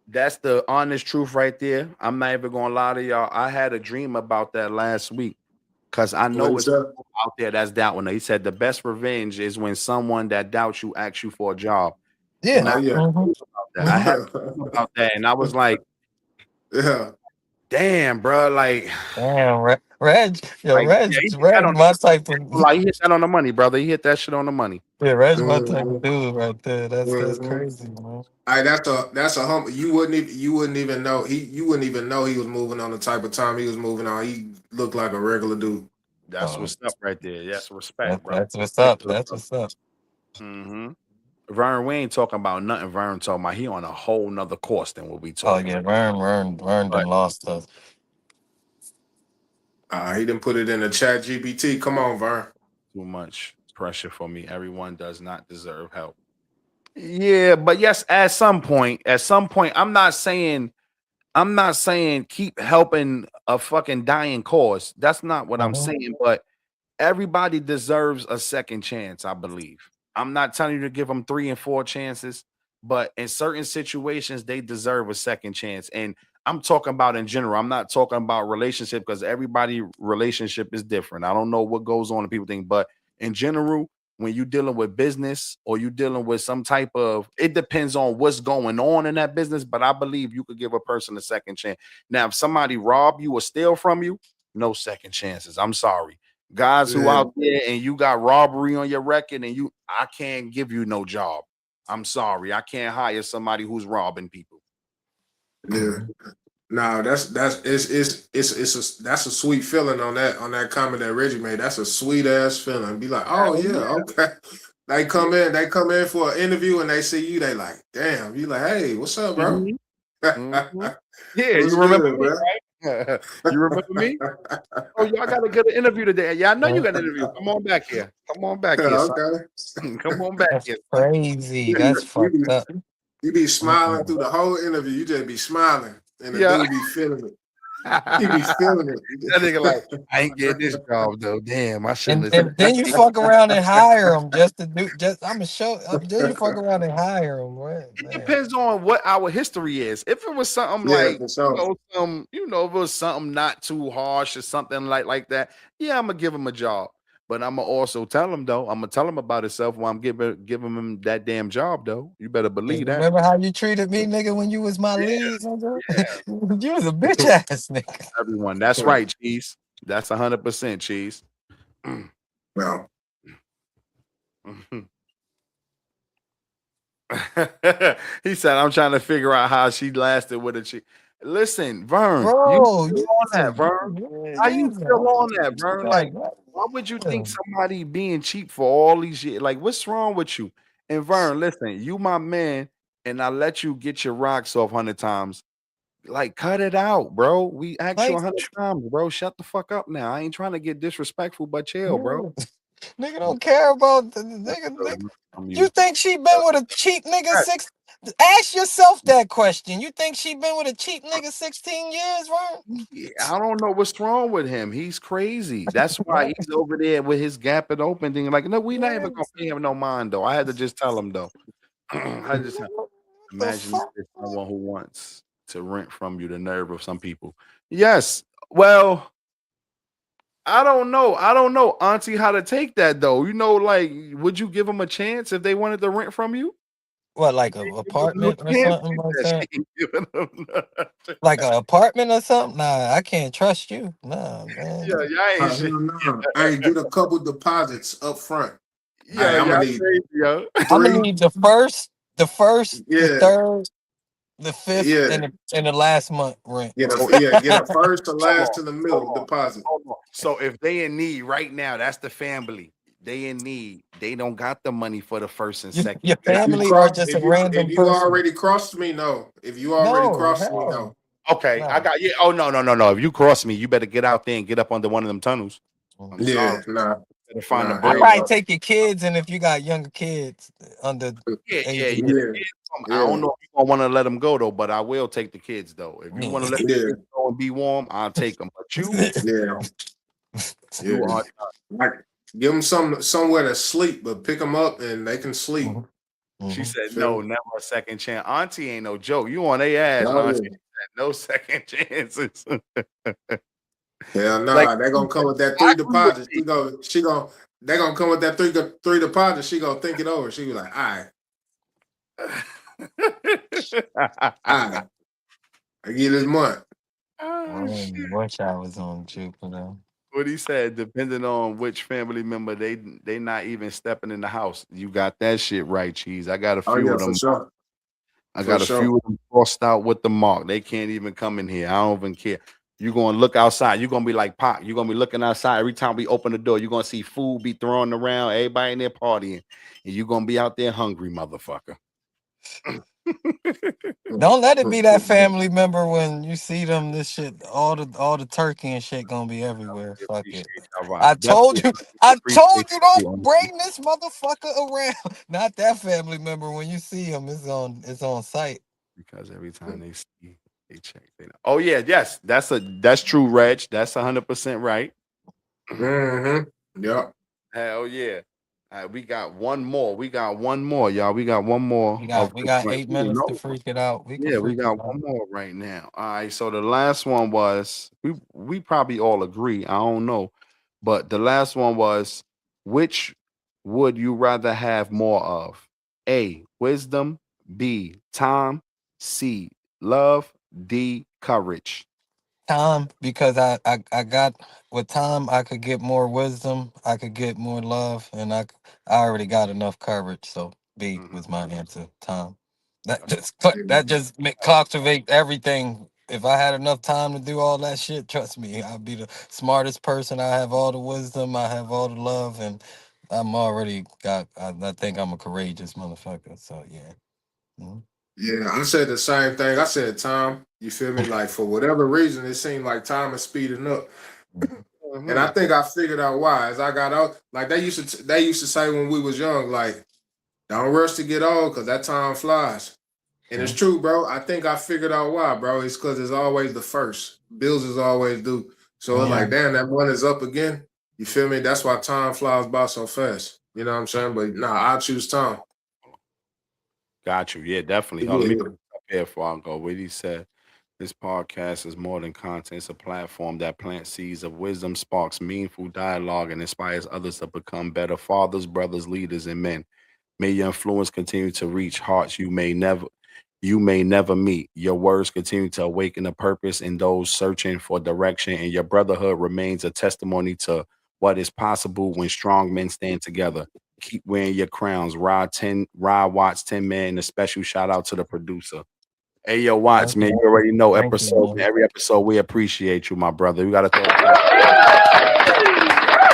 that's the honest truth right there. I'm not even gonna lie to y'all. I had a dream about that last week because I What know is it's that? people out there that's doubting her. He said the best revenge is when someone that doubts you asks you for a job. And yeah. I Oh had yeah. a hmm dream about that. I hmm had a dream about that, and I was like, Yeah. damn, bro, Damn, yeah, he hit that Reg, on my type of like he hit that on the money, brother. He hit that shit on the money. yeah, Reg, my type Mm-hmm. of dude right there. That's Mm-hmm. crazy, man. That's a humble. You wouldn't even know you wouldn't even know he was moving on the type of time he was moving on. He looked like a regular dude. That's Uh, what's up right there. That's respect, bro. that's what's Respect up. to the That's brother. what's up. Mm-hmm. Vern, we ain't talking about nothing. Vern talking about he on a whole nother course than what we Oh talking yeah, about. Vern But done lost us. He didn't put it in the chat GPT. Come on, Vern. too much pressure for me. Everyone does not deserve help. Yeah, but yes, at some point, I'm not saying keep helping a fucking dying cause. That's not what I'm hmm saying, but everybody deserves a second chance, I believe. I'm not telling you to give them 3 and 4 chances, but in certain situations, they deserve a second chance. And I'm talking about in general. I'm not talking about relationship because everybody relationship is different. I don't know what goes on and people think, but in general, when you're dealing with business or you're dealing with some type of, it depends on what's going on in that business. But I believe you could give a person a second chance. Now, if somebody rob you or steal from you, no second chances. I'm sorry, guys who Yeah, out there and you got robbery on your record and I can't give you no job. I'm sorry. I can't hire somebody who's robbing people. yeah. No, that's a sweet feeling on that comment that Reggie made. That's a sweet ass feeling. Be like, oh Hell yeah, yeah. okay. They come in for an interview and they see you. They like, damn. You like, hey, what's up, bro? Mhm, mhm. Yeah, you What's remember good, me, bro? right? You remember me? Oh, y'all got to get an interview today. Yeah, I know you got an interview. Come on back here. Come on back here, son. Okay. Come on back That's here, son. crazy. You be, That's you fucked be up. you be smiling Mm-mm. through the whole interview. You just be smiling, and the Yeah. dude be feeling it. He be That feeling nigga like, it. I ain't getting this job though. Damn, I shouldn't have And said then you fuck around and hire them just to do just I'm a show. Then you fuck around and hire them, right? it Man. depends on what our history is. If it was something Yeah, like, for sure. if it was something not too harsh or something like that, yeah, I'm gonna give him a job. But I'm gonna also tell him though, I'm gonna tell him about himself while I'm giving him that damn job though. You better Hey, believe that. remember how you treated me, nigga, when you was my Yeah, lead, nigga? yeah. You was a bitch ass nigga. Everyone. That's right, Cheese. That's 100% Cheese. Well, He said, I'm trying to figure out how she lasted with a chick. Listen, Vern, you Bro, still you on that, some Vern? How you still on that, Vern? Like, why would you think somebody being cheap for all these years? Like, what's wrong with you? And Vern, listen, you my man, and I let you get your rocks off 100 times. Like, cut it out, bro. We asked you like 100 times, bro. Shut the fuck up now. I ain't trying to get disrespectful, but chill, bro. nigga don't care about the nigga. I'm You you. think she been with a cheap nigga six? Ask yourself that question. You think she been with a cheap nigga 16 years, Yeah, I don't know what's wrong with him. He's crazy. That's why right? he's over there with his gap and open thing. Like, no, we not even gonna Yes. pay him no mind though. I had to just tell him though. I just What the imagine fuck? if someone who wants to rent from you, the nerve of some people. Yes. Well, I don't know. I don't know, Auntie, how to take that though. Like, would you give them a chance if they wanted to rent from you? What, like a Give them no apartment or chance. something She like said that? she ain't giving them Like an apartment or something? Nah, I can't trust you. Nah, man. yeah, y'all ain't hell shit. no. Hey, get a couple deposits up front. Hey, Yeah, I'm y'all gonna need crazy, yo. I'm gonna 3. need the first, the Yeah, third, the fifth, yeah. and the last month rent. So Get a first, to hold last, on, to the hold middle on, deposit. hold on. So if they in need right now, that's the family. They in need. They don't got the money for the first and second. Your You got family or just a If random you person? already crossed me, no. If you already No, crossed me, hell no. okay. I no. got you. Oh no, no, no, no. If you cross me, you better get out there and get up under one of them tunnels. I'm Mhm. sorry. Yeah, nah. to find the Nah, I bread. hell probably no. take your kids, and if you got younger kids under Yeah, age yeah, of yeah. Yeah, I yeah, don't know if you gonna want to let them go though, but I will take the kids though. If you want to let the yeah, kids go and be warm, I'll take them. But you, yeah, you yeah. are. Like, give them somewhere to sleep, but pick them up and they can sleep. Mhm, She mhm. said, Feel no, me? never a second chance. Auntie ain't no joke. You on their ass, Oh, auntie. No second chances. yeah. Hell Like nah, they gonna come with that I three agree with deposits. She gonna, they gonna come with that three deposits. She gonna think it over. She be like, all right, I get this month. I Oh shit. wish I was on Jupiter. What he said, depending on which family member they not even stepping in the house. You got that shit right, cheese. I got a Oh few yeah, of for them. sure, I for got a sure. few of them crossed out with the mark. They can't even come in here. I don't even care. You're gonna look outside. You're gonna be like Pac. You're gonna be looking outside every time we open the door. You're gonna see food be thrown around, everybody in there partying, and you're gonna be out there hungry, motherfucker. Don't let it be that family member when you see them. This shit, all the turkey and shit gonna be everywhere. We Fuck it. appreciate y'all right. I told Definitely you. we I appreciate told you you. don't Auntie. bring this motherfucker around. Not that family member. When you see him, it's on site. Because every time they see, they check. They know. Oh yeah, yes, that's true, Reg. That's 100% right. Mm-hmm. Yep. Hell yeah. We got one more. We got one more, y'all. We got one more of We the got joint. 8 minutes to freak it out. We can Yeah, we freak it got out. one more right now. All right. So the last one was we probably all agree. I don't know. But the last one was which would you rather have more of? A, wisdom, B, time, C, love, D, courage. Time, because I got with time I could get more wisdom, I could get more love, and I already got enough courage. So B Mhm. was my answer. Time. That That's just cultivate everything. If I had enough time to do all that shit, trust me, I'd be the smartest person. I have all the wisdom, I have all the love, and I'm already got. I think I'm a courageous motherfucker. So yeah. Mhm. Yeah, I said the same thing. I said time. You feel me? Like for whatever reason, it seemed like time is speeding up. Mhm. And I Mhm. think I figured out why. As I got out, like they used to say when we was young, like, don't rush to get old because that time flies. And it's Yeah. true, bro. I think I figured out why, bro. It's because it's always the first. Bills is always due. So it's Yeah. like, damn, that one is up again. You feel me? That's why time flies by so fast. You know what I'm saying? But nah, I choose time. Got you. Yeah, definitely. Hold on. Let me Yeah. put this up here before I go. What he said. This podcast is more than content. It's a platform that plants seeds of wisdom, sparks meaningful dialogue, and inspires others to become better fathers, brothers, leaders, and men. May your influence continue to reach hearts you may never meet. Your words continue to awaken a purpose in those searching for direction, and your brotherhood remains a testimony to what is possible when strong men stand together. Keep wearing your crowns. Rod Watts, 10 man, and a special shout out to the producer. Hey yo, Watts, Thank man, you. you already know Thank you, episode, man. man. Every episode, we appreciate you, my brother. We gotta throw the clap.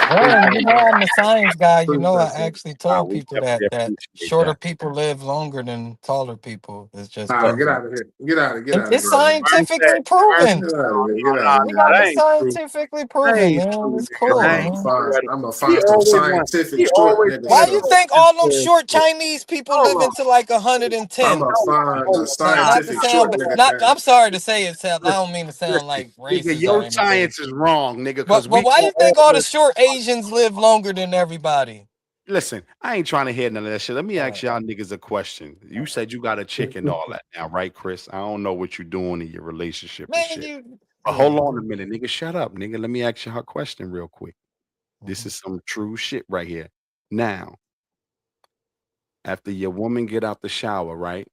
Yeah, you know I'm a science guy. You know I Appreciate that. actually Nah, told we people definitely that appreciate shorter that. people live longer than taller people. It's just Nah, get crazy. out of here. Get And out of it's here, man. Burn said, scientifically Burn proven. said, Get out of no, here. no, Get out of no, We here. no, got that it ain't true. scientifically That proven, ain't man. true, It's nigga. I'm That cool, ain't gonna man. true find at I'm all. gonna He find some always want, scientific he short always niggas want Why to to you throw think that all them short bullshit. Chinese people Hold live on, into like I'm 110? gonna find hold a on. Not to scientific sound, short Hold but on. nigga not. that I'm sorry to say it. I Listen, don't mean to sound listen. like Nigga, racist or your anything. science is wrong, nigga, But because we why got you all think all the the short Asians live longer than everybody? listen, I ain't trying to hear none of that shit. Let me All ask right. y'all niggas a question. You said you got a chick and all that now, right, Chris? I don't know what you're doing in your relationship and Man, shit. you. But Yeah. hold on a minute, nigga. Shut up, nigga. Let me ask you a question real quick. This Mhm, is some true shit right here. Now, after your woman get out the shower, right?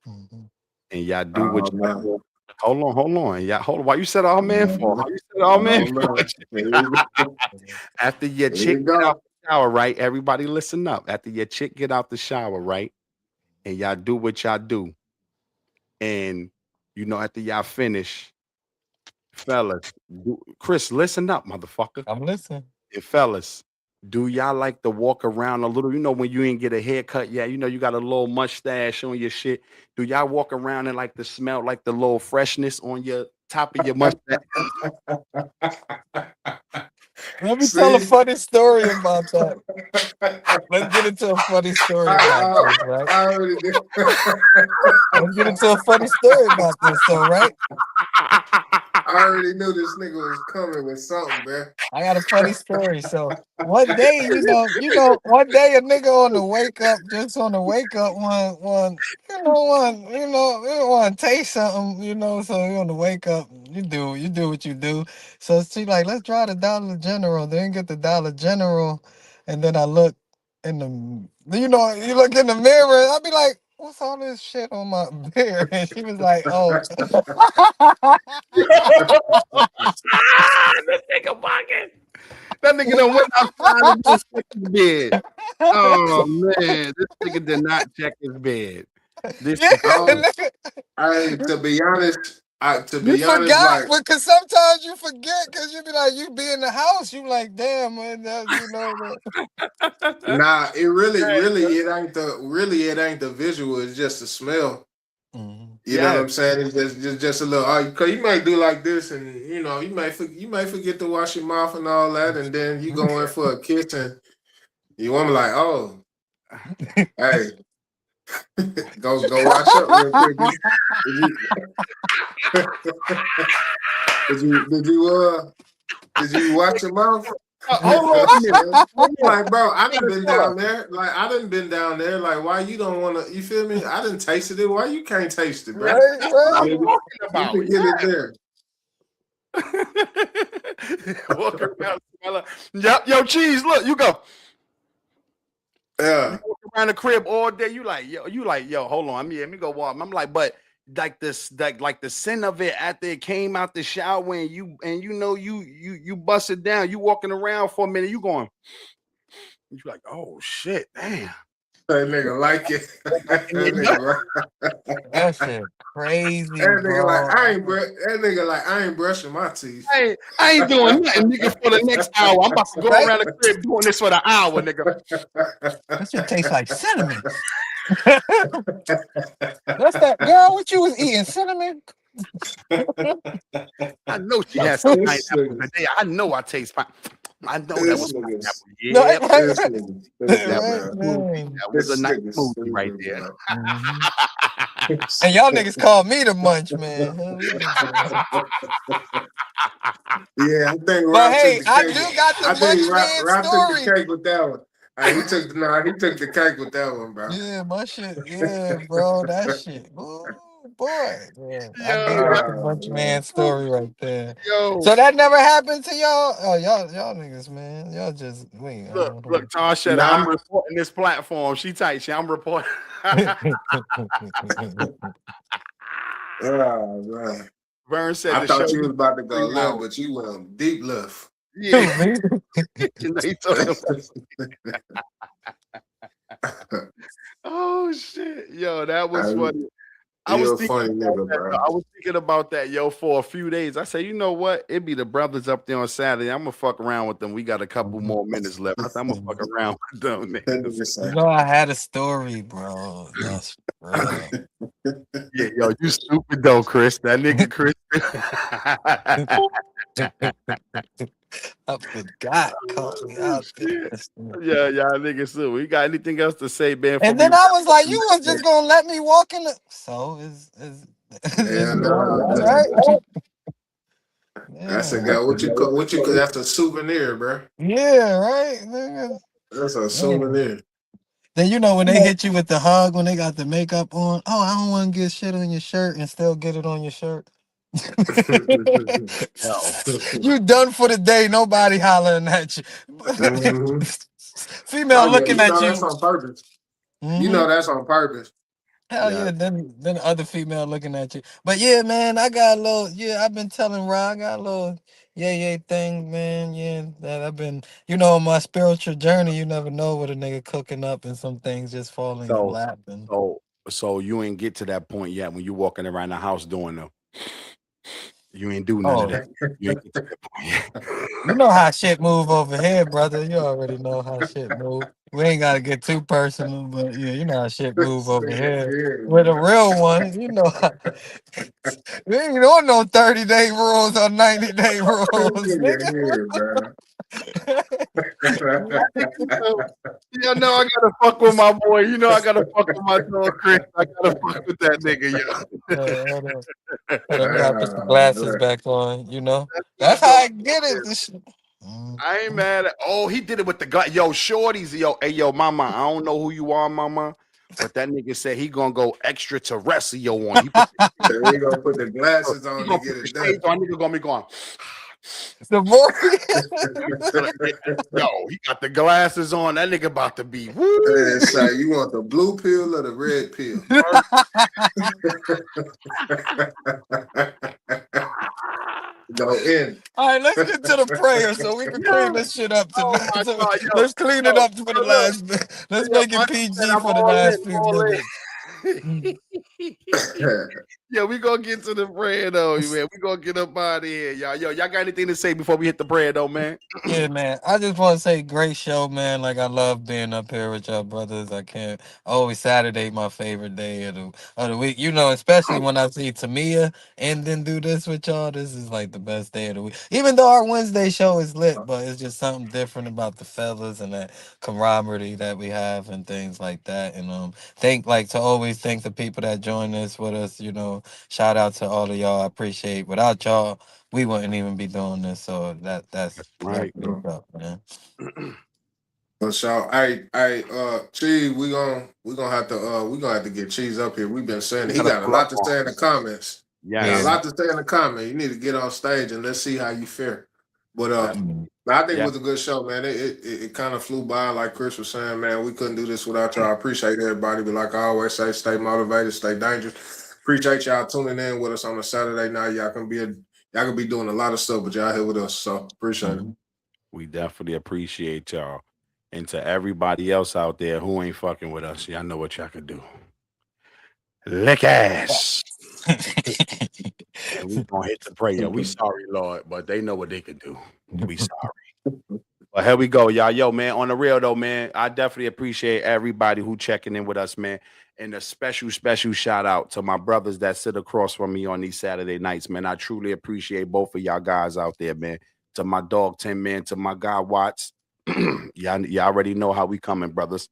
mhm, And y'all do what Oh man. y'all do. Hold on. Y'all hold on. Why you said all man for? Oh How you said all man for? man. Here you go. mhm. After your Here you chick get out go. the shower, right? Everybody listen up. After your chick get out the shower, right? And y'all do what y'all do. And after y'all finish, fellas, Chris, listen up, motherfucker. I'm listening. And fellas, do y'all like to walk around a little? When you ain't get a haircut yet, you got a little mustache on your shit. Do y'all walk around and like to smell like the little freshness on your top of your mustache? Let me tell a See, funny story about that. Let's get into a funny story about I, this, right? I already did. Let's get into a funny story about this, so right? I already knew this nigga was coming with something, man. I got a funny story. So one day, one day a nigga on the wake up, just on the wake up, want to taste something, So he on the wake up, you do what you do. So she like, let's try the Dollar General. Then get the Dollar General, and then I look in you look in the mirror. I be like, what's all this shit on my beard? And she was like, oh. This nigga bugging. That nigga done went outside and didn't check his bed. Oh man, this nigga did not check his bed. This Yeah, is Oh, nigga. to be honest, You forgot, like because sometimes you forget, because you be like, you be in the house, you like, damn, man, nah, it really it ain't the visual, it's just the smell. Mhm. You know what yes. I'm saying? It's just a little. Cause you might do like this, and you may forget to wash your mouth and all that, and then you go in for a kiss, and you want to like, oh, hey, go wash up real quick. Did you did you wash your mouth? Hold on a minute. Hold on. Like, bro, I I done gotta been tell her. down there. Like, I done been down there. Like, why you don't want to? You feel me? I done tasted it. Why you can't taste it, bro? Right, That's what I'm right. You talking about. can get it there. Walk around smelling. Yep, yo, cheese. Look, you go. You Yeah. walk around the crib all day. You like, yo, hold on. Let me go walk. I'm like, but like this, like the scent of it after it came out the shower and you bust it down. You walking around for a minute. You going. You like, oh shit, damn. That nigga like it. that And then, nigga like. That shit crazy, That nigga like bro. I ain't brushing my teeth. I ain't doing nothing, nigga, for the next hour. I'm about to go Right? around the crib doing this for the hour, nigga. That shit tastes like cinnamon. That's that girl, what you was eating, cinnamon? I know she has some this pineapple nigga, today. I know I taste fine. I know that was this nigga's pineapple. No, Yep, this nigga that stupid, was right, bro. man. that was a This nice nigga smoothie right stupid, there. bro. Mhm. And y'all niggas call me the munch man. Huh? We just- Yeah, I think But Rob took hey, the I cake. do got the I think munch man Rob took the story. cake with that one. He took the cake with that one, bro. Yeah, my shit. Yeah, bro, that shit. Ooh, boy. Yeah, I do Yo, got that, the munch Man. man story right there. yo, So that never happened to y'all? Oh, y'all niggas, man. Y'all just wait. I look, don't look, know. Tasha, I'm Nah, reporting this platform. She tight. I'm reporting. oh, man. Vern said I the show thought you was you about to go 3 left, hours. but you went deep left. Yeah, Me? he told him. Oh shit, yo, that was I- funny. I was You're a thinking funny about nigga, that. bro. Though. I was thinking about that, yo, for a few days. I said, you know what? It be the brothers up there on Saturday. I'm gonna fuck around with them. We got a couple more minutes left. I said, I'm gonna fuck around with them That niggas. nigga You say, know I had a story, bro. That's real. Yeah, yo, you stupid though, Chris. That nigga Chris. I forgot. Caught me Oh, out shit. there. Yeah, y'all niggas stupid. We got anything else to say, man? Before And we then wrap I was up like, this you was just shit? gonna let me walk in the so is yeah, all no, right? that's a Yeah. guy. What you that's a souvenir, bro. Yeah, right? Nigga. That's a Man. souvenir. Then when they hit you with the hug when they got the makeup on, oh, I don't want to get shit on your shirt and still get it on your shirt. Yo, You done for the day, nobody hollering at you. Mhm. Female Oh yeah, looking you at know you. that's on purpose. You Hmm. know that's on purpose. Hell yeah. yeah, then the other female looking at you. But yeah, man, I got a little I've been telling Rod, I got a little yay thing, man. Yeah, that I've been on my spiritual journey, you never know what a nigga cooking up and some things just fall in your So, lap and so, so you ain't get to that point yet when you walking around the house doing them. You ain't do none of oh, that. You ain't get to that point yet. you know how shit move over here, brother. You already know how shit move. We ain't gotta get too personal, but yeah, you know how shit move This over nigga here. here, With a bro. real one, we ain't on no 30-day rules or 90-day rules, This nigga nigga. here, bro. Yeah, no, I gotta fuck with my boy. You know, I gotta fuck with my dog Chris. I gotta fuck with that nigga, Hold on. yo. Hold on, we gotta put the Ah, glasses man. back on, you know? That's my That's how dog. I get it. This shit. Mm. I ain't mad at. Oh, he did it with the glass. Yo, shorties. Yo, hey, yo, mama. I don't know who you are, mama, but that nigga said he gonna go extraterrestrial on. He put So we gonna put the glasses he on to gonna get put the it shades done. on. Nigga gonna be going. The more Yo, he got the glasses on. That nigga about to be woo. It's like, you want the blue pill or the red pill? Go in. All right, let's get to the prayer so we can clean Yo, this shit up oh tonight. my So god, yo, let's clean it yo, up for the look, last bit. Let's yo, make it understand, PG I'm for the all in, last few minutes. Mm. Yeah, we gonna get to the prayer though, man. We gonna get up out of here, y'all. Yo, y'all got anything to say before we hit the prayer though, man? Yeah, man. I just want to say, great show, man. Like I love being up here with y'all brothers. I can't. Always Saturday, my favorite day of the week. You know, especially when I see Tamia and then do this with y'all. This is like the best day of the week. Even though our Wednesday show is lit, but it's just something different about the fellas and that camaraderie that we have and things like that. And to always thank the people that join us with us. You know, shout out to all of y'all. I appreciate. Without y'all, we wouldn't even be doing this. So that's Right. what's up, man. But so Cheese, we gonna have to get Cheese up here. We've been saying We he gotta got a pull up lot to on. say in the comments. Got a Yes. Yeah. lot to say in the comment. You need to get on stage and let's see how you fare. But Yes. Mm. I think it Yeah. was a good show, man. It kind of flew by, like Chris was saying, man. We couldn't do this without y'all. I appreciate everybody, but like I always say, stay motivated, stay dangerous. Appreciate y'all tuning in with us on a Saturday night. Y'all can be doing a lot of stuff, but y'all here with us, so appreciate it. Mhm. We definitely appreciate y'all. And to everybody else out there who ain't fucking with us, y'all know what y'all can do. Lick ass. And we gonna hit the prayer. We sorry, Lord, but they know what they can do. We sorry. But here we go, y'all. Yo, man, on the real though, man, I definitely appreciate everybody who checking in with us, man. And a special, special shout out to my brothers that sit across from me on these Saturday nights, man. I truly appreciate both of y'all guys out there, man. To my dog 10 man, to my guy Watts. y'all already know how we coming, brothers.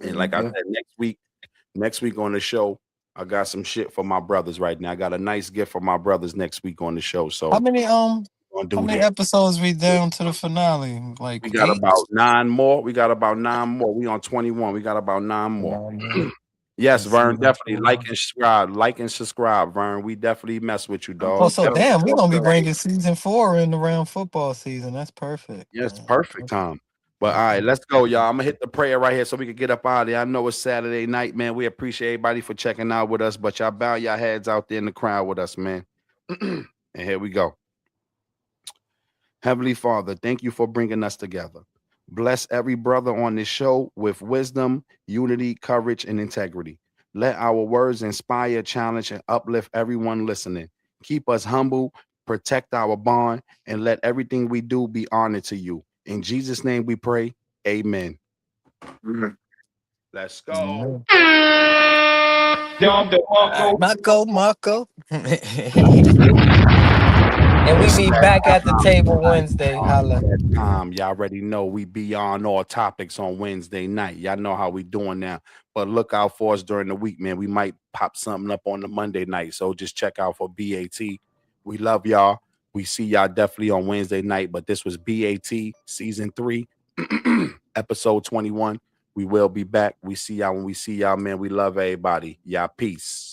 And like I Mhm. said, next week on the show, I got some shit for my brothers right now. I got a nice gift for my brothers next week on the show. how So many we're gonna how do many that. episodes we down to the finale? We Like got eight? about 9 more. We got about 9 more. We on 21. We got about 9 more. Nine more. Yes, That's Vern, season definitely like 4. and subscribe. Like and subscribe, Vern. We definitely mess with you, Oh, dog. so Definitely damn, we're talk gonna be to you. bringing season 4 in around football season. That's perfect, Yes, man. perfect time. But all right, Okay. let's go, y'all. I'm gonna hit the prayer right here so we can get up out of there. I know it's Saturday night, man. We appreciate everybody for checking out with us, but y'all bow your heads out there in the crowd with us, man. And here we go. Heavenly Father, thank you for bringing us together. Bless every brother on this show with wisdom, unity, courage, and integrity. Let our words inspire, challenge, and uplift everyone listening. Keep us humble, protect our bond, and let everything we do be honored to you. In Jesus' name we pray. Amen. Mhm. Let's go. Mhm. All right, Marco. And we It's be that back at the table Wednesday. It's Holla. that time. Y'all already know we beyond all topics on Wednesday night. Y'all know how we doing now. But look out for us during the week, man. We might pop something up on the Monday night. So just check out for B.A.T. We love y'all. We see y'all definitely on Wednesday night. But this was B.A.T. season 3, episode 21. We will be back. We see y'all when we see y'all, man. We love everybody. Y'all peace.